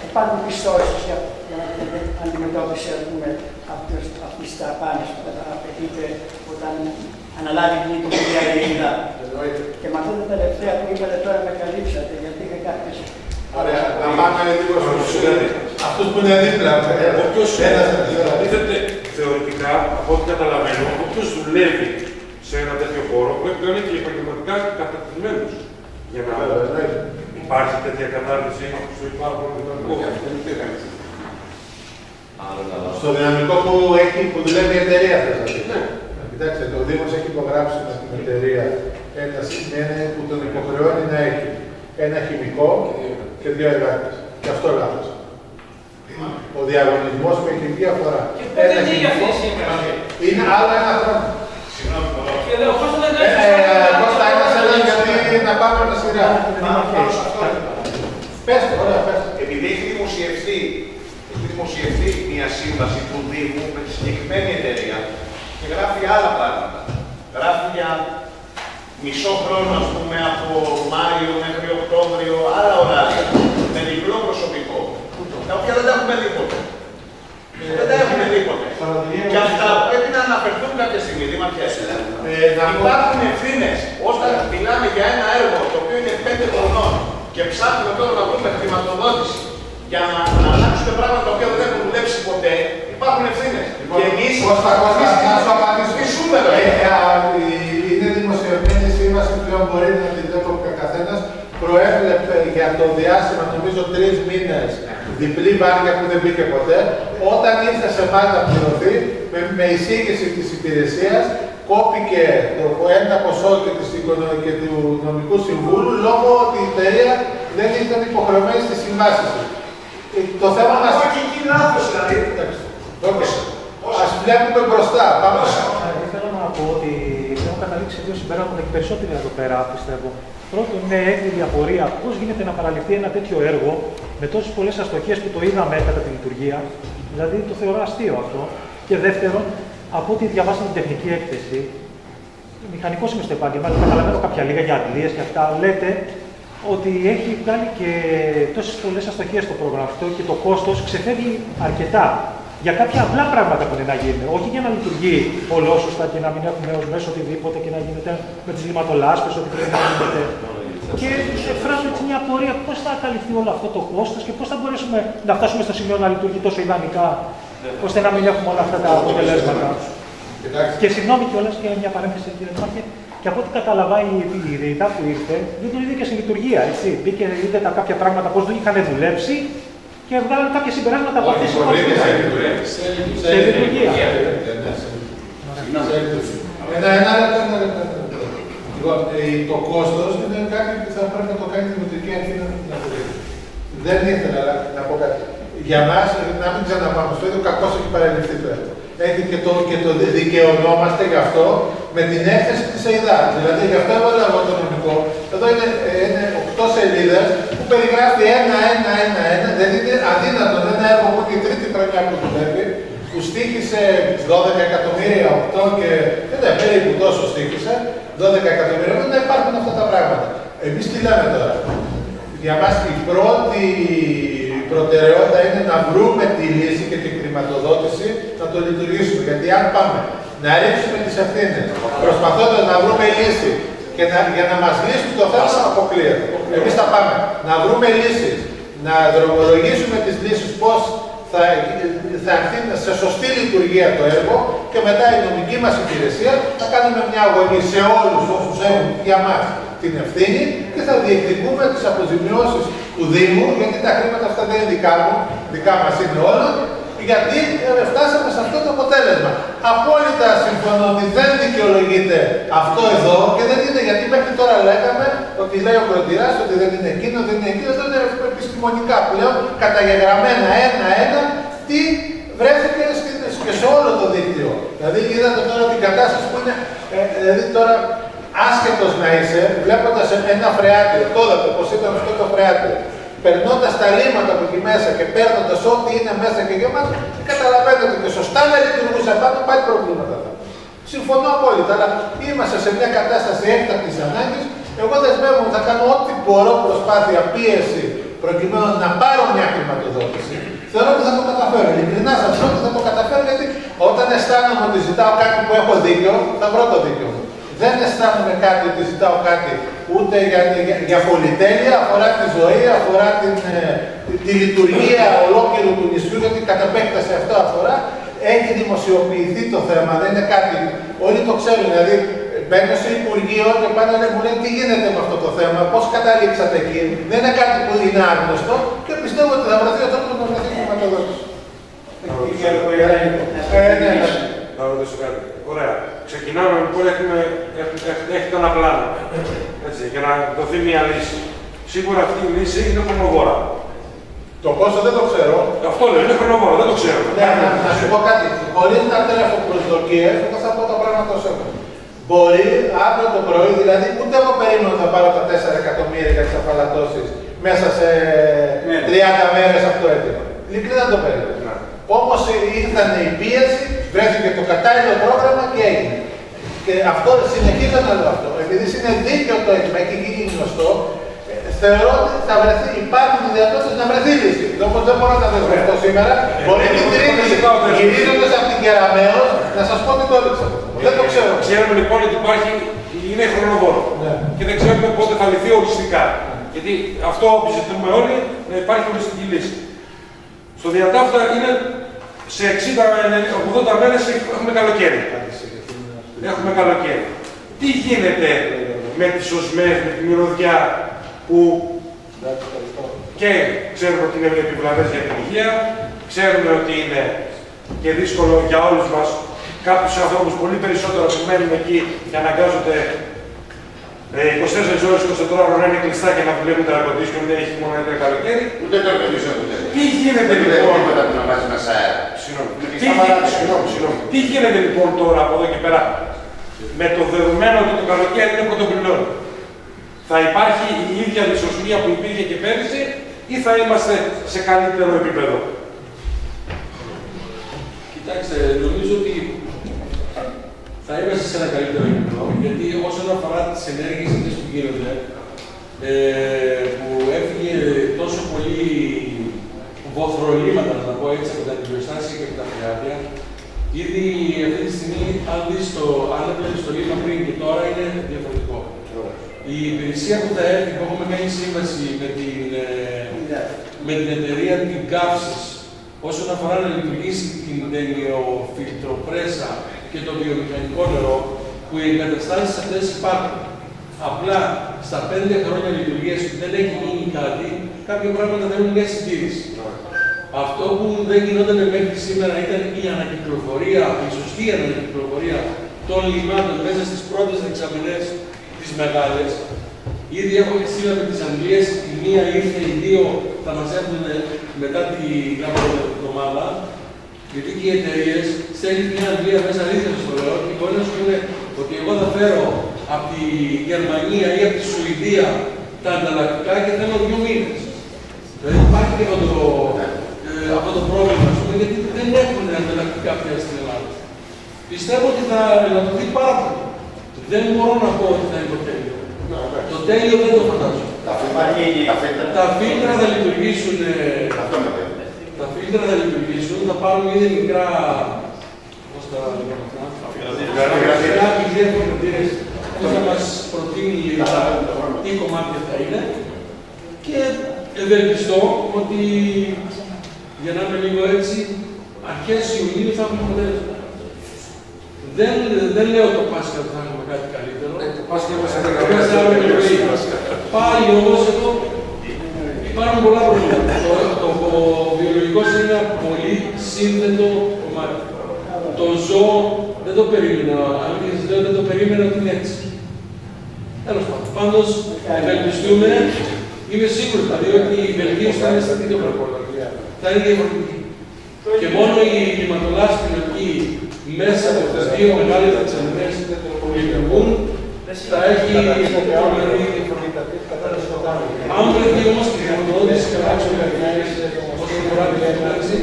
υπάρχουν πιστώσεις για την αντιμετώπιση αυτής της ταπάνης που απαιτείται όταν αναλάβει την λειτουργία η ΕΙΔΑ. Και με αυτά τα τελευταία που είπατε τώρα με καλύψατε, γιατί είχα κάποιες. Ωραία, να πάμε λίγο στους αυτούς που είναι δίπλα. Όποιος θεωρητικά, από ό,τι καταλαβαίνω, όποιος δουλεύει σε ένα τέτοιο χώρο πρέπει να είναι και επαγγελματικά καταρτισμένος. Για να υπάρχει τέτοια κατάρτιση στο υπάρχον δυναμικό. Στο δυναμικό που δουλεύει η εταιρεία, θα σας πει. Κοιτάξτε, το Δήμος έχει υπογράψει με την εταιρεία ένα σημείο που τον υποχρεώνει να έχει ένα χημικό και 2 εργάτες. Και αυτό λάθος. Ο διαγωνισμός που έχει διαφορά. Πότε είναι σήμερα. Είναι άλλο 1 χρόνο. Κώστα, ένας έλεγε γιατί να πάμε με σειρά. Πες το, ωραία, πες. Επειδή έχει δημοσιευθεί μια σύμβαση του Δήμου με τη συγκεκριμένη εταιρεία και γράφει άλλα πράγματα. Γράφει για μισό χρόνο, ας πούμε, από Μάιο μέχρι Οκτώβριο, άλλα ωράρια, με διπλό προσωπικό, τα οποία δεν τα έχουμε δει ποτέ. Δεν τα έχουμε δει ποτέ. Και αυτά πρέπει να αναφερθούν κάποια στιγμή, Δήμαρχε. Υπάρχουν ευθύνες όταν μιλάμε για ένα έργο το οποίο είναι 5 χρονών και ψάχνουμε τώρα να βρούμε χρηματοδότηση για να αλλάξουμε πράγματα τα οποία δεν έχουν δουλέψει ποτέ. Υπάρχουν ευθύνες. Και εμείς να σου απαντήσω το διάστημα, νομίζω 3 μήνες, διπλή βάρδια που δεν μπήκε ποτέ. Όταν ήρθε σε εμάς να πληρωθεί, με εισήγηση της υπηρεσίας, κόπηκε ένα ποσό και του νομικού συμβούλου λόγω ότι η εταιρεία δεν ήταν υποχρεωμένη στις συμβάσεις της. Το θέμα μας... Όχι εκεί λάθος δηλαδή. Ας βλέπουμε μπροστά. Πάμε. Θέλω να πω ότι έχω καταλήξει δύο συμπεράσματα και περισσότεροι εδώ πέρα, πιστεύω. Πρώτον, είναι έκδηλη απορία πώς γίνεται να παραλυφθεί ένα τέτοιο έργο με τόσες πολλές αστοχίες που το είδαμε κατά τη λειτουργία. Δηλαδή, το θεωρώ αστείο αυτό. Και δεύτερον, από ό,τι διαβάσαμε την τεχνική έκθεση, μηχανικός είμαι στο επάγγελμα, καταλαβαίνω κάποια λίγα για αντλίες και αυτά. Λέτε ότι έχει κάνει και τόσες πολλές αστοχίες στο πρόγραμμα αυτό και το κόστος ξεφεύγει αρκετά για κάποια απλά πράγματα που είναι να γίνουν. Όχι για να λειτουργεί ολόσωστα και να μην έχουμε ως μέσο οτιδήποτε και να γίνεται με τις λιματολάσπες, ό,τι πρέπει να γίνεται. Και εκφράζω έτσι μια απορία πώς θα καλυφθεί όλο αυτό το κόστος και πώς θα μπορέσουμε να φτάσουμε στο σημείο να λειτουργεί τόσο ιδανικά, ώστε να μην έχουμε όλα αυτά τα αποτελέσματα. Και συγγνώμη κιόλας και μια παρένθεση, κύριε Δημάρχε, και από ό,τι καταλαβάει η ΔΕΙΤΑ που ήρθε, δεν το είδε και στην λειτουργία. Έτσι. Μπήκε, είδε τα κάποια πράγματα πώς είχαν δουλέψει και βγάλαν κάποια συμπεράσματα από αυτές τις υπόθεσεις. Σε λειτουργία. Ένα λεπτό. Λοιπόν, το κόστος είναι κάτι που θα πρέπει να το κάνει η Δημοτική Αρχή να το δει. Δεν ήθελα να πω κάτι. Για μας, να μην ξαναπάμε στο ίδιο, κακώς έχει παρελειφθεί το έργο. Έχει και το δικαιωνόμαστε γι' αυτό με την έκθεση της ΕΙΔΑ. Δηλαδή, γι' αυτό έβαλα εγώ το νομικό. Εδώ είναι 8 σελίδες που περιγράφει ένα. Δεν είναι αδύνατο ένα έργο που είναι η τρίτη χρονιά που δουλεύει, που στοίχησε 12 εκατομμύρια, 8 και. Περίπου τόσο στοίχησε, 12 εκατομμύρια, δεν υπάρχουν αυτά τα πράγματα. Εμείς τι λέμε τώρα. Για μας η πρώτη προτεραιότητα είναι να βρούμε τη λύση και την χρηματοδότηση να το λειτουργήσουμε. Γιατί αν πάμε να ρίξουμε τις ευθύνες προσπαθώντας να βρούμε λύση και για να μας λύσουν το θέμα, αποκλείεται. Εμείς θα πάμε να βρούμε λύσεις, να δρομολογήσουμε τις λύσεις πώς θα έρθει σε σωστή λειτουργία το έργο και μετά η νομική μας υπηρεσία θα κάνουμε μια αγωγή σε όλους όσους έχουν για μας την ευθύνη και θα διεκδικούμε τις αποζημιώσεις του Δήμου, γιατί τα χρήματα αυτά δεν είναι δικά μας είναι όλα, γιατί φτάσαμε σε αυτό το αποτέλεσμα. Απόλυτα συμφωνώ ότι δεν δικαιολογείται αυτό εδώ και δεν είναι, γιατί μέχρι τώρα λέγαμε ότι λέει ο Κροτηράς ότι δεν είναι εκείνο, δεν είναι εκείνο, δεν είναι επιστημονικά πλέον καταγεγραμμένα ένα-ένα τι βρέθηκε και σε όλο το δίκτυο. Δηλαδή είδατε τώρα την κατάσταση που είναι, δηλαδή τώρα άσχετος να είσαι, βλέποντας ένα φρεάτιο, τώρα πώς ήταν αυτό το φρεάτιο, περνώντας τα λίμματα από εκεί μέσα και παίρνοντας ό,τι είναι μέσα και γεμάτο, καταλαβαίνετε ότι και σωστά να λειτουργούσε πάνω, πάλι προβλήματα. Συμφωνώ απόλυτα, αλλά είμαστε σε μια κατάσταση έκτακτης ανάγκης. Εγώ δεσμεύομαι, θα κάνω ό,τι μπορώ, προσπάθεια, πίεση, προκειμένου να πάρω μια χρηματοδότηση. Θεωρώ ότι θα το καταφέρω. Ειλικρινά σας λέω ότι θα το καταφέρω, γιατί όταν αισθάνομαι ότι ζητάω κάτι που έχω δίκιο, θα βρω το δίκιο μου. Δεν αισθάνομαι κάτι ότι ζητάω κάτι ούτε για πολυτέλεια, αφορά τη ζωή, αφορά τη λειτουργία ολόκληρου του νησιού, γιατί κατ' επέκταση αυτό αφορά. Έχει δημοσιοποιηθεί το θέμα, δεν είναι κάτι. Όλοι το ξέρουν, δηλαδή μπαίνω στο Υπουργείο και πάνε να μου λένε τι γίνεται με αυτό το θέμα, πώς καταλήξατε εκεί. Δεν είναι κάτι που είναι άγνωστο και πιστεύω ότι θα βρεθεί ο τρόπος να βρεθεί χρηματοδότηση. Να ρωτήσω κάτι. Ωραία. Ξεκινάμε λοιπόν, έχετε ένα πλάνο. Έτσι, για να δοθεί μια λύση. Σίγουρα αυτή η λύση είναι χρονοβόρα. Το πόσο δεν το ξέρω. Αυτό λέω, είναι χρονοβόρα, δεν το ξέρω. Ναι, να σου πω κάτι. Χωρίς να τρέχω προσδοκίες, εγώ θα πω τα πράγματα ως έχουν. Μπορεί αύριο το πρωί, δηλαδή ούτε εγώ περίμενα να πάρω τα 4 εκατομμύρια για τις αφαλατώσεις μέσα σε 30 μέρες από το έτοιμο. Ειλικρινά το περίμενα. Όμως ήρθαν η πίεση, βρέθηκε το κατάλληλο πρόγραμμα και έγινε. Και αυτό συνεχίζω να λέω αυτό. Επειδή είναι δίκαιο το έτοιμο, έχει γίνει γνωστό, θεωρώ ότι θα βρεθεί, υπάρχουν δυνατότητες να βρεθεί λύση. Όμως δεν μπορώ να τα δεσμευτώ σήμερα. Μπορεί την Τρίτη, γυρίζοντας από την Κεραμέως, να σας πω τι το έδειξα. Δεν το ξέρω. Ξέρουμε λοιπόν ότι υπάρχει, είναι χρονοβόρο. Και δεν ξέρουμε πότε θα λυθεί οριστικά. Γιατί αυτό που ζητούμε όλοι, να υπάρχει οριστική λύση. Στο διατάφτα είναι σε 60-80 μέρες έχουμε καλοκαίρι. Έχουμε καλοκαίρι. Τι γίνεται με τις οσμές, με τη μυρωδιά που και ξέρουμε ότι είναι επιβλαβές για την υγεία, ξέρουμε ότι είναι και δύσκολο για όλους μας, κάποιους ανθρώπους πολύ περισσότερο που μένουν εκεί και αναγκάζονται 24 ώρες, 24 ώρες να είναι κλειστά και να δουλεύουν τα αεροκοντήσια, ούτε έχει μόνο ένα καλοκαίρι. Ούτε το αεροκοντήσιο δεν δουλεύει. Τι γίνεται λοιπόν. Τι γίνεται λοιπόν τώρα από εδώ και πέρα, με το δεδομένο ότι το καλοκαίρι είναι πρωτοπυλών? Θα υπάρχει η ίδια δυσοσμία που υπήρχε και πέρυσι ή θα είμαστε σε καλύτερο επίπεδο? Κοιτάξτε, νομίζω ότι θα είμαστε σε ένα καλύτερο επίπεδο, γιατί όσον αφορά τις ενέργειες αυτές που γίνονται, που έφυγε τόσο πολύ βοθρολίματα, να τα πω έτσι, από τα αντιπεριστάσια και από τα φρεάτια, ήδη αυτή τη στιγμή, αν έβλεπες το λίμα πριν και τώρα, είναι διαφορετικό. Η υπηρεσία που θα έρθει, που έχουμε κάνει σύμβαση με την εταιρεία την Καύσης, όσον αφορά να λειτουργήσει την τελειοφιλτροπρέσα και το βιομηχανικό νερό, που οι εγκαταστάσεις αυτές υπάρχουν. Απλά στα 5 χρόνια λειτουργίας που δεν έχει γίνει κάτι, κάποια πράγματα θέλουν μια συντήρηση. Αυτό που δεν γινόταν μέχρι σήμερα ήταν η ανακυκλοφορία, η σωστή ανακυκλοφορία των λιμάτων μέσα στις πρώτες δεξαμενές τις μεγάλες. Ήδη έχω στείλει με τις Αγγλίες, η μία ήρθε, οι δύο θα μας έρθουν μετά τη εβδομάδα. Γιατί και οι εταιρείες στέλνουν μια Αγγλία μέσα, αλήθεια στο λέω, και μπορεί να σου πούνε ότι εγώ θα φέρω από τη Γερμανία ή από τη Σουηδία τα ανταλλακτικά και θέλω 2 μήνες. Δηλαδή υπάρχει και αυτό το πρόβλημα, γιατί δεν έχουν ανταλλακτικά πια στην Ελλάδα. Πιστεύω ότι θα ελαττωθεί πάρα πολύ. Δεν μπορώ να πω ότι θα είναι το τέλειο. Το τέλειο δεν το φαντάζομαι. Τα φίλτρα θα λειτουργήσουν. Τα φίλτρα θα λειτουργήσουν, θα πάρουν ήδη μικρά. Πώς τα λέγαμε αυτά. Μικρά φιλτρές που θα μας προτείνει τι κομμάτια θα είναι. Και ευελπιστώ ότι, για να είμαι λίγο έτσι, αρχές Ιουνίου θα έχουμε αποτέλεσμα. Δεν λέω το Πάσχα θα έχουμε κάτι καλύτερο. Το Πάσχα είμαστε 10. Πάλι όμως εδώ υπάρχουν πολλά προβλήματα. Το βιολογικό είναι ένα πολύ σύνθετο κομμάτι. Το ζώο δεν το περίμενα. Αν και σας λέω δεν το περίμενα ότι είναι έτσι. Τέλος πάντων. Πάντως ευελπιστούμε. Είμαι σίγουρος δηλαδή ότι η βελτίωση θα είναι στα δύο πράγματα. Θα είναι διαφορετική. Και μόνο οι κλιματολάσπινοι μέσα από τις 2 μεγάλες δεξαμενές που λειτουργούν θα έχει τρομερή διαφορετική. Αν βρεθεί όμως τη χρηματοδότηση καλά εξωτερικές όσον αφορά τη χρηματοδότηση,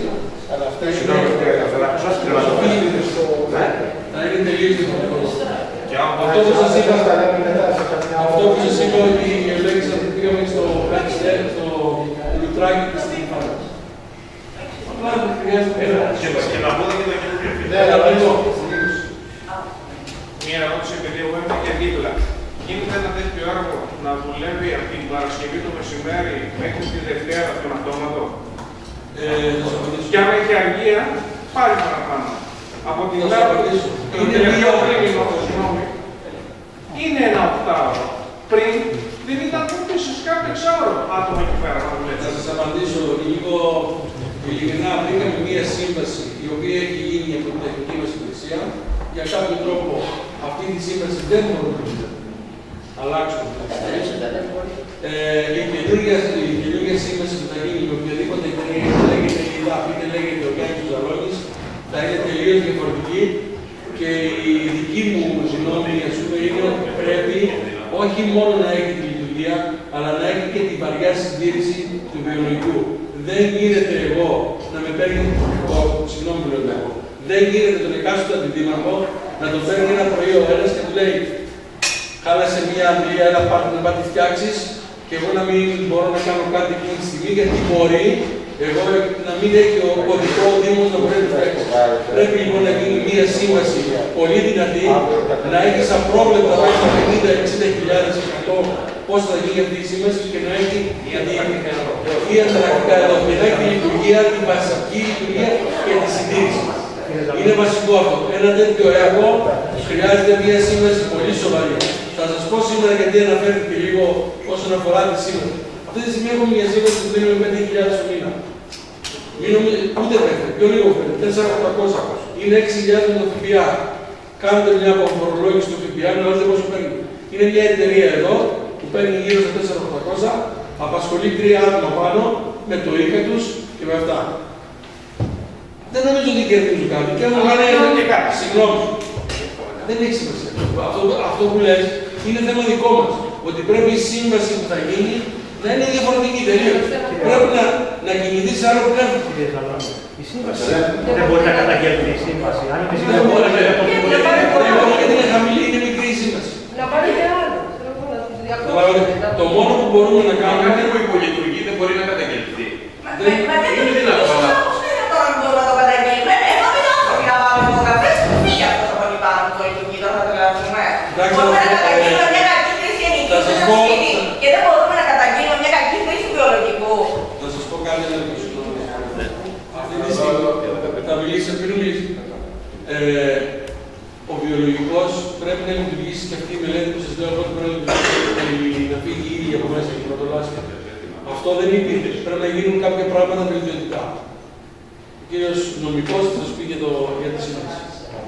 θα είναι τελείως διαφορετικό. Αυτό που σας είπα ότι ελέγξα ότι πήγαμε στο Λουτράκι και στην Φάρα. Απλά χρειάζεται και να πούμε και το καινούργιο. Μία ερώτηση, επειδή εγώ είμαι και δίπλα. Γίνεται ένα τέτοιο έργο να δουλεύει από την Παρασκευή το μεσημέρι μέχρι τη Δευτέρα στον αυτόματο? Και αν έχει αργία, πάλι παραπάνω. Από την άλλη, το τελευταίο τρίμηνο, είναι ένα 8ωρο. Πριν δεν ήταν ούτε ίσως κάποιο 6ωρο άτομα εκεί πέρα να δουλεύει. Θα σας απαντήσω λίγο ειλικρινά. Βρήκαμε μία σύμβαση η οποία έχει γίνει από την τεχνική μας υπηρεσία. Για κάποιο τρόπο αυτή τη σύμβαση δεν μπορούμε να αλλάξουμε. Η καινούργια σύμβαση που θα γίνει με οποιαδήποτε εταιρεία, είτε λέγεται η ΙΔΑΠ είτε λέγεται ο Γιάννης Κουζαρώνης, θα είναι τελείως διαφορετική και η δική μου γνώμη είναι ότι πρέπει όχι μόνο να έχει τη λειτουργία, αλλά να έχει και την βαριά συντήρηση του βιολογικού. Δεν γίνεται εγώ να με παίρνει, συγγνώμη που λέω εγώ, δεν γίνεται τον εκάστοτε αντιδήμαρχο να τον παίρνει ένα πρωί ο ένας και του λέει χάλασε μια αντλία, έλα πάρει να πάτη φτιάξεις και εγώ να μην μπορώ να κάνω κάτι εκείνη τη στιγμή γιατί μπορεί εγώ να μην έχει ο κωδικό Δήμος να μπορεί να φτιάξει. Πρέπει λοιπόν να γίνει μια σύμβαση πολύ δυνατή, να έχεις απρόβλεπτα μέσα στα 50-60 χιλιάδες πώς θα γίνει αυτή η σύμβαση και να έχει η ανταλλακτικά εδώ και να έχει τη λειτουργία, την βασική λειτουργία και τη συντήρηση. Είναι βασικό αυτό. Ένα τέτοιο έργο χρειάζεται μια σύμβαση πολύ σοβαρή. Θα σας πω σήμερα γιατί αναφέρθηκε λίγο όσον αφορά τη σύμβαση. Αυτή τη στιγμή έχουμε μια σύμβαση που δίνουμε 5.000 το μήνα. Ούτε πέφτει, πιο λίγο πέφτει, 4.800. Είναι 6.000 με το ΦΠΑ. Κάνετε μια αποφορολόγηση του ΦΠΑ, να δείτε πόσο παίρνει. Είναι μια εταιρεία εδώ που παίρνει γύρω στα 4.800, απασχολεί 3 άτομα πάνω με το οίκα τους και με αυτά. Δεν νομίζω ότι κερδίζουν κάτι. Και αν λένε κάτι, συγγνώμη. Δεν έχει σημασία. Αυτό που λες είναι θέμα δικό μας. Ότι πρέπει η σύμβαση που θα γίνει να είναι διαφορετική τελείως. Πρέπει να κινηθεί σε άλλο πνεύμα. Η σύμβαση δεν μπορεί να καταγγέλνει η σύμβαση. Αν είναι σύμβαση, δεν μπορεί να καταγγέλνει. Γιατί είναι χαμηλή, είναι μικρή η σύμβαση. Να πάρει και άλλο. Το μόνο που μπορούμε να κάνουμε είναι που υπολειτουργεί, δεν μπορεί να καταγγελθεί. Είναι δυνατόν. Πώς είναι τώρα που μπορούμε να το καταγγείλουμε? Εγώ μην άνθρωποι να βάλουμε υπογραφές, φύγει αυτός από την πάνω που λειτουργεί, τώρα θα το λάβουμε. Μπορούμε να καταγγείλουμε μια κακή χρήση ενικής στο σπίτι και δεν μπορούμε να καταγγείλουμε μια κακή χρήση βιολογικού. Θα σας πω κάτι να ρωτήσω. Αυτή τη στιγμή θα μιλήσει, πριν μιλήσει. Ο βιολογικός πρέπει να λειτουργήσει και αυτή η μελέτη που σας λέω ότι πρέπει να φύγει η ίδια από μέσα και να το λάσπει. Αυτό δεν υπήρχε. Πρέπει να γίνουν κάποια πράγματα βελτιωτικά. Ο κύριος νομικός θα σας πει για τη σύμβαση.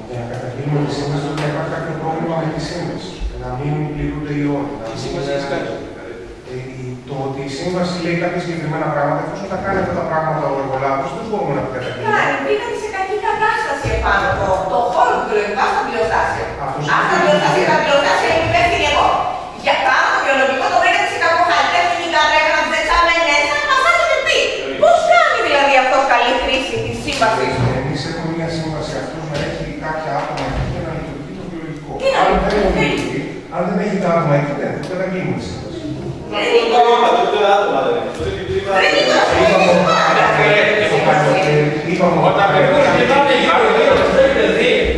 Για να καταγγείλουμε τη σύμβαση, δεν θα υπάρχει κάποιο πρόβλημα με τη σύμβαση. Να μην πληρούνται οι όροι. Η σύμβαση έχει κάνει. Το ότι η σύμβαση λέει κάποια συγκεκριμένα πράγματα, εφόσον τα κάνει αυτά τα πράγματα ο εργολάβος, δεν μπορούμε να τα καταγγείλουμε. Κάνει, πήγατε σε κακή κατάσταση επάνω το χώρο του βιολογικού, στα πλειοστάσια. Αν τα πλειοστάσια είναι υπεύθυνοι εγώ. Για πάνω το βιολογικό το βρήκατε σε κακό χαρτί, τρέχα να τις εξάμενες, να μας έχετε πει. Πώς κάνει δηλαδή αυτός καλή χρήση της σύμβασης? Εμείς έχουμε μια σύμβαση αυτός να έχει κάποια άτομα εκεί και να λειτουργεί το βιολογικό. Αν δεν έχει τα άτομα εκεί, δεν θα καταγγείλουμε τη σύμβαση. Όταν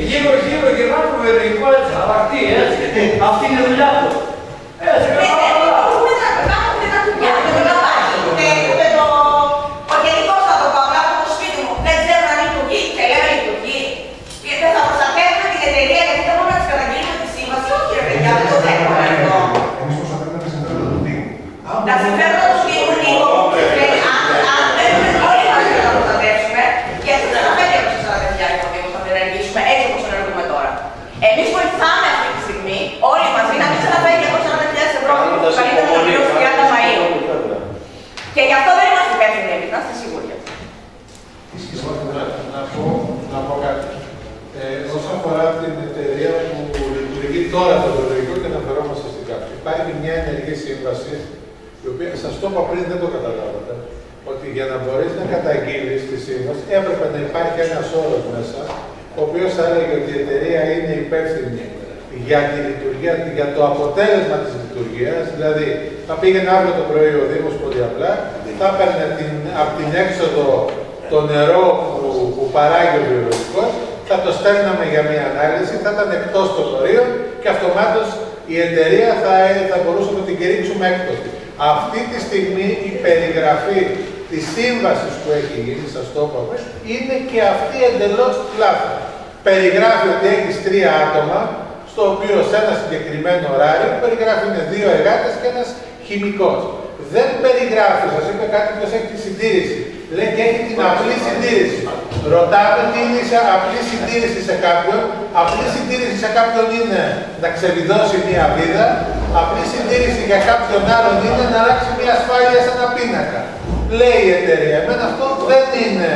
γύρω γυρνάμε το βιολογικό έτσι, αλλακτή έτσι. Αυτή είναι η δουλειά του. Έτσι, ο γενικός θα το πάω κάτω από το σπίτι μου. Δεν ξέρω να λειτουργεί και λέμε λειτουργεί. Δεν θα προστατεύουμε την εταιρεία γιατί δεν μπορούμε να της καταγγείλουμε τη σύμβαση. Όχι ρε παιδιά, δεν το δέχομαι αυτό. Εμείς προστατεύουμε τα συμφέροντα του Δήμου. Τα συμφέροντα του Δήμου λίγο. Αν θέλουμε όλοι μαζί να τα προστατεύσουμε, γιατί δεν θα φέρει από 40.000 ο Δήμος να την ενεργήσουμε έτσι όπως τον ενεργούμε τώρα. Εμείς βοηθάμε αυτή τη στιγμή όλοι μαζί να μην ξαναφέρει από 40.000 ευρώ που καλύτερα να πληρώσει 30 Μαΐου. Και γι' αυτό δεν είμαστε υπεύθυνοι εμείς, να είστε σίγουροι. Να πω κάτι. Όσον αφορά την εταιρεία που λειτουργεί τώρα το βιολογικό και αναφερόμαστε στην κάποια, υπάρχει μια ενεργή σύμβαση, η οποία σας το είπα πριν, δεν το καταλάβατε, ότι για να μπορείς να καταγγείλεις τη σύμβαση έπρεπε να υπάρχει ένας όρος μέσα, ο οποίος θα έλεγε ότι η εταιρεία είναι υπεύθυνη για τη λειτουργία, για το αποτέλεσμα της λειτουργίας, δηλαδή θα πήγαινε αύριο το πρωί ο Δήμος πολύ απλά, θα έπαιρνε από την έξοδο το νερό που παράγει ο βιολογικός, θα το στέλναμε για μια ανάλυση, θα ήταν εκτός των ορίων και αυτομάτως η εταιρεία θα μπορούσε να την κηρύξουμε έκπτωση. Αυτή τη στιγμή η περιγραφή της σύμβασης που έχει γίνει, σας το είπαμε, είναι και αυτή εντελώς λάθος. Περιγράφει ότι έχεις 3 άτομα, στο οποίο σε ένα συγκεκριμένο ωράριο περιγράφει είναι 2 εργάτες και ένας χημικός. Δεν περιγράφει, σας είπε κάτι ποιος έχει τη συντήρηση. Λέει και έχει την απλή συντήρηση. Ρωτάμε τι είναι η απλή συντήρηση σε κάποιον. Απλή συντήρηση σε κάποιον είναι να ξεβιδώσει μια βίδα. Απλή συντήρηση για κάποιον άλλον είναι να αλλάξει μια ασφάλεια σε ένα πίνακα. Λέει η εταιρεία. Εμένα αυτό δεν είναι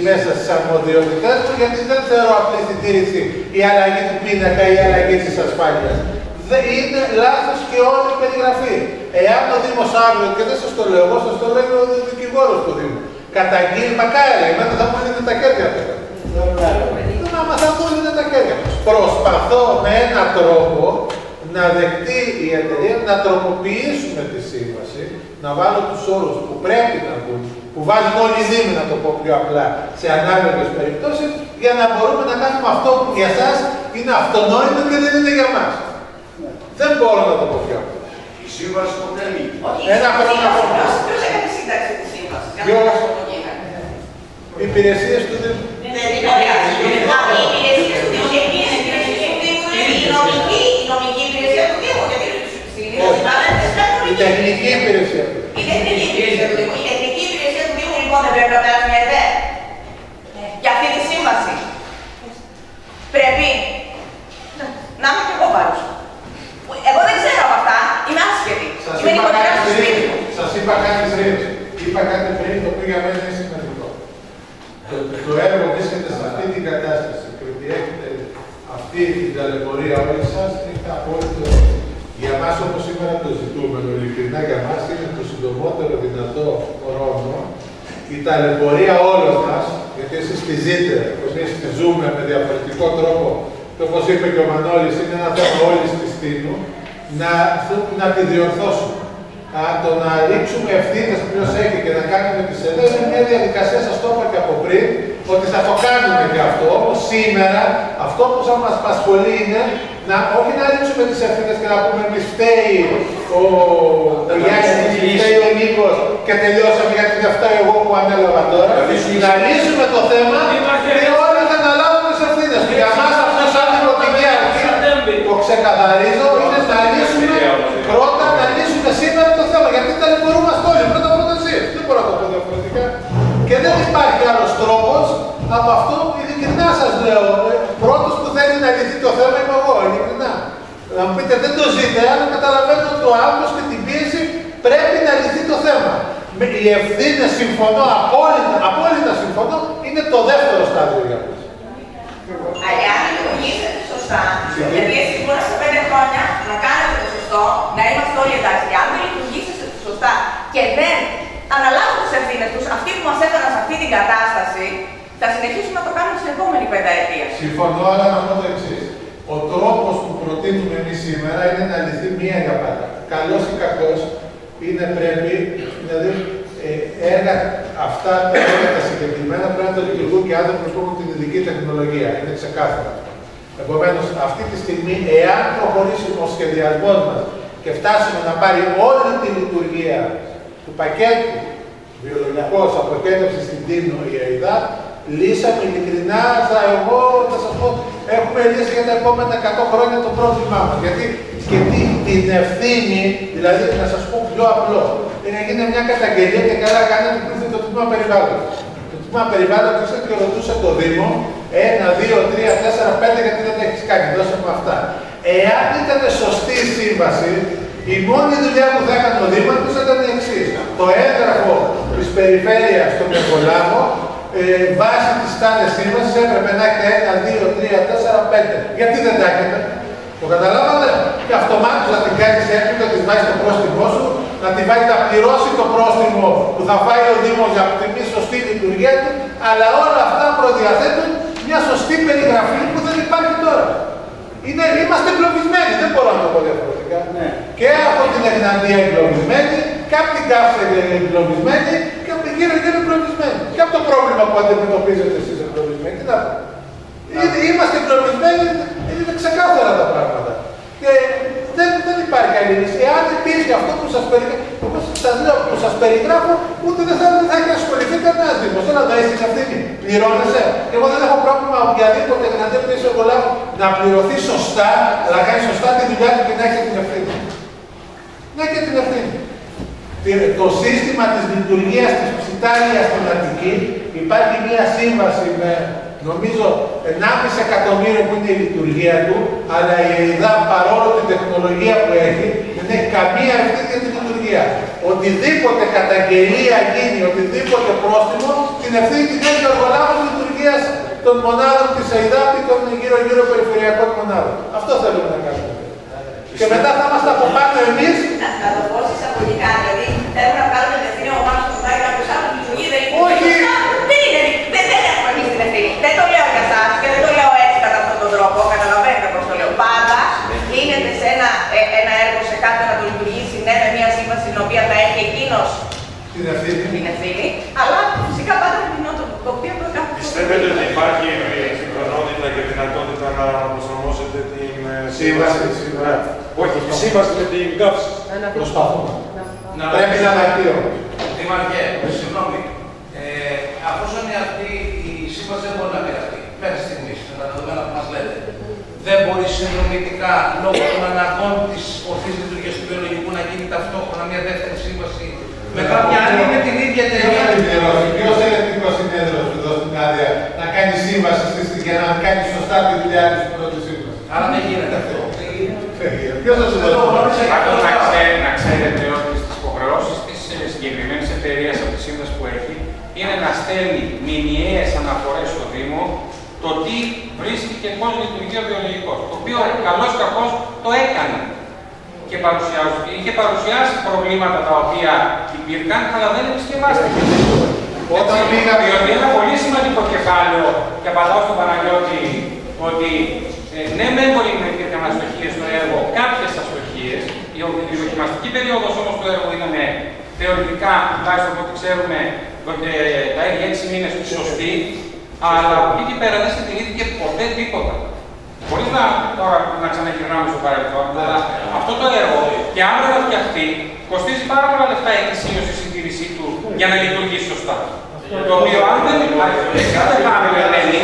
μέσα στις αρμοδιότητες μου, γιατί δεν θεωρώ απλή συντήρηση η αλλαγή του πίνακα ή η αλλαγή της ασφάλειας. Είναι λάθος και όλη η περιγραφή. Εάν ο Δήμος αύριο, και δεν σας το λέω εγώ, σας το λέει ο δικηγόρος του Δήμου, καταγγείλει, μακάρι, εμένα θα μου λύνε τα χέρια τώρα. Άμα θα μου λύνε τα χέρια. Προσπαθώ με έναν τρόπο να δεχτεί η εταιρεία να τροποποιήσουμε τη σύμβαση, να βάλω τους όρους που πρέπει να βγουν, που βάζουν όλοι οι Δήμοι, να το πω πιο απλά, σε ανάλογες περιπτώσεις, για να μπορούμε να κάνουμε αυτό που για εσάς είναι αυτονόητο και δεν είναι για μας. Δεν μπορώ να το πω πιο απλά. Η σύμβαση ποτέ λύγει. Ένα χρόνο ακόμα. Ποιος έκανε τη σύνταξη της σύμβασης? Οι υπηρεσίες του Δήμου. Οι υπηρεσίες του Δήμου. Η νομική υπηρεσία του Δήμου. Η τεχνική υπηρεσία του Δήμου. αυτή την ταλαιπωρία όλη σας έχετε απόλυτο. Για μας όπως σήμερα το ζητούμενο, ειλικρινά για μας είναι το συντομότερο δυνατό χρόνο η ταλαιπωρία όλων μας, γιατί εσείς τη ζείτε, εμείς τη ζούμε με διαφορετικό τρόπο, και όπως είπε και ο Μανώλης, είναι ένα θέμα όλης της τίνου, να τη διορθώσουμε. Το να ρίξουμε ευθύνες ποιος έχει και να κάνουμε τις ελεύθερες είναι μια διαδικασία, σας το είπα και από πριν, ότι θα το κάνουμε και αυτό. Όμως σήμερα αυτό που θα μας απασχολεί είναι όχι να ρίξουμε τις ευθύνες και να πούμε εμείς φταίει ο Γιάννης, φταίει ο Νίκος και τελειώσαμε γιατί δεν φταίει εγώ που ανέλαβα τώρα. Να λύσουμε το θέμα και όλοι θα αναλάβουν τις ευθύνες. Για μας αυτό σαν δημοτική αρχή, το ξεκαθαρίζω, είναι να λύσουμε πρώτα, να λύσουμε σήμερα το θέμα. Γιατί ταλαιπωρούμαστε όλοι, πρώτα εσείς. Δεν μπορώ να το πω διαφορετικά. Και δεν υπάρχει άλλος τρόπος από αυτό, ειλικρινά σας λέω. Πρώτος που θέλει να λυθεί το θέμα είμαι εγώ, ειλικρινά. Να μου πείτε δεν το ζείτε, αλλά καταλαβαίνω το άγχος και την πίεση πρέπει να λυθεί το θέμα. Οι ευθύνες συμφωνώ, απόλυτα συμφωνώ, είναι το δεύτερο στάδιο για μας. Αν λειτουργήσετε σωστά, γιατί εσείς μπορεί σε 5 χρόνια να κάνετε το σωστό, να είμαστε όλοι εντάξει. Αν δεν λειτουργήσετε σωστά και δεν αναλάβουν τις ευθύνες τους, αυτοί που μας έφεραν σε αυτή την κατάσταση, θα συνεχίσουν να το κάνουν στην επόμενη πενταετία. Συμφωνώ, αλλά να πω το εξής. Ο τρόπος που προτείνουμε εμείς σήμερα είναι να λυθεί μία για πάντα. Καλός ή κακός είναι πρέπει, δηλαδή έργα αυτά τα έργα τα συγκεκριμένα πρέπει να το λειτουργούν και άνθρωποι που έχουν την ειδική τεχνολογία. Είναι ξεκάθαρο. Επομένως, αυτή τη στιγμή, εάν προχωρήσει ο σχεδιασμός μας και φτάσουμε να πάρει όλη τη λειτουργία του πακέτου βιολογικός αποκέντρωση στην Τίνο η ΑΕΔΑ, λύσαμε ειλικρινά, εγώ θα σας πω, έχουμε λύσει για τα επόμενα 100 χρόνια το πρόβλημά μας. Γιατί και την ευθύνη, δηλαδή να σας πω πιο απλό, έγινε μια καταγγελία και καλά κάνετε που ήρθε το τμήμα περιβάλλοντος. Το τμήμα περιβάλλοντος ήρθε και ρωτούσε το Δήμο, 1, 2, 3, 4, 5 γιατί δεν τα έχεις κάνει, δώσαμε αυτά. Εάν ήταν σωστή η σύμβαση, η μόνη δουλειά που θα έκανε ο Δήμαρχος ήταν η εξής. Το έγγραφο της περιφέρειας στον Μεσολάβο, βάσει της τάδες σύμβασης έπρεπε να έχετε 1, 2, 3, 4, 5. Γιατί δεν τα έχετε? Το καταλάβατε? Και αυτομάτως να την κάνεις έτσι, να της βάζεις το πρόστιμό σου, να την βάζεις να πληρώσει το πρόστιμο που θα φάει ο Δήμος για τη μη σωστή λειτουργία του, αλλά όλα αυτά προδιαθέτουν μια σωστή περιγραφή που δεν υπάρχει τώρα. Είμαστε εγκλωβισμένοι, δεν μπορώ να το πω διαφορετικά. Ναι. Και από την Εγναντία εγκλωβισμένοι, και από την Κάφρια εγκλωβισμένοι, και από την γύρω-γύρω εγκλωβισμένοι. Και από το πρόβλημα που αντιμετωπίζετε εσείς εγκλωβισμένοι. Τι να πω. Είμαστε εγκλωβισμένοι, είναι ξεκάθαρα τα πράγματα. Και δεν υπάρχει άλλη λύση. Εάν υπήρχε αυτό που σας περιγράφω, ούτε δεν θα έχει ασχοληθεί κανένας Δήμος. Τώρα να είσαι ευθύνη. Πληρώνεσαι. Εγώ δεν έχω πρόβλημα οποιαδήποτε Εγναντία που είσαι εργολάβο να πληρωθεί σωστά, να κάνει σωστά τη δουλειά του και να έχει την ευθύνη. Να έχει την ευθύνη. Το σύστημα της λειτουργίας της Ψιτάλιας στην Αττική υπάρχει μια σύμβαση με νομίζω 1,5 εκατομμύριο που είναι η λειτουργία του, αλλά η ΕΙΔΑ παρόλο την τεχνολογία που έχει δεν έχει καμία ευθύνη για τη λειτουργία. Οτιδήποτε καταγγελία γίνει, οτιδήποτε πρόστιμο, την ευθύνη την έχει ο εργολάβος λειτουργίας των μονάδων της ΕΙΔΑ ή των γύρω-γύρω περιφερειακών μονάδων. Αυτό θέλουμε να κάνουμε. Και μετά θα είμαστε από πάνω εμείς. Να το πω εισαγωγικά, δηλαδή θέλουμε να βγάλουμε την ευθύνη ο Μάνος που πάει κάποιος άλλος λειτουργεί, δεν όχι. Δεν έχουμε εμείς την ευθύνη. Δεν το λέω για εσάς και δεν το λέω έτσι κατά αυτόν τον τρόπο, καταλαβαίνετε πώς το λέω. Πάντα γίνεται σε ένα έργο σε κάτι να το λειτουργήσει, ναι, με μια σύμβαση την οποία θα έχει εκείνος την ευθύνη, αλλά φυσικά πάντα με την οποία το κάνει. Πιστεύετε ότι υπάρχει συγχρονότητα και δυνατότητα να προσαρμόσετε την σύμβαση? Όχι, τη σύμβαση με την κάψη. Προσπαθούμε. Πρέπει να ανακτεί όμως. Δήμαρχε, συγγνώμη. Αφόσον αυτή η σύμβαση δεν μπορεί να πειραστεί μέχρι στιγμής, με τα δεδομένα που μας λέτε, δεν μπορεί συνδρομητικά λόγω των αναγκών της ορθής λειτουργίας του βιολογικού να γίνει ταυτόχρονα μια δεύτερη σύμβαση με κάποια άλλη με την ίδια εταιρεία? Ποιος ελεκτρικός συνέδριος που δώσει την άδεια να κάνει σύμβαση για να κάνει σωστά τη δουλειά της πρώτης σύμβασης? Άρα δεν γίνεται αυτό. Ποιος θα σου δώσει? Να ξέρετε ότι στις υποχρεώσεις της συγκεκριμένης εταιρείας από τη σύμβαση που έχει είναι να στέλνει μηνιαίες αναφορές στο Δήμο το τι βρίσκει και πώς λειτουργεί ο βιολογικός. Το οποίο καλώς κακώς το έκανε. Και είχε παρουσιάσει προβλήματα τα οποία υπήρχαν, αλλά δεν επισκευάστηκαν. Διότι ένα πολύ σημαντικό κεφάλαιο, και απαντάω στον Παναγιώτη, ότι ναι, μεν μπορεί να υπήρχαν αστοχίες στο έργο, κάποιες αστοχίες. Η δοκιμαστική περίοδος όμως του έργου ήταν θεωρητικά, τουλάχιστον από ό,τι ξέρουμε, τα ίδια 6 μήνες σωστή, αλλά από εκεί και πέρα δεν συντηρήθηκε ποτέ τίποτα. Χωρίς να ξαναγυρνάμε στο παρελθόν, αλλά αυτό το έργο και αν δεν φτιαχτεί, κοστίζει πάρα πολλά λεφτά η εκκλησίωση, η συντήρησή του για να λειτουργήσει σωστά. Το οποίο αν δεν υπάρχει, δεν πάμε Ελένη,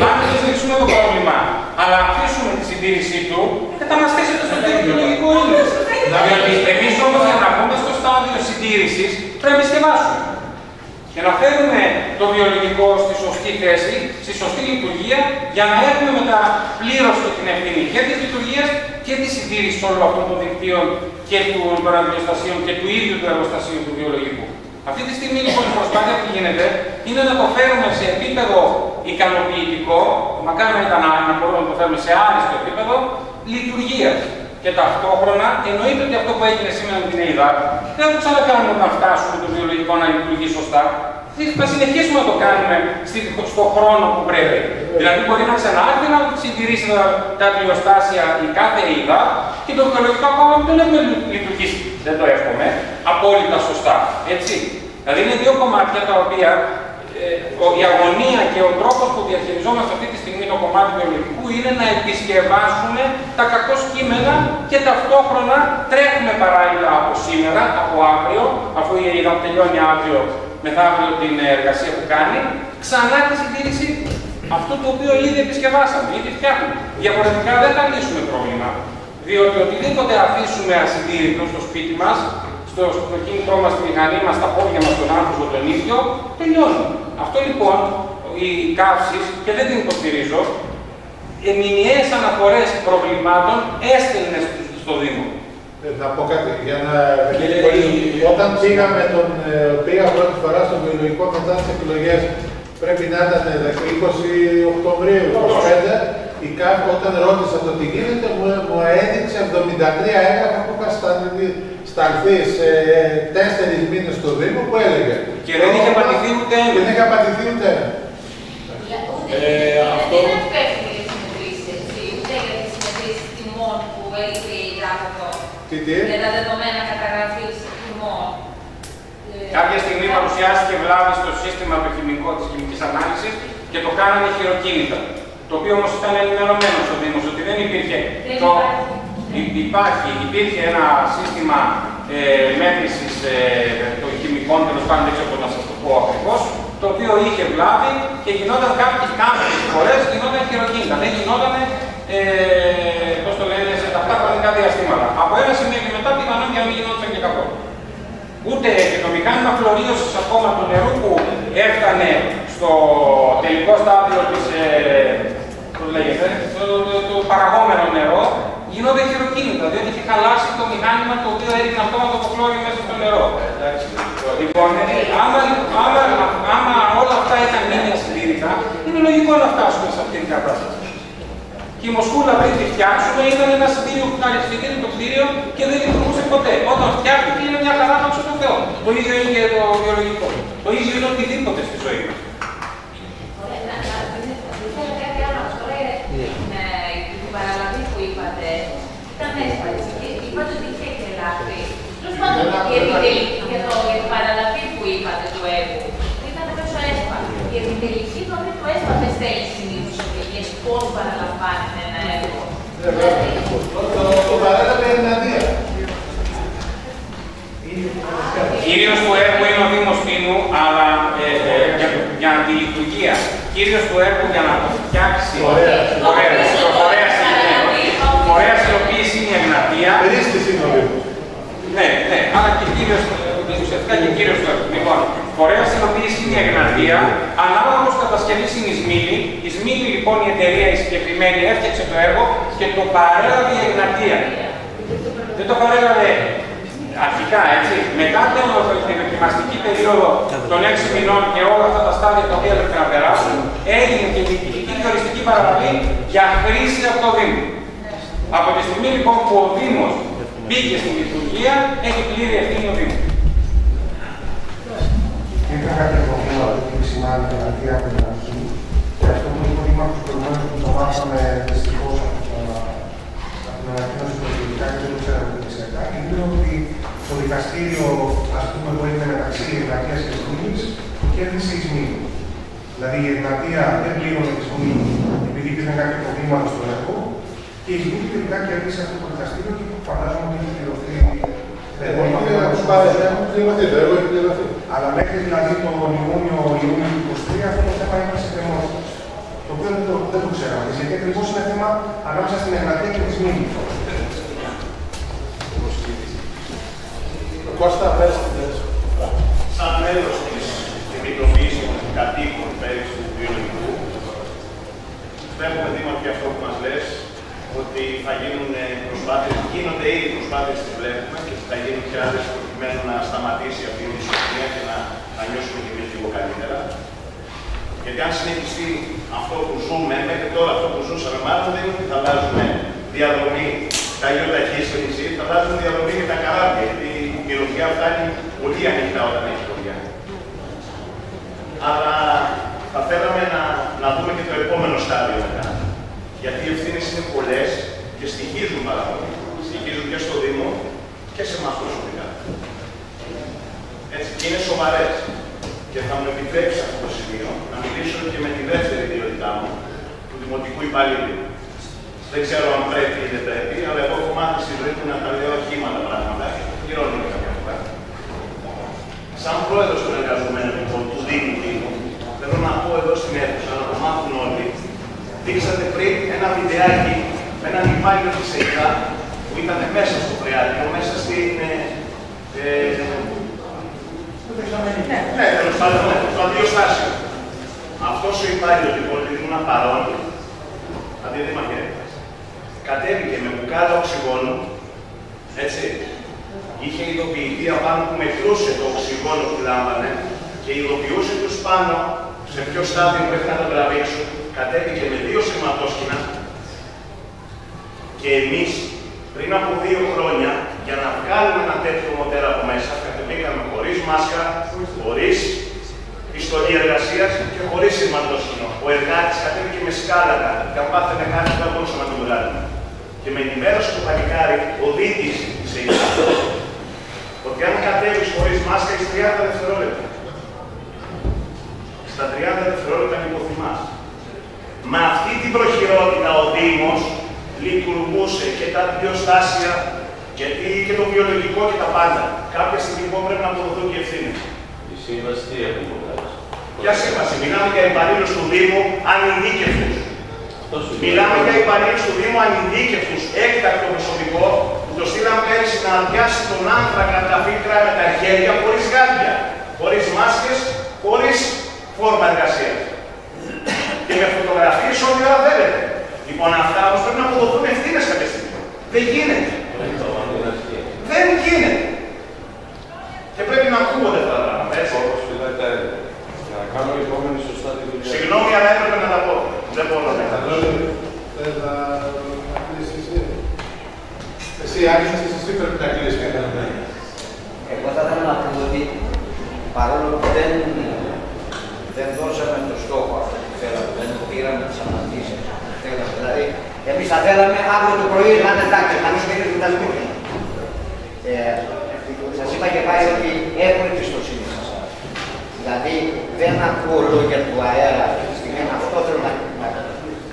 αν δεν λύσουμε το πρόβλημα, αλλά αφήσουμε τη συντήρησή του, δεν θα μας θέσετε στο τέλειο λογικό είναι. Διότι εμείς όμως για να μπούμε στο στάδιο συντήρησης πρέπει να επισκευάσουμε. Και να φέρουμε το βιολογικό στη σωστή θέση, στη σωστή λειτουργία, για να έχουμε μετά πλήρως την ευθύνη και της λειτουργίας και της συντήρησης όλων αυτών των δικτύων και των αντιοστασίων και του ίδιου του εργοστασίου του βιολογικού. Αυτή τη στιγμή λοιπόν η προσπάθεια που γίνεται είναι να το φέρουμε σε επίπεδο ικανοποιητικό, μακάρι να ήταν να μπορούμε να το φέρουμε σε άριστο επίπεδο λειτουργίας. Και ταυτόχρονα εννοείται ότι αυτό που έγινε σήμερα με την ΕΙΔΑ δεν θα το ξανακάνουμε όταν φτάσουμε το βιολογικό να λειτουργεί σωστά. Θα συνεχίσουμε να το κάνουμε στον χρόνο που πρέπει. Δηλαδή, μπορεί να ξανάρθει να συντηρήσει τα αντιοστάσια η κάθε ΕΙΔΑ και το βιολογικό ακόμα δεν το έχουμε λειτουργήσει. Δεν το εύχομαι απόλυτα σωστά. Έτσι. Δηλαδή, είναι δύο κομμάτια τα οποία η αγωνία και ο τρόπος που διαχειριζόμαστε αυτή τη στιγμή το κομμάτι βιολογικού είναι να επισκευάσουμε τα κακώς κείμενα και ταυτόχρονα τρέχουμε παράλληλα από σήμερα, από αύριο, αφού η ΕΙΔΑ τελειώνει αύριο, μεθαύριο την εργασία που κάνει, ξανά τη συντήρηση αυτό το οποίο ήδη επισκευάσαμε, ήδη φτιάχνουμε. Διαφορετικά δεν θα λύσουμε πρόβλημα. Διότι οτιδήποτε αφήσουμε ασυντήρητο στο σπίτι μας, στο κινητό μας, στη μηχανή μας, στα πόδια μας, στον άνθρωπο τον ίδιο, τελειώνει. Αυτό λοιπόν, οι καύσεις, και δεν την υποστηρίζω, μηνιαίες αναφορές προβλημάτων έστελνε στο Δήμο. Να πω κάτι, για να... Όταν πήγα πρώτη φορά στο βιολογικό μετά τις εκλογές, πρέπει να ήταν 20 Οκτωβρίου, 25, η ΚΑΠ όταν ρώτησα το τι γίνεται, μου έδειξε 73 έγγραφα που είχα σταλθεί σε 4 μήνες στο Δήμο που έλεγε. Και δεν είχε απαντηθεί ούτε ένα. Δεν είχε απαντηθεί ούτε ένα. Αυτό... Δεν είναι υπεύθυνη για τις συνεδρίσεις, έτσι, ούτε για τις συνεδρίσεις τιμών που έλειπε η ΔΑΠΟ. Για τα δεδομένα καταγραφής τιμών. Κάποια στιγμή παρουσιάστηκε βλάβη στο σύστημα της χημικής ανάλυσης και το κάνανε χειροκίνητα. Το οποίο όμως ήταν ενημερωμένο στο Δήμος, ότι δεν υπήρχε. Υπήρχε ένα σύστημα μέτρησης των χημικών, τέλος πάντων δεν ξέρω πώς να σας το πω ακριβώς, το οποίο είχε βλάβη και γινόταν κάποιες φορές γινόταν χειροκίνητα. Δεν γινόταν, πώς το λένε, σε τακτά χρονικά διαστήματα. Από ένα σημείο και μετά πιθανόν για να μην γινόταν και καθόλου. Ούτε και το μηχάνημα φλωρίωσης ακόμα του νερού που έφτανε στο τελικό στάδιο της, πώς λέγεται, το παραγόμενο νερό, γινόταν χειροκίνητα, διότι είχε χαλάσει το μηχάνημα το οποίο έριχνε αυτόματο το χλώριο μέσα στο νερό. Λοιπόν, άμα όλα αυτά ήταν μείνει ασυντήρητα, είναι λογικό να φτάσουμε σε αυτή την κατάσταση. Και η Μοσκούλα πριν τη φτιάξουμε ήταν ένα συντήρητο κτίριο και δεν λειτουργούσε ποτέ. Όταν φτιάχτηκε είναι μια χαρά από τον Θεό. Το ίδιο είναι και το βιολογικό. Το ίδιο είναι οτιδήποτε στη ζωή μας. Η παραλαβή που είπατε ήταν έσπαση και είπατε ότι είχε και λάθη. Τέλος πάντων, για την παραλαβή που είπατε του έργου, ήταν τόσο έσπαση. Η επιτελική δομή του έσπαση στέλνει συνήθως οδηγίες πώς παραλαμβάνεται ένα έργο. Το παρέλαβε η Ερμηνεία. Κύριος του έργου είναι ο Δήμος Τίνου, αλλά για τη λειτουργία. Κύριος του έργου για να το φτιάξει. Φορέας υλοποίηση είναι η Εγνατία. Περίστης είναι ο Δήμος. Ναι, αλλά και κύριος, ουσιαστικά και κύριος του έργου. Λοιπόν, φορέας υλοποίηση είναι η Εγνατία, ανάλογος κατασκευής είναι η Σμήλη. Η Σμήλη λοιπόν η εταιρεία η συγκεκριμένη έφτιαξε το έργο και το παρέλαβε η Εγνατία. Δεν το παρέλαβε αρχικά, έτσι. Μετά την δοκιμαστική περίοδο των 6 μηνών και όλα αυτά τα στάδια τα οποία έπρεπε να περάσουν, έγινε και η διοικητική και οριστική παραλαβεί για χρήση από το Δήμο. Από τη στιγμή λοιπόν που ο Δήμος μπήκε στην λειτουργία, έχει πλήρη ευθύνη ο Δήμος. Είχα κάποια προβλήματα που επισημάνει την Αρτία από την αρχή και αυτό που είπε ο Δήμαρχος προηγουμένως που το μάθαμε δυστυχώς από την ανακοίνωση του Εθνικά και δεν το ξέραμε τι σχετικά, είναι ότι το δικαστήριο, ας πούμε, που έγινε μεταξύ Εγνατίας και Σμήνης, το κέρδισε η Σμήνη. Δηλαδή η Εγνατία δεν πλήρωνε τη Σμήνη επειδή υπήρχαν κάποια προβλήματα στο έργο και η Σμήνη τελικά κέρδισε αυτό το δικαστήριο και φαντάζομαι ότι έχει πληρωθεί. Αλλά μέχρι δηλαδή τον Ιούνιο του 2023 αυτό το θέμα είναι σε κρεμότητα. Το οποίο δεν το ξέραμε. Γιατί ακριβώς είναι θέμα ανάμεσα στην Εγνατία και τη Σμήνη. Κώστα, πες. Σαν μέλος της Επιτροπής των Κατοίκων πέρυσι του Βιολογικού, βλέπουμε Δήμαρχε αυτό που μας λες, ότι θα γίνουν προσπάθειες, γίνονται ήδη προσπάθειες που βλέπουμε και θα γίνουν και άλλες προκειμένου να σταματήσει αυτή η ισορροπία και να νιώσουμε και εμείς λίγο καλύτερα. Γιατί αν συνεχιστεί αυτό που ζούμε, μέχρι τώρα αυτό που ζούσαμε, μάλλον δεν είναι ότι θα αλλάζουμε διαδρομή τα γεωταχή στο νησί, θα αλλάζουμε διαδρομή με τα καράβια, γιατί η μυρωδιά φτάνει πολύ ανοιχτά όταν έχει χωριά. Άρα θα θέλαμε να δούμε και το επόμενο στάδιο μετά. Γιατί οι ευθύνες είναι πολλές και στοιχίζουν πάρα πολύ. Στοιχίζουν και στο Δήμο και σε εμάς προσωπικά. Έτσι, και είναι σοβαρές. Και θα μου επιτρέψει αυτό το σημείο να μιλήσω και με τη δεύτερη ιδιότητά μου, του Δημοτικού Υπαλλήλου. Δεν ξέρω αν πρέπει ή δεν πρέπει, αλλά εγώ έχω μάθει στη ζωή μου να τα λέω αρχήματα πράγματα και το πληρώνουμε κάποια φορά. Σαν πρόεδρος των εργαζομένων λοιπόν, του Δήμου, θέλω να πω εδώ στην αίθουσα, να το μάθουν όλοι, δείξατε πριν ένα βιντεάκι με έναν υπάλληλο της ΕΙΚΑ που ήταν μέσα στο Φρεάτιο, μέσα στην. Ναι, τέλος πάντων, το αντιοστάσιο. Αυτός ο υπάλληλος λοιπόν, επειδή ήμουν παρόν, αντιδήμαρχε, κατέβηκε με μπουκάλα οξυγόνου, έτσι, είχε ειδοποιηθεί απάνω που μετρούσε το οξυγόνο που λάμβανε και ειδοποιούσε τους πάνω σε ποιο στάδιο πρέπει να το τραβήξουν, κατέβηκε με 2 σειρματόσκηνα και εμείς πριν από 2 χρόνια για να βγάλουμε ένα τέτοιο μοντέλο από μέσα κατεβήκαμε χωρίς μάσκα, χωρίς πιστολή εργασίας και χωρίς σειρματόσκηνο. Ο εργάτης κατέβηκε με σκάλατα και αν πάθαινε κάτι δεν μπορούσαμε να τον βγάλουμε. Και με ενημέρωσε το παλικάρι ο δίτης της ΕΙΚΑ ότι αν κατέβεις χωρίς μάσκα εις 30 δευτερόλεπτα. Στα 30 δευτερόλεπτα υποθυμάς. Με αυτή την προχειρότητα ο Δήμος λειτουργούσε και τα αντιοστάσια και το βιολογικό και τα πάντα. Κάποια στιγμή λοιπόν πρέπει να αποδοθούν και ευθύνες. Η σύμβαση τι έχουμε βγάλει? Ποια σύμβαση? Μιλάμε για υπαλλήλους του Δήμου ανειδίκευτους. Μιλάμε για υπαλλήλους του Δήμου ανειδίκευτους, έκτακτο προσωπικό, που το στείλαμε πέρυσι να αδειάσει τον άνθρακα τα φίλτρα με τα χέρια, χωρίς γάντια, χωρίς μάσκες, χωρίς φόρμα εργασίας. Και με φωτογραφίες όλη ώρα θέλετε. Λοιπόν, αυτά όμως πρέπει να αποδοθούν ευθύνες κάποια στιγμή. Δεν γίνεται. Δεν γίνεται. Και πρέπει να ακούγονται αυτά τα πράγματα, έτσι. Να κάνω η επόμενη σωστά τη δουλειά. Συγγνώμη, αλλά έπρεπε να τα πω. Δεν μπορώ να τα πω. Εσύ άρχισες και εσύ πρέπει να κλείσεις. Εγώ θα ήθελα να πω ότι παρόλο που δεν δώσαμε το στόχο αυτό που θέλαμε, δεν πήραμε τις αναλύσεις που θέλαμε. Δηλαδή, εμείς θα θέλαμε αύριο το πρωί να είναι εντάξει, να μην σκέφτεται τα σπίτια. Σας είπα και πάλι ότι έχω εμπιστοσύνη σας. Δηλαδή, δεν ακούω λόγια του αέρα αυτή τη στιγμή, αυτό θέλω να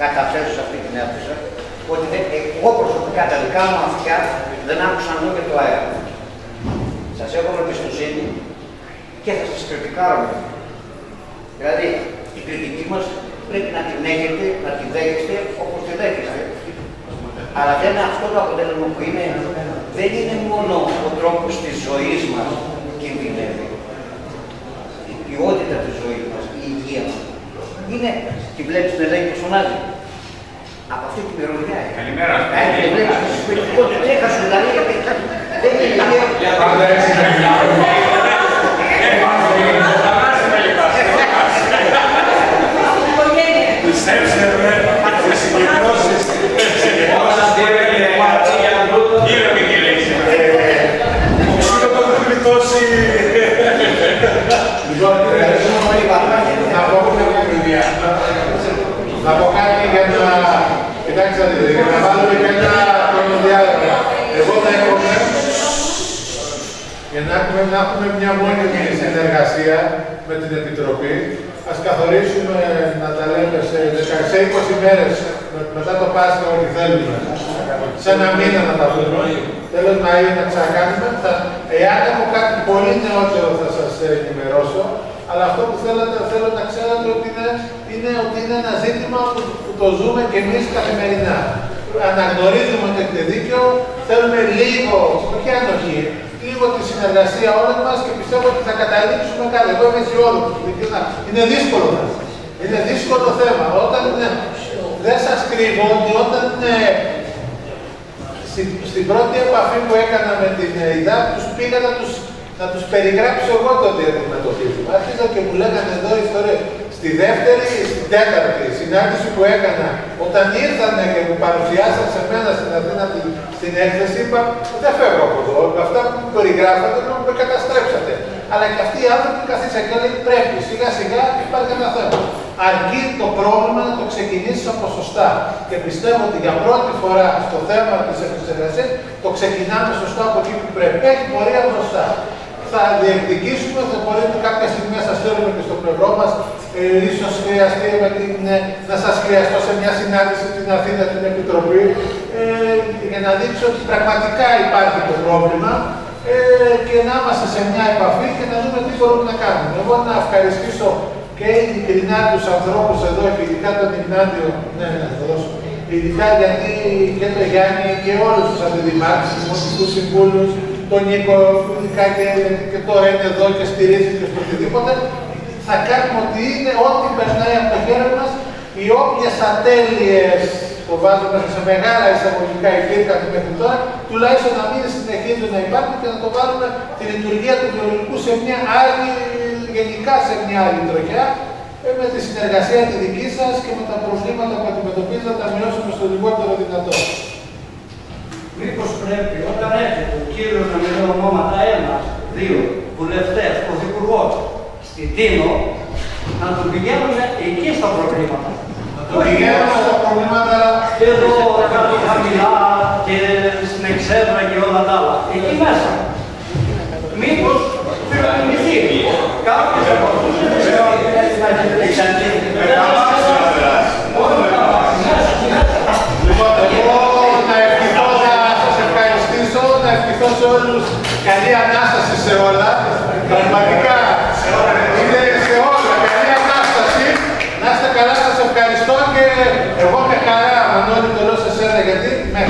καταθέσω σε αυτή την αίθουσα, ότι εγώ προσωπικά τα δικά μου αυτιά δεν άκουσαν λόγια του αέρα. Σας έχω εμπιστοσύνη και θα σας κριτικάρω. Δηλαδή, η κριτική μας πρέπει να την έχετε, να την δέχεστε όπως τη δέχεστε. Αλλά δεν είναι αυτό το αποτέλεσμα που είναι, δεν είναι μόνο ο τρόπος της ζωής μας που κινδυνεύει. Η ποιότητα της ζωής μας, η υγεία μας. Είναι, τη βλέπεις την ελέγχη που φωνάζει. Από αυτή την μυρωδιά. Καλημέρα. Και βλέπεις το σπιτικό του έχασε δηλαδή, δεν είναι υγεία. Κοιτάξτε, για να βάλουμε και ένα χρονοδιάγραμμα. Εγώ θα έχουμε, για να έχουμε μια μόνιμη συνεργασία με την Επιτροπή, ας καθορίσουμε να τα λέμε σε 20 μέρες μετά το Πάσχα ό,τι θέλουμε. Σε ένα μήνα να τα πούμε. Τέλος Μαΐου να ξανακάνουμε. Εάν έχω κάτι πολύ νεότερο θα σας ενημερώσω. Αλλά αυτό που θέλω να ξέρετε ότι είναι ένα ζήτημα που το ζούμε και εμείς καθημερινά. Αναγνωρίζουμε ότι έχετε δίκιο, θέλουμε λίγο, όχι ανοχή, λίγο τη συνεργασία όλων μας και πιστεύω ότι θα καταλήξουμε κάτι. Εγώ είμαι αισιόδοξος. Είναι δύσκολο μας. Είναι δύσκολο θέμα. Δεν σας κρύβω ότι όταν στην πρώτη επαφή που έκανα με την ΕΙΔΑΠ τους πήγα να τους περιγράψω εγώ το τι αντιμετωπίζουμε. Άρχιζα και μου λέγανε εδώ ιστορία. Στη δεύτερη, στην τέταρτη συνάντηση που έκανα, όταν ήρθανε και μου παρουσιάσαν σε μένα στην Αθήνα στην έκθεση, είπα δεν φεύγω από εδώ. Αυτά που μου περιγράφατε με καταστρέψατε. Αλλά και αυτοί οι άνθρωποι καθίσαν και λέει πρέπει σιγά σιγά υπάρχει ένα θέμα. Αρκεί το πρόβλημα να το ξεκινήσει από σωστά. Και πιστεύω ότι για πρώτη φορά στο θέμα της επεξεργασίας το ξεκινάμε σωστά από εκεί που πρέπει. Έχει πορεία μπροστά. Θα διεκδικήσουμε, θα μπορείτε κάποια στιγμή να σας θέλουμε και στο πλευρό μας. Ίσως χρειαστεί να σας χρειαστώ σε μια συνάντηση στην Αθήνα, την Επιτροπή, για να δείξω ότι πραγματικά υπάρχει το πρόβλημα και να είμαστε σε μια επαφή και να δούμε τι μπορούμε να κάνουμε. Εγώ να ευχαριστήσω και ειλικρινά τους ανθρώπους εδώ και ειδικά τον Ιγνάτιο, ειδικά γιατί και τον Γιάννη και όλους τους αντιδημάρχους, τους δημοτικούς συμβούλους, τον Νίκο, ειδικά και τώρα είναι εδώ και στηρίζει και στο οτιδήποτε, θα κάνουμε ότι είναι ό,τι περνάει από το χέρι μας, οι όποιες ατέλειες το βάζω μέσα σε μεγάλα εισαγωγικά υπήρχαν μέχρι τώρα, τουλάχιστον να μην συνεχίζουν να υπάρχουν και να το βάλουμε τη λειτουργία του βιολογικού σε μια άλλη, γενικά σε μια άλλη τροχιά, με τη συνεργασία τη δική σας και με τα προβλήματα που αντιμετωπίζετε να τα μειώσουμε στο λιγότερο δυνατό. Μήπως πρέπει όταν έρχεται ο κύριος να μιλεί ονόματα ένας, δύο βουλευτές, πρωθυπουργός, στην Τίνο, να τον πηγαίνουν εκεί στα προβλήματα. Πηγαίνουμε στα προβλήματα εδώ κάτω χαμηλά και στην Εξέδρα και όλα τα άλλα. Εκεί μέσα. Μήπως φιλοξενηθεί κάποιος από αυτούς Λοιπόν, εγώ να ευχηθώ να σας ευχαριστήσω, να ευχηθώ σε όλους καλή Ανάσταση σε όλα. Πραγματικά είναι σε όλα καλή Ανάσταση. Να είστε καλά, σας ευχαριστώ και εγώ με χαρά, Μανώλη, το λέω σε εσένα, γιατί με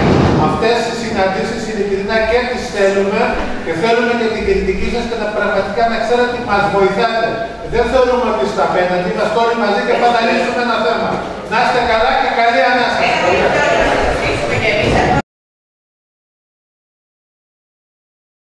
αυτές τις συναντήσεις ειλικρινά και τις θέλουμε και θέλουμε και την κριτική σας και πραγματικά να ξέρετε ότι μας βοηθάτε. Δεν θέλουμε ότι στα απέναντι, είμαστε όλοι μαζί και πάντα λύσουμε ένα θέμα. Να είστε καλά και καλή Ανάσταση.